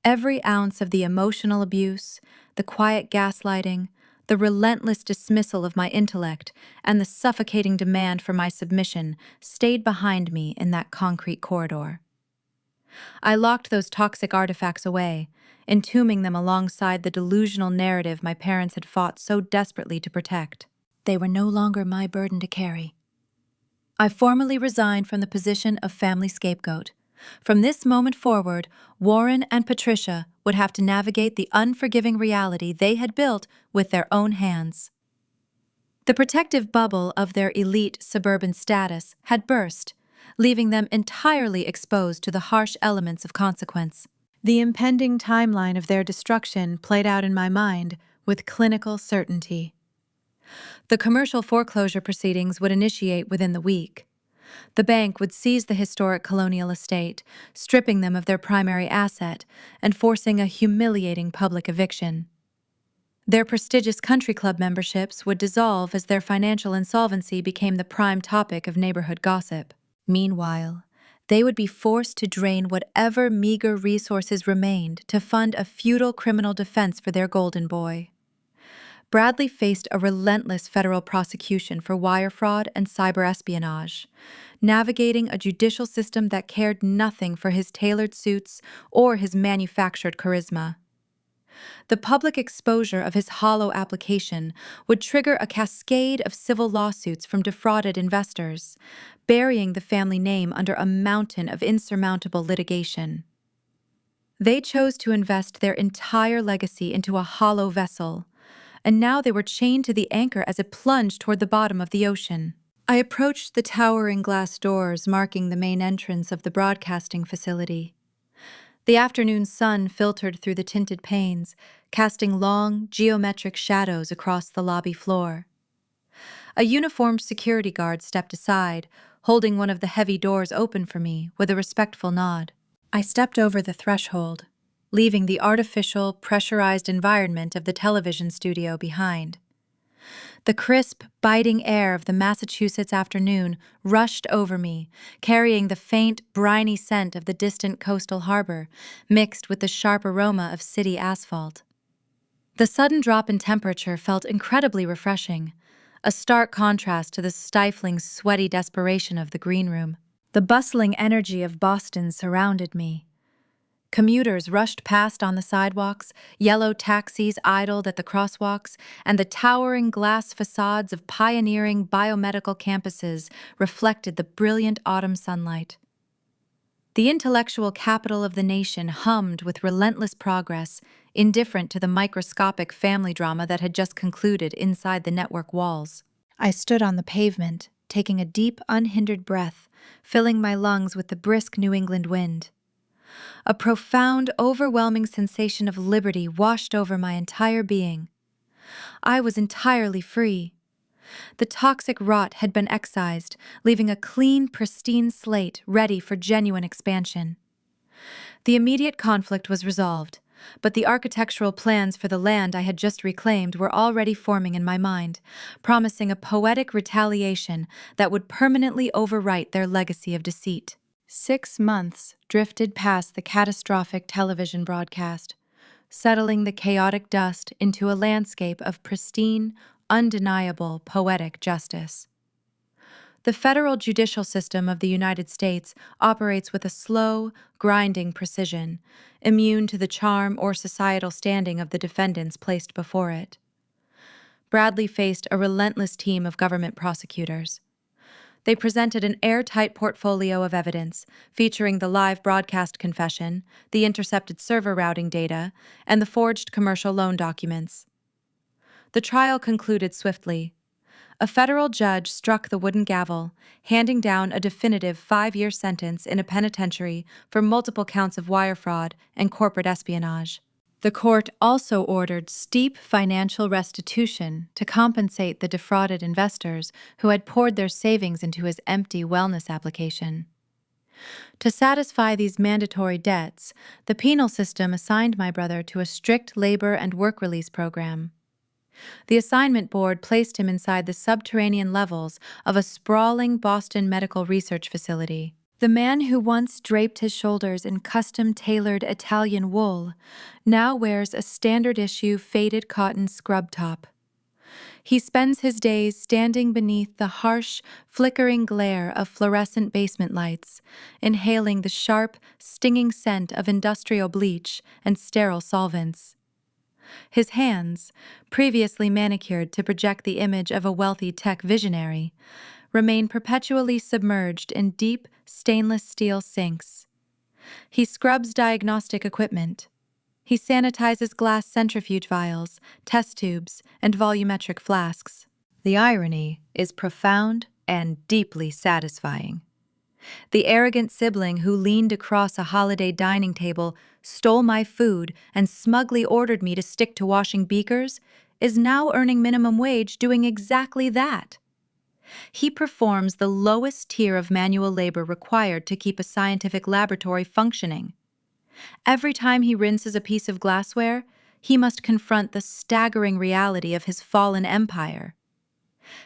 Every ounce of the emotional abuse, the quiet gaslighting, the relentless dismissal of my intellect, and the suffocating demand for my submission stayed behind me in that concrete corridor. I locked those toxic artifacts away, entombing them alongside the delusional narrative my parents had fought so desperately to protect. They were no longer my burden to carry. I formally resigned from the position of family scapegoat. From this moment forward, Warren and Patricia would have to navigate the unforgiving reality they had built with their own hands. The protective bubble of their elite suburban status had burst, leaving them entirely exposed to the harsh elements of consequence. The impending timeline of their destruction played out in my mind with clinical certainty. The commercial foreclosure proceedings would initiate within the week. The bank would seize the historic colonial estate, stripping them of their primary asset and forcing a humiliating public eviction. Their prestigious country club memberships would dissolve as their financial insolvency became the prime topic of neighborhood gossip. Meanwhile, they would be forced to drain whatever meager resources remained to fund a futile criminal defense for their golden boy. Bradley faced a relentless federal prosecution for wire fraud and cyber espionage, navigating a judicial system that cared nothing for his tailored suits or his manufactured charisma. The public exposure of his hollow application would trigger a cascade of civil lawsuits from defrauded investors, burying the family name under a mountain of insurmountable litigation. They chose to invest their entire legacy into a hollow vessel, and now they were chained to the anchor as it plunged toward the bottom of the ocean. I approached the towering glass doors marking the main entrance of the broadcasting facility. The afternoon sun filtered through the tinted panes, casting long, geometric shadows across the lobby floor. A uniformed security guard stepped aside, holding one of the heavy doors open for me with a respectful nod. I stepped over the threshold, leaving the artificial, pressurized environment of the television studio behind. The crisp, biting air of the Massachusetts afternoon rushed over me, carrying the faint, briny scent of the distant coastal harbor, mixed with the sharp aroma of city asphalt. The sudden drop in temperature felt incredibly refreshing, a stark contrast to the stifling, sweaty desperation of the green room. The bustling energy of Boston surrounded me. Commuters rushed past on the sidewalks, yellow taxis idled at the crosswalks, and the towering glass facades of pioneering biomedical campuses reflected the brilliant autumn sunlight. The intellectual capital of the nation hummed with relentless progress, indifferent to the microscopic family drama that had just concluded inside the network walls. I stood on the pavement, taking a deep, unhindered breath, filling my lungs with the brisk New England wind. A profound, overwhelming sensation of liberty washed over my entire being. I was entirely free. The toxic rot had been excised, leaving a clean, pristine slate ready for genuine expansion. The immediate conflict was resolved, but the architectural plans for the land I had just reclaimed were already forming in my mind, promising a poetic retaliation that would permanently overwrite their legacy of deceit. 6 months drifted past the catastrophic television broadcast, settling the chaotic dust into a landscape of pristine, undeniable poetic justice. The federal judicial system of the United States operates with a slow, grinding precision, immune to the charm or societal standing of the defendants placed before it. Bradley faced a relentless team of government prosecutors. They presented an airtight portfolio of evidence, featuring the live broadcast confession, the intercepted server routing data, and the forged commercial loan documents. The trial concluded swiftly. A federal judge struck the wooden gavel, handing down a definitive 5-year sentence in a penitentiary for multiple counts of wire fraud and corporate espionage. The court also ordered steep financial restitution to compensate the defrauded investors who had poured their savings into his empty wellness application. To satisfy these mandatory debts, the penal system assigned my brother to a strict labor and work release program. The assignment board placed him inside the subterranean levels of a sprawling Boston medical research facility. The man who once draped his shoulders in custom-tailored Italian wool now wears a standard-issue faded cotton scrub top. He spends his days standing beneath the harsh, flickering glare of fluorescent basement lights, inhaling the sharp, stinging scent of industrial bleach and sterile solvents. His hands, previously manicured to project the image of a wealthy tech visionary, remain perpetually submerged in deep, stainless steel sinks. He scrubs diagnostic equipment. He sanitizes glass centrifuge vials, test tubes, and volumetric flasks. The irony is profound and deeply satisfying. The arrogant sibling who leaned across a holiday dining table, stole my food, and smugly ordered me to stick to washing beakers is now earning minimum wage doing exactly that. He performs the lowest tier of manual labor required to keep a scientific laboratory functioning. Every time he rinses a piece of glassware, he must confront the staggering reality of his fallen empire.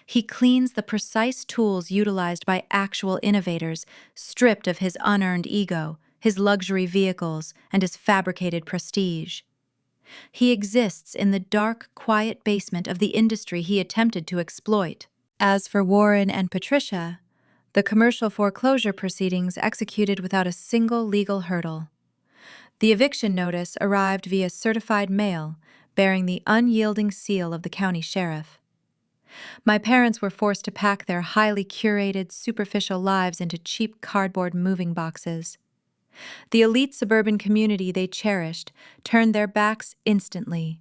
He cleans the precise tools utilized by actual innovators, stripped of his unearned ego, his luxury vehicles, and his fabricated prestige. He exists in the dark, quiet basement of the industry he attempted to exploit. As for Warren and Patricia, the commercial foreclosure proceedings executed without a single legal hurdle. The eviction notice arrived via certified mail, bearing the unyielding seal of the county sheriff. My parents were forced to pack their highly curated, superficial lives into cheap cardboard moving boxes. The elite suburban community they cherished turned their backs instantly.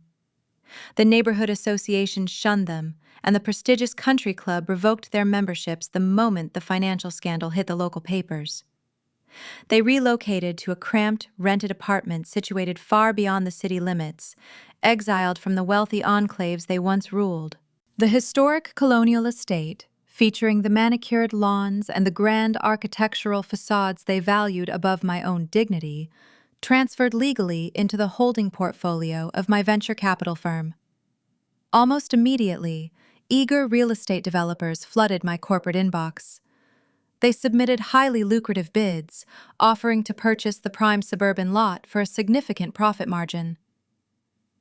The neighborhood association shunned them, and the prestigious country club revoked their memberships the moment the financial scandal hit the local papers. They relocated to a cramped, rented apartment situated far beyond the city limits, exiled from the wealthy enclaves they once ruled. The historic colonial estate, featuring the manicured lawns and the grand architectural facades they valued above my own dignity, transferred legally into the holding portfolio of my venture capital firm. Almost immediately, eager real estate developers flooded my corporate inbox. They submitted highly lucrative bids, offering to purchase the prime suburban lot for a significant profit margin.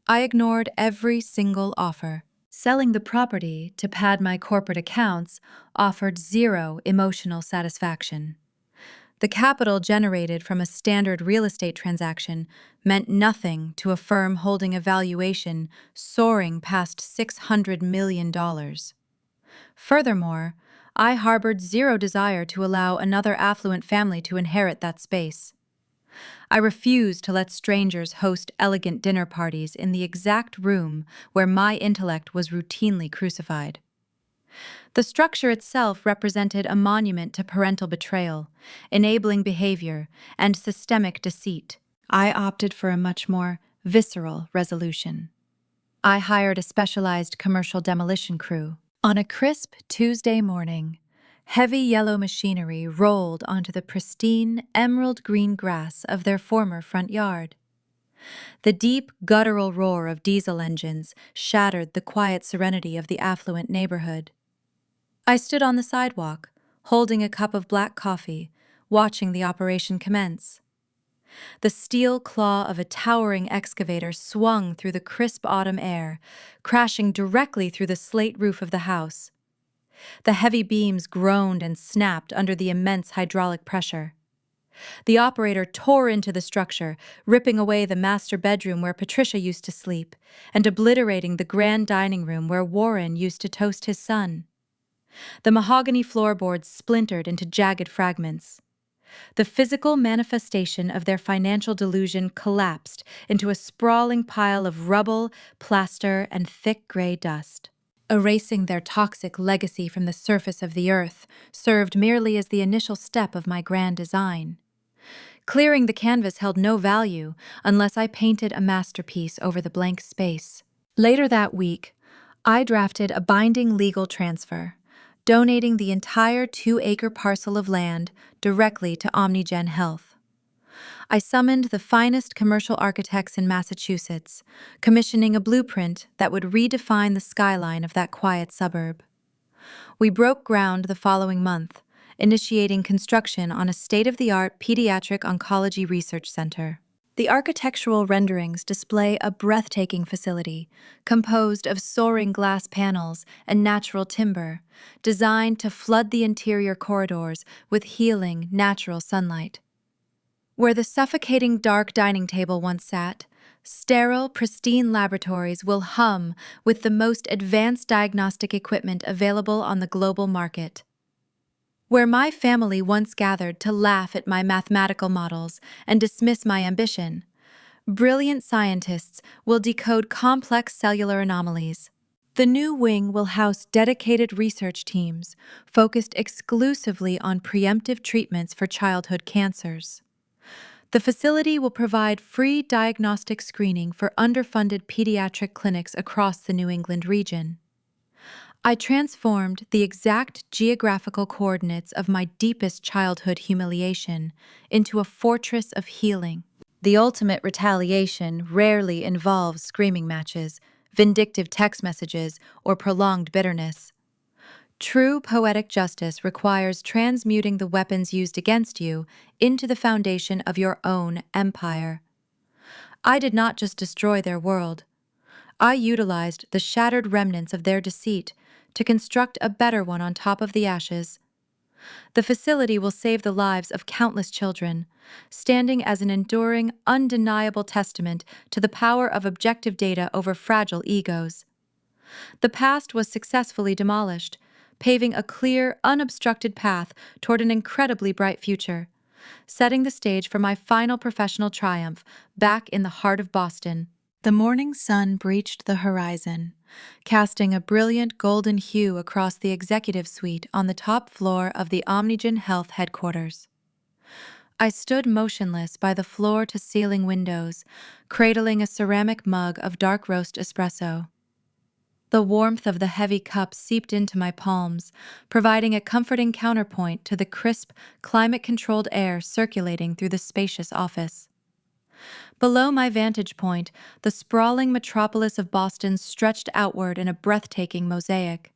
I ignored every single offer. Selling the property to pad my corporate accounts offered zero emotional satisfaction. The capital generated from a standard real estate transaction meant nothing to a firm holding a valuation soaring past $600 million. Furthermore, I harbored zero desire to allow another affluent family to inherit that space. I refused to let strangers host elegant dinner parties in the exact room where my intellect was routinely crucified. The structure itself represented a monument to parental betrayal, enabling behavior, and systemic deceit. I opted for a much more visceral resolution. I hired a specialized commercial demolition crew. On a crisp Tuesday morning, heavy yellow machinery rolled onto the pristine, emerald green grass of their former front yard. The deep, guttural roar of diesel engines shattered the quiet serenity of the affluent neighborhood. I stood on the sidewalk, holding a cup of black coffee, watching the operation commence. The steel claw of a towering excavator swung through the crisp autumn air, crashing directly through the slate roof of the house. The heavy beams groaned and snapped under the immense hydraulic pressure. The operator tore into the structure, ripping away the master bedroom where Patricia used to sleep, and obliterating the grand dining room where Warren used to toast his son. The mahogany floorboards splintered into jagged fragments. The physical manifestation of their financial delusion collapsed into a sprawling pile of rubble, plaster, and thick gray dust. Erasing their toxic legacy from the surface of the earth served merely as the initial step of my grand design. Clearing the canvas held no value unless I painted a masterpiece over the blank space. Later that week, I drafted a binding legal transfer, donating the entire 2-acre parcel of land directly to OmniGen Health. I summoned the finest commercial architects in Massachusetts, commissioning a blueprint that would redefine the skyline of that quiet suburb. We broke ground the following month, initiating construction on a state-of-the-art pediatric oncology research center. The architectural renderings display a breathtaking facility composed of soaring glass panels and natural timber, designed to flood the interior corridors with healing, natural sunlight. Where the suffocating dark dining table once sat, sterile, pristine laboratories will hum with the most advanced diagnostic equipment available on the global market. Where my family once gathered to laugh at my mathematical models and dismiss my ambition, brilliant scientists will decode complex cellular anomalies. The new wing will house dedicated research teams focused exclusively on preemptive treatments for childhood cancers. The facility will provide free diagnostic screening for underfunded pediatric clinics across the New England region. I transformed the exact geographical coordinates of my deepest childhood humiliation into a fortress of healing. The ultimate retaliation rarely involves screaming matches, vindictive text messages, or prolonged bitterness. True poetic justice requires transmuting the weapons used against you into the foundation of your own empire. I did not just destroy their world. I utilized the shattered remnants of their deceit to construct a better one on top of the ashes. The facility will save the lives of countless children, standing as an enduring, undeniable testament to the power of objective data over fragile egos. The past was successfully demolished, paving a clear, unobstructed path toward an incredibly bright future, setting the stage for my final professional triumph back in the heart of Boston. The morning sun breached the horizon, casting a brilliant golden hue across the executive suite on the top floor of the Omnigen Health headquarters. I stood motionless by the floor-to-ceiling windows, cradling a ceramic mug of dark roast espresso. The warmth of the heavy cup seeped into my palms, providing a comforting counterpoint to the crisp, climate-controlled air circulating through the spacious office. Below my vantage point, the sprawling metropolis of Boston stretched outward in a breathtaking mosaic.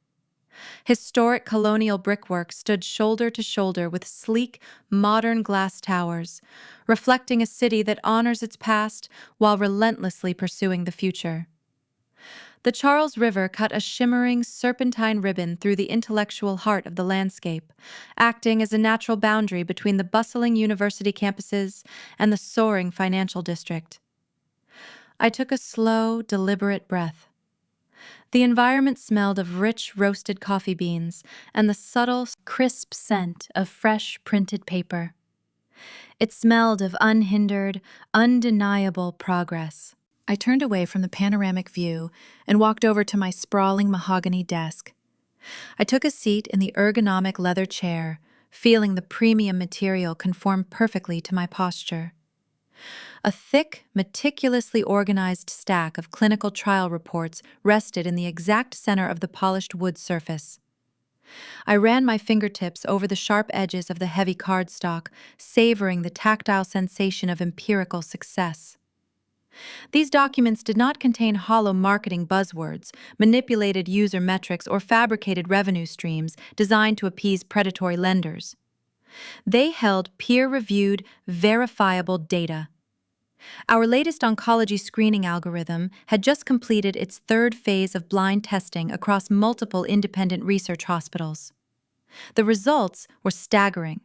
Historic colonial brickwork stood shoulder to shoulder with sleek, modern glass towers, reflecting a city that honors its past while relentlessly pursuing the future. The Charles River cut a shimmering, serpentine ribbon through the intellectual heart of the landscape, acting as a natural boundary between the bustling university campuses and the soaring financial district. I took a slow, deliberate breath. The environment smelled of rich, roasted coffee beans and the subtle, crisp scent of fresh, printed paper. It smelled of unhindered, undeniable progress. I turned away from the panoramic view and walked over to my sprawling mahogany desk. I took a seat in the ergonomic leather chair, feeling the premium material conform perfectly to my posture. A thick, meticulously organized stack of clinical trial reports rested in the exact center of the polished wood surface. I ran my fingertips over the sharp edges of the heavy cardstock, savoring the tactile sensation of empirical success. These documents did not contain hollow marketing buzzwords, manipulated user metrics, or fabricated revenue streams designed to appease predatory lenders. They held peer-reviewed, verifiable data. Our latest oncology screening algorithm had just completed its third phase of blind testing across multiple independent research hospitals. The results were staggering.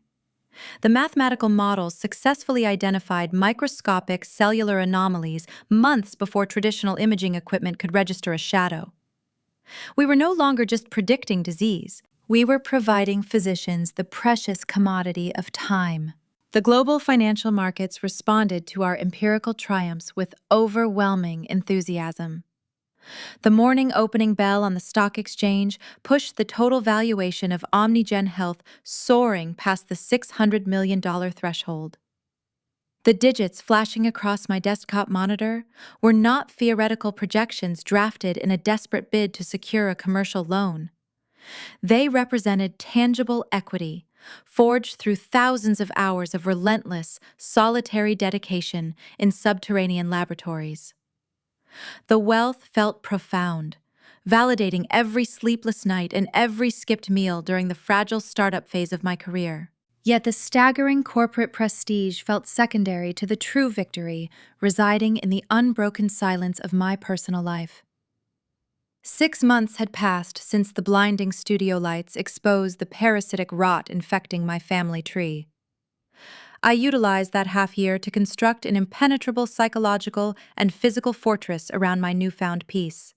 The mathematical models successfully identified microscopic cellular anomalies months before traditional imaging equipment could register a shadow. We were no longer just predicting disease. We were providing physicians the precious commodity of time. The global financial markets responded to our empirical triumphs with overwhelming enthusiasm. The morning opening bell on the stock exchange pushed the total valuation of Omnigen Health soaring past the $600 million threshold. The digits flashing across my desktop monitor were not theoretical projections drafted in a desperate bid to secure a commercial loan. They represented tangible equity, forged through thousands of hours of relentless, solitary dedication in subterranean laboratories. The wealth felt profound, validating every sleepless night and every skipped meal during the fragile startup phase of my career. Yet the staggering corporate prestige felt secondary to the true victory residing in the unbroken silence of my personal life. 6 months had passed since the blinding studio lights exposed the parasitic rot infecting my family tree. I utilized that half year to construct an impenetrable psychological and physical fortress around my newfound peace.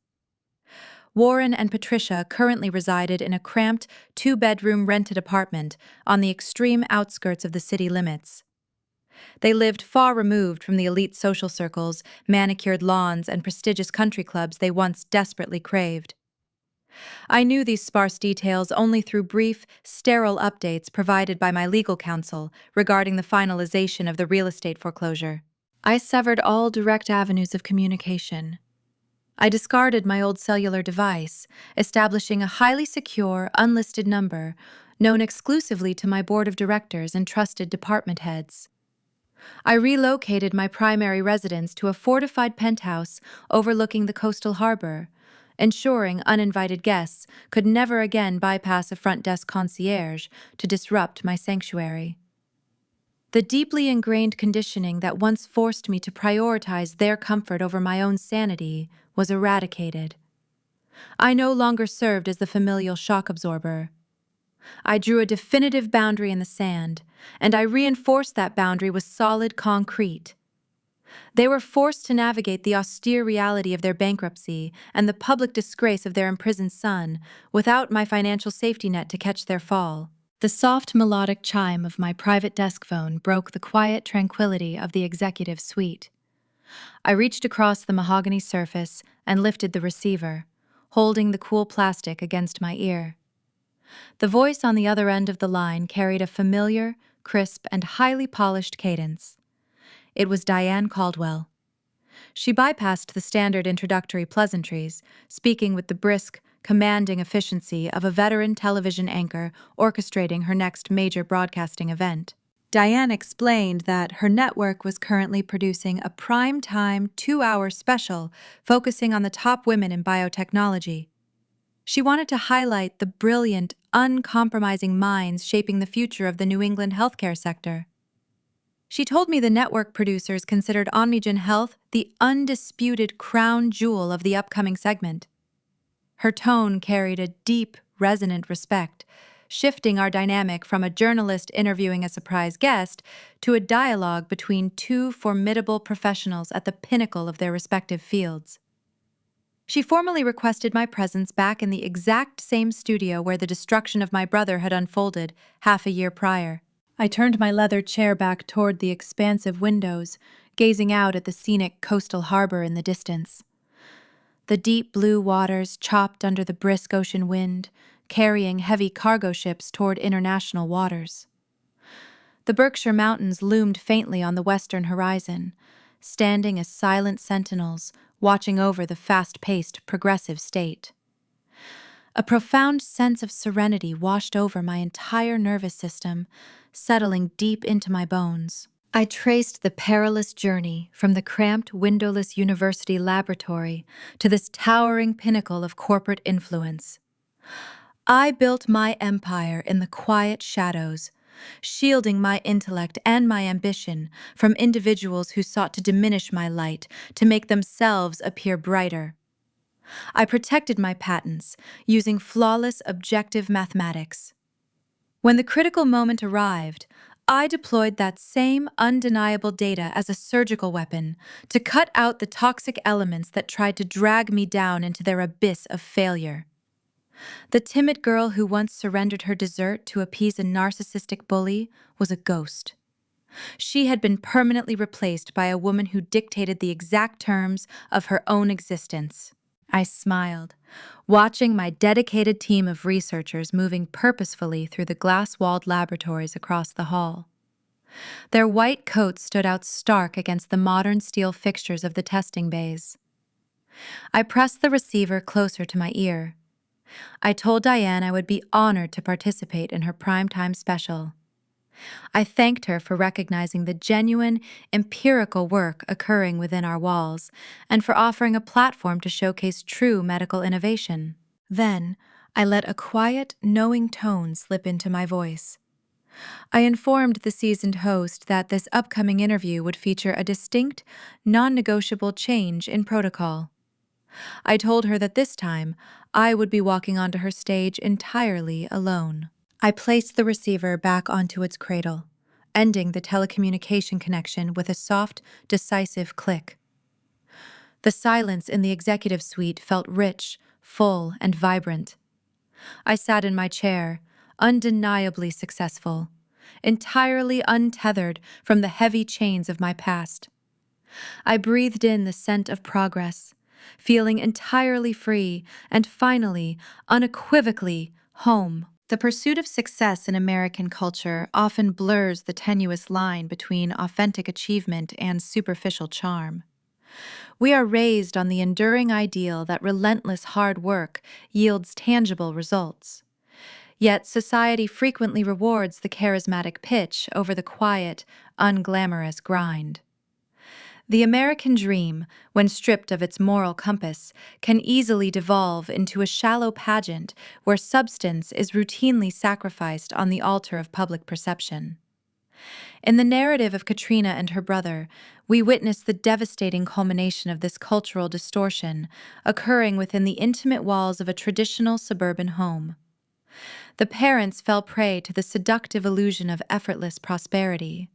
Warren and Patricia currently resided in a cramped, two-bedroom rented apartment on the extreme outskirts of the city limits. They lived far removed from the elite social circles, manicured lawns, and prestigious country clubs they once desperately craved. I knew these sparse details only through brief, sterile updates provided by my legal counsel regarding the finalization of the real estate foreclosure. I severed all direct avenues of communication. I discarded my old cellular device, establishing a highly secure, unlisted number known exclusively to my board of directors and trusted department heads. I relocated my primary residence to a fortified penthouse overlooking the coastal harbor, ensuring uninvited guests could never again bypass a front desk concierge to disrupt my sanctuary. The deeply ingrained conditioning that once forced me to prioritize their comfort over my own sanity was eradicated. I no longer served as the familial shock absorber. I drew a definitive boundary in the sand, and I reinforced that boundary with solid concrete. They were forced to navigate the austere reality of their bankruptcy and the public disgrace of their imprisoned son without my financial safety net to catch their fall. The soft melodic chime of my private desk phone broke the quiet tranquility of the executive suite. I reached across the mahogany surface and lifted the receiver, holding the cool plastic against my ear. The voice on the other end of the line carried a familiar, crisp, and highly polished cadence. It was Diane Caldwell. She bypassed the standard introductory pleasantries, speaking with the brisk, commanding efficiency of a veteran television anchor orchestrating her next major broadcasting event. Diane explained that her network was currently producing a prime-time 2-hour special focusing on the top women in biotechnology. She wanted to highlight the brilliant, uncompromising minds shaping the future of the New England healthcare sector. She told me the network producers considered OmniGen Health the undisputed crown jewel of the upcoming segment. Her tone carried a deep, resonant respect, shifting our dynamic from a journalist interviewing a surprise guest to a dialogue between two formidable professionals at the pinnacle of their respective fields. She formally requested my presence back in the exact same studio where the destruction of my brother had unfolded half a year prior. I turned my leather chair back toward the expansive windows, gazing out at the scenic coastal harbor in the distance. The deep blue waters chopped under the brisk ocean wind, carrying heavy cargo ships toward international waters. The Berkshire Mountains loomed faintly on the western horizon, standing as silent sentinels watching over the fast-paced, progressive state. A profound sense of serenity washed over my entire nervous system, settling deep into my bones. I traced the perilous journey from the cramped, windowless university laboratory to this towering pinnacle of corporate influence. I built my empire in the quiet shadows, shielding my intellect and my ambition from individuals who sought to diminish my light to make themselves appear brighter. I protected my patents using flawless objective mathematics. When the critical moment arrived, I deployed that same undeniable data as a surgical weapon to cut out the toxic elements that tried to drag me down into their abyss of failure. The timid girl who once surrendered her dessert to appease a narcissistic bully was a ghost. She had been permanently replaced by a woman who dictated the exact terms of her own existence. I smiled, watching my dedicated team of researchers moving purposefully through the glass-walled laboratories across the hall. Their white coats stood out stark against the modern steel fixtures of the testing bays. I pressed the receiver closer to my ear. I told Diane I would be honored to participate in her primetime special. I thanked her for recognizing the genuine, empirical work occurring within our walls and for offering a platform to showcase true medical innovation. Then, I let a quiet, knowing tone slip into my voice. I informed the seasoned host that this upcoming interview would feature a distinct, non negotiable change in protocol. I told her that this time I would be walking onto her stage entirely alone. I placed the receiver back onto its cradle, ending the telecommunication connection with a soft, decisive click. The silence in the executive suite felt rich, full, and vibrant. I sat in my chair, undeniably successful, entirely untethered from the heavy chains of my past. I breathed in the scent of progress, feeling entirely free and finally, unequivocally, home. The pursuit of success in American culture often blurs the tenuous line between authentic achievement and superficial charm. We are raised on the enduring ideal that relentless hard work yields tangible results. Yet society frequently rewards the charismatic pitch over the quiet, unglamorous grind. The American dream, when stripped of its moral compass, can easily devolve into a shallow pageant where substance is routinely sacrificed on the altar of public perception. In the narrative of Katrina and her brother, we witness the devastating culmination of this cultural distortion occurring within the intimate walls of a traditional suburban home. The parents fell prey to the seductive illusion of effortless prosperity.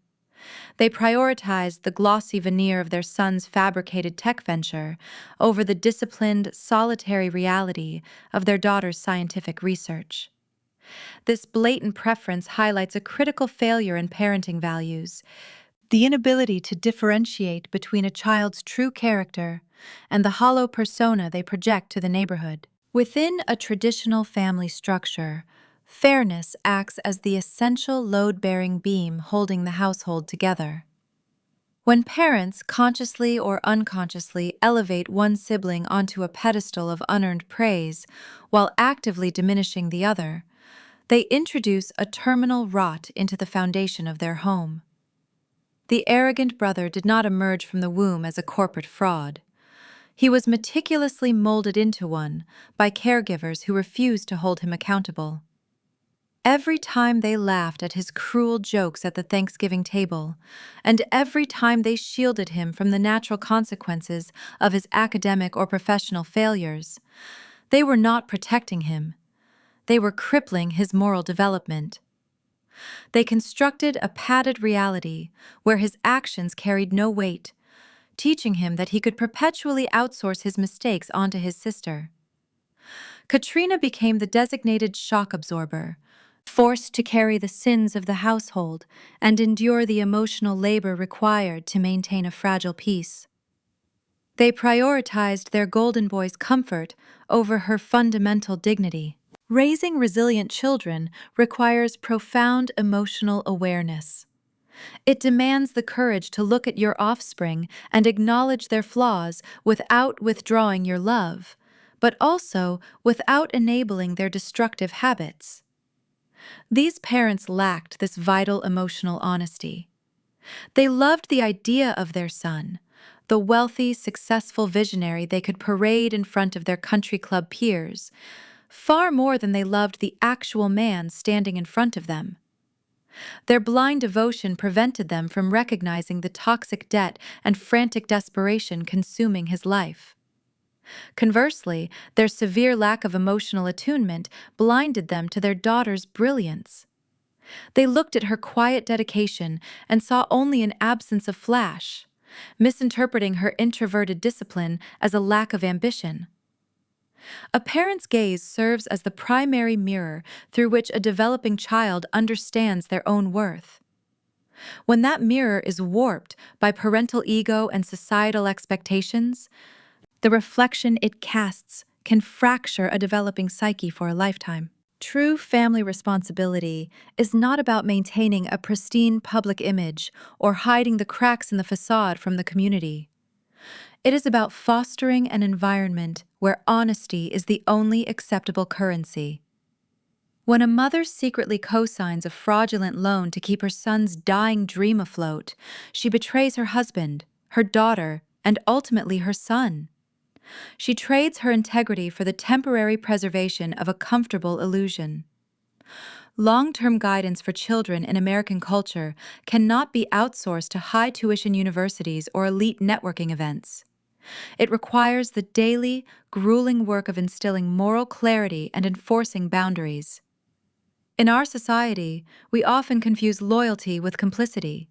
They prioritized the glossy veneer of their son's fabricated tech venture over the disciplined, solitary reality of their daughter's scientific research. This blatant preference highlights a critical failure in parenting values: the inability to differentiate between a child's true character and the hollow persona they project to the neighborhood. Within a traditional family structure, fairness acts as the essential load-bearing beam holding the household together. When parents consciously or unconsciously elevate one sibling onto a pedestal of unearned praise while actively diminishing the other, they introduce a terminal rot into the foundation of their home. The arrogant brother did not emerge from the womb as a corporate fraud. He was meticulously molded into one by caregivers who refused to hold him accountable. Every time they laughed at his cruel jokes at the Thanksgiving table, and every time they shielded him from the natural consequences of his academic or professional failures, they were not protecting him. They were crippling his moral development. They constructed a padded reality where his actions carried no weight, teaching him that he could perpetually outsource his mistakes onto his sister. Katrina became the designated shock absorber, forced to carry the sins of the household and endure the emotional labor required to maintain a fragile peace. They prioritized their golden boy's comfort over her fundamental dignity. Raising resilient children requires profound emotional awareness. It demands the courage to look at your offspring and acknowledge their flaws without withdrawing your love, but also without enabling their destructive habits. These parents lacked this vital emotional honesty. They loved the idea of their son, the wealthy, successful visionary they could parade in front of their country club peers, far more than they loved the actual man standing in front of them. Their blind devotion prevented them from recognizing the toxic debt and frantic desperation consuming his life. Conversely, their severe lack of emotional attunement blinded them to their daughter's brilliance. They looked at her quiet dedication and saw only an absence of flash, misinterpreting her introverted discipline as a lack of ambition. A parent's gaze serves as the primary mirror through which a developing child understands their own worth. When that mirror is warped by parental ego and societal expectations, the reflection it casts can fracture a developing psyche for a lifetime. True family responsibility is not about maintaining a pristine public image or hiding the cracks in the facade from the community. It is about fostering an environment where honesty is the only acceptable currency. When a mother secretly co-signs a fraudulent loan to keep her son's dying dream afloat, she betrays her husband, her daughter, and ultimately her son. She trades her integrity for the temporary preservation of a comfortable illusion. Long-term guidance for children in American culture cannot be outsourced to high-tuition universities or elite networking events. It requires the daily, grueling work of instilling moral clarity and enforcing boundaries. In our society, we often confuse loyalty with complicity.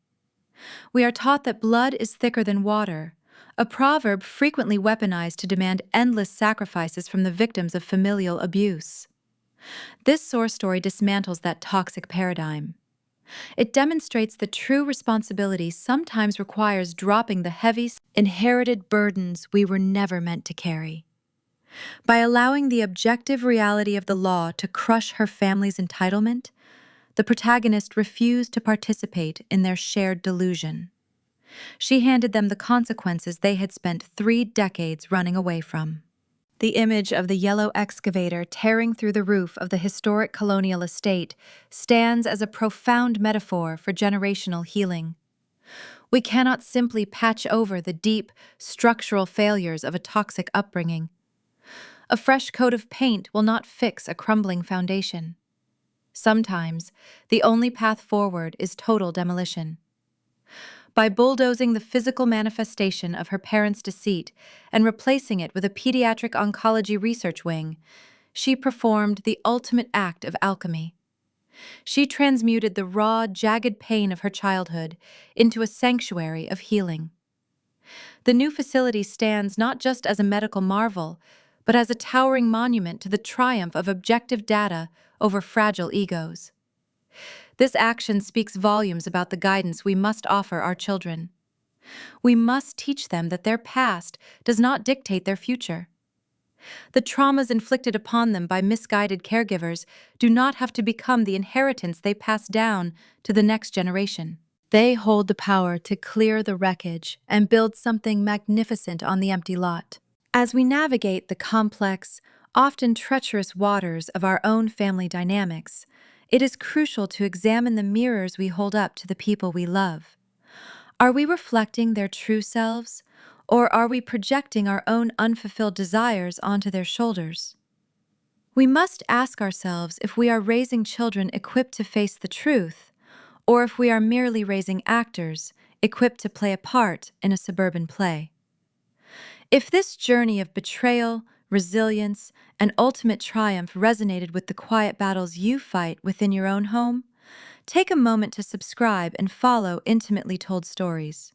We are taught that blood is thicker than water, a proverb frequently weaponized to demand endless sacrifices from the victims of familial abuse. This source story dismantles that toxic paradigm. It demonstrates that true responsibility sometimes requires dropping the heavy, inherited burdens we were never meant to carry. By allowing the objective reality of the law to crush her family's entitlement, the protagonist refused to participate in their shared delusion. She handed them the consequences they had spent 3 decades running away from. The image of the yellow excavator tearing through the roof of the historic colonial estate stands as a profound metaphor for generational healing. We cannot simply patch over the deep, structural failures of a toxic upbringing. A fresh coat of paint will not fix a crumbling foundation. Sometimes, the only path forward is total demolition. By bulldozing the physical manifestation of her parents' deceit and replacing it with a pediatric oncology research wing, she performed the ultimate act of alchemy. She transmuted the raw, jagged pain of her childhood into a sanctuary of healing. The new facility stands not just as a medical marvel, but as a towering monument to the triumph of objective data over fragile egos. This action speaks volumes about the guidance we must offer our children. We must teach them that their past does not dictate their future. The traumas inflicted upon them by misguided caregivers do not have to become the inheritance they pass down to the next generation. They hold the power to clear the wreckage and build something magnificent on the empty lot. As we navigate the complex, often treacherous waters of our own family dynamics, it is crucial to examine the mirrors we hold up to the people we love. Are we reflecting their true selves, or are we projecting our own unfulfilled desires onto their shoulders? We must ask ourselves if we are raising children equipped to face the truth, or if we are merely raising actors equipped to play a part in a suburban play. If this journey of betrayal, resilience, and ultimate triumph resonated with the quiet battles you fight within your own home, take a moment to subscribe and follow Intimately Told Stories.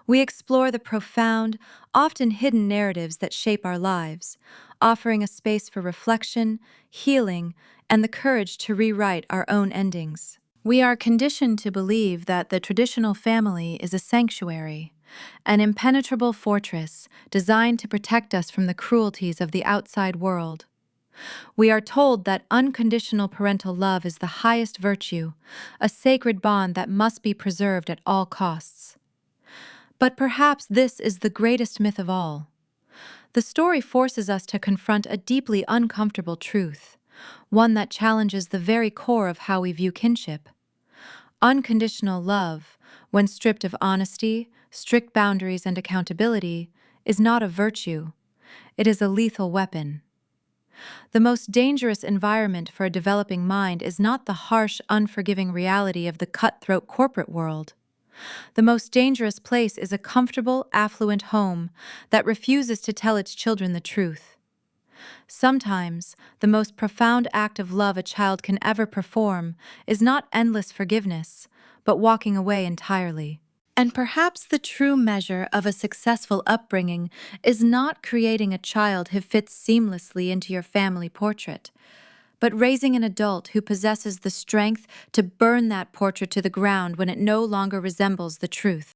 We explore the profound, often hidden narratives that shape our lives, offering a space for reflection, healing, and the courage to rewrite our own endings. We are conditioned to believe that the traditional family is a sanctuary, an impenetrable fortress designed to protect us from the cruelties of the outside world. We are told that unconditional parental love is the highest virtue, a sacred bond that must be preserved at all costs. But perhaps this is the greatest myth of all. The story forces us to confront a deeply uncomfortable truth, one that challenges the very core of how we view kinship. Unconditional love, when stripped of honesty, strict boundaries, and accountability, is not a virtue. It is a lethal weapon. The most dangerous environment for a developing mind is not the harsh, unforgiving reality of the cutthroat corporate world. The most dangerous place is a comfortable, affluent home that refuses to tell its children the truth. Sometimes, the most profound act of love a child can ever perform is not endless forgiveness, but walking away entirely. And perhaps the true measure of a successful upbringing is not creating a child who fits seamlessly into your family portrait, but raising an adult who possesses the strength to burn that portrait to the ground when it no longer resembles the truth.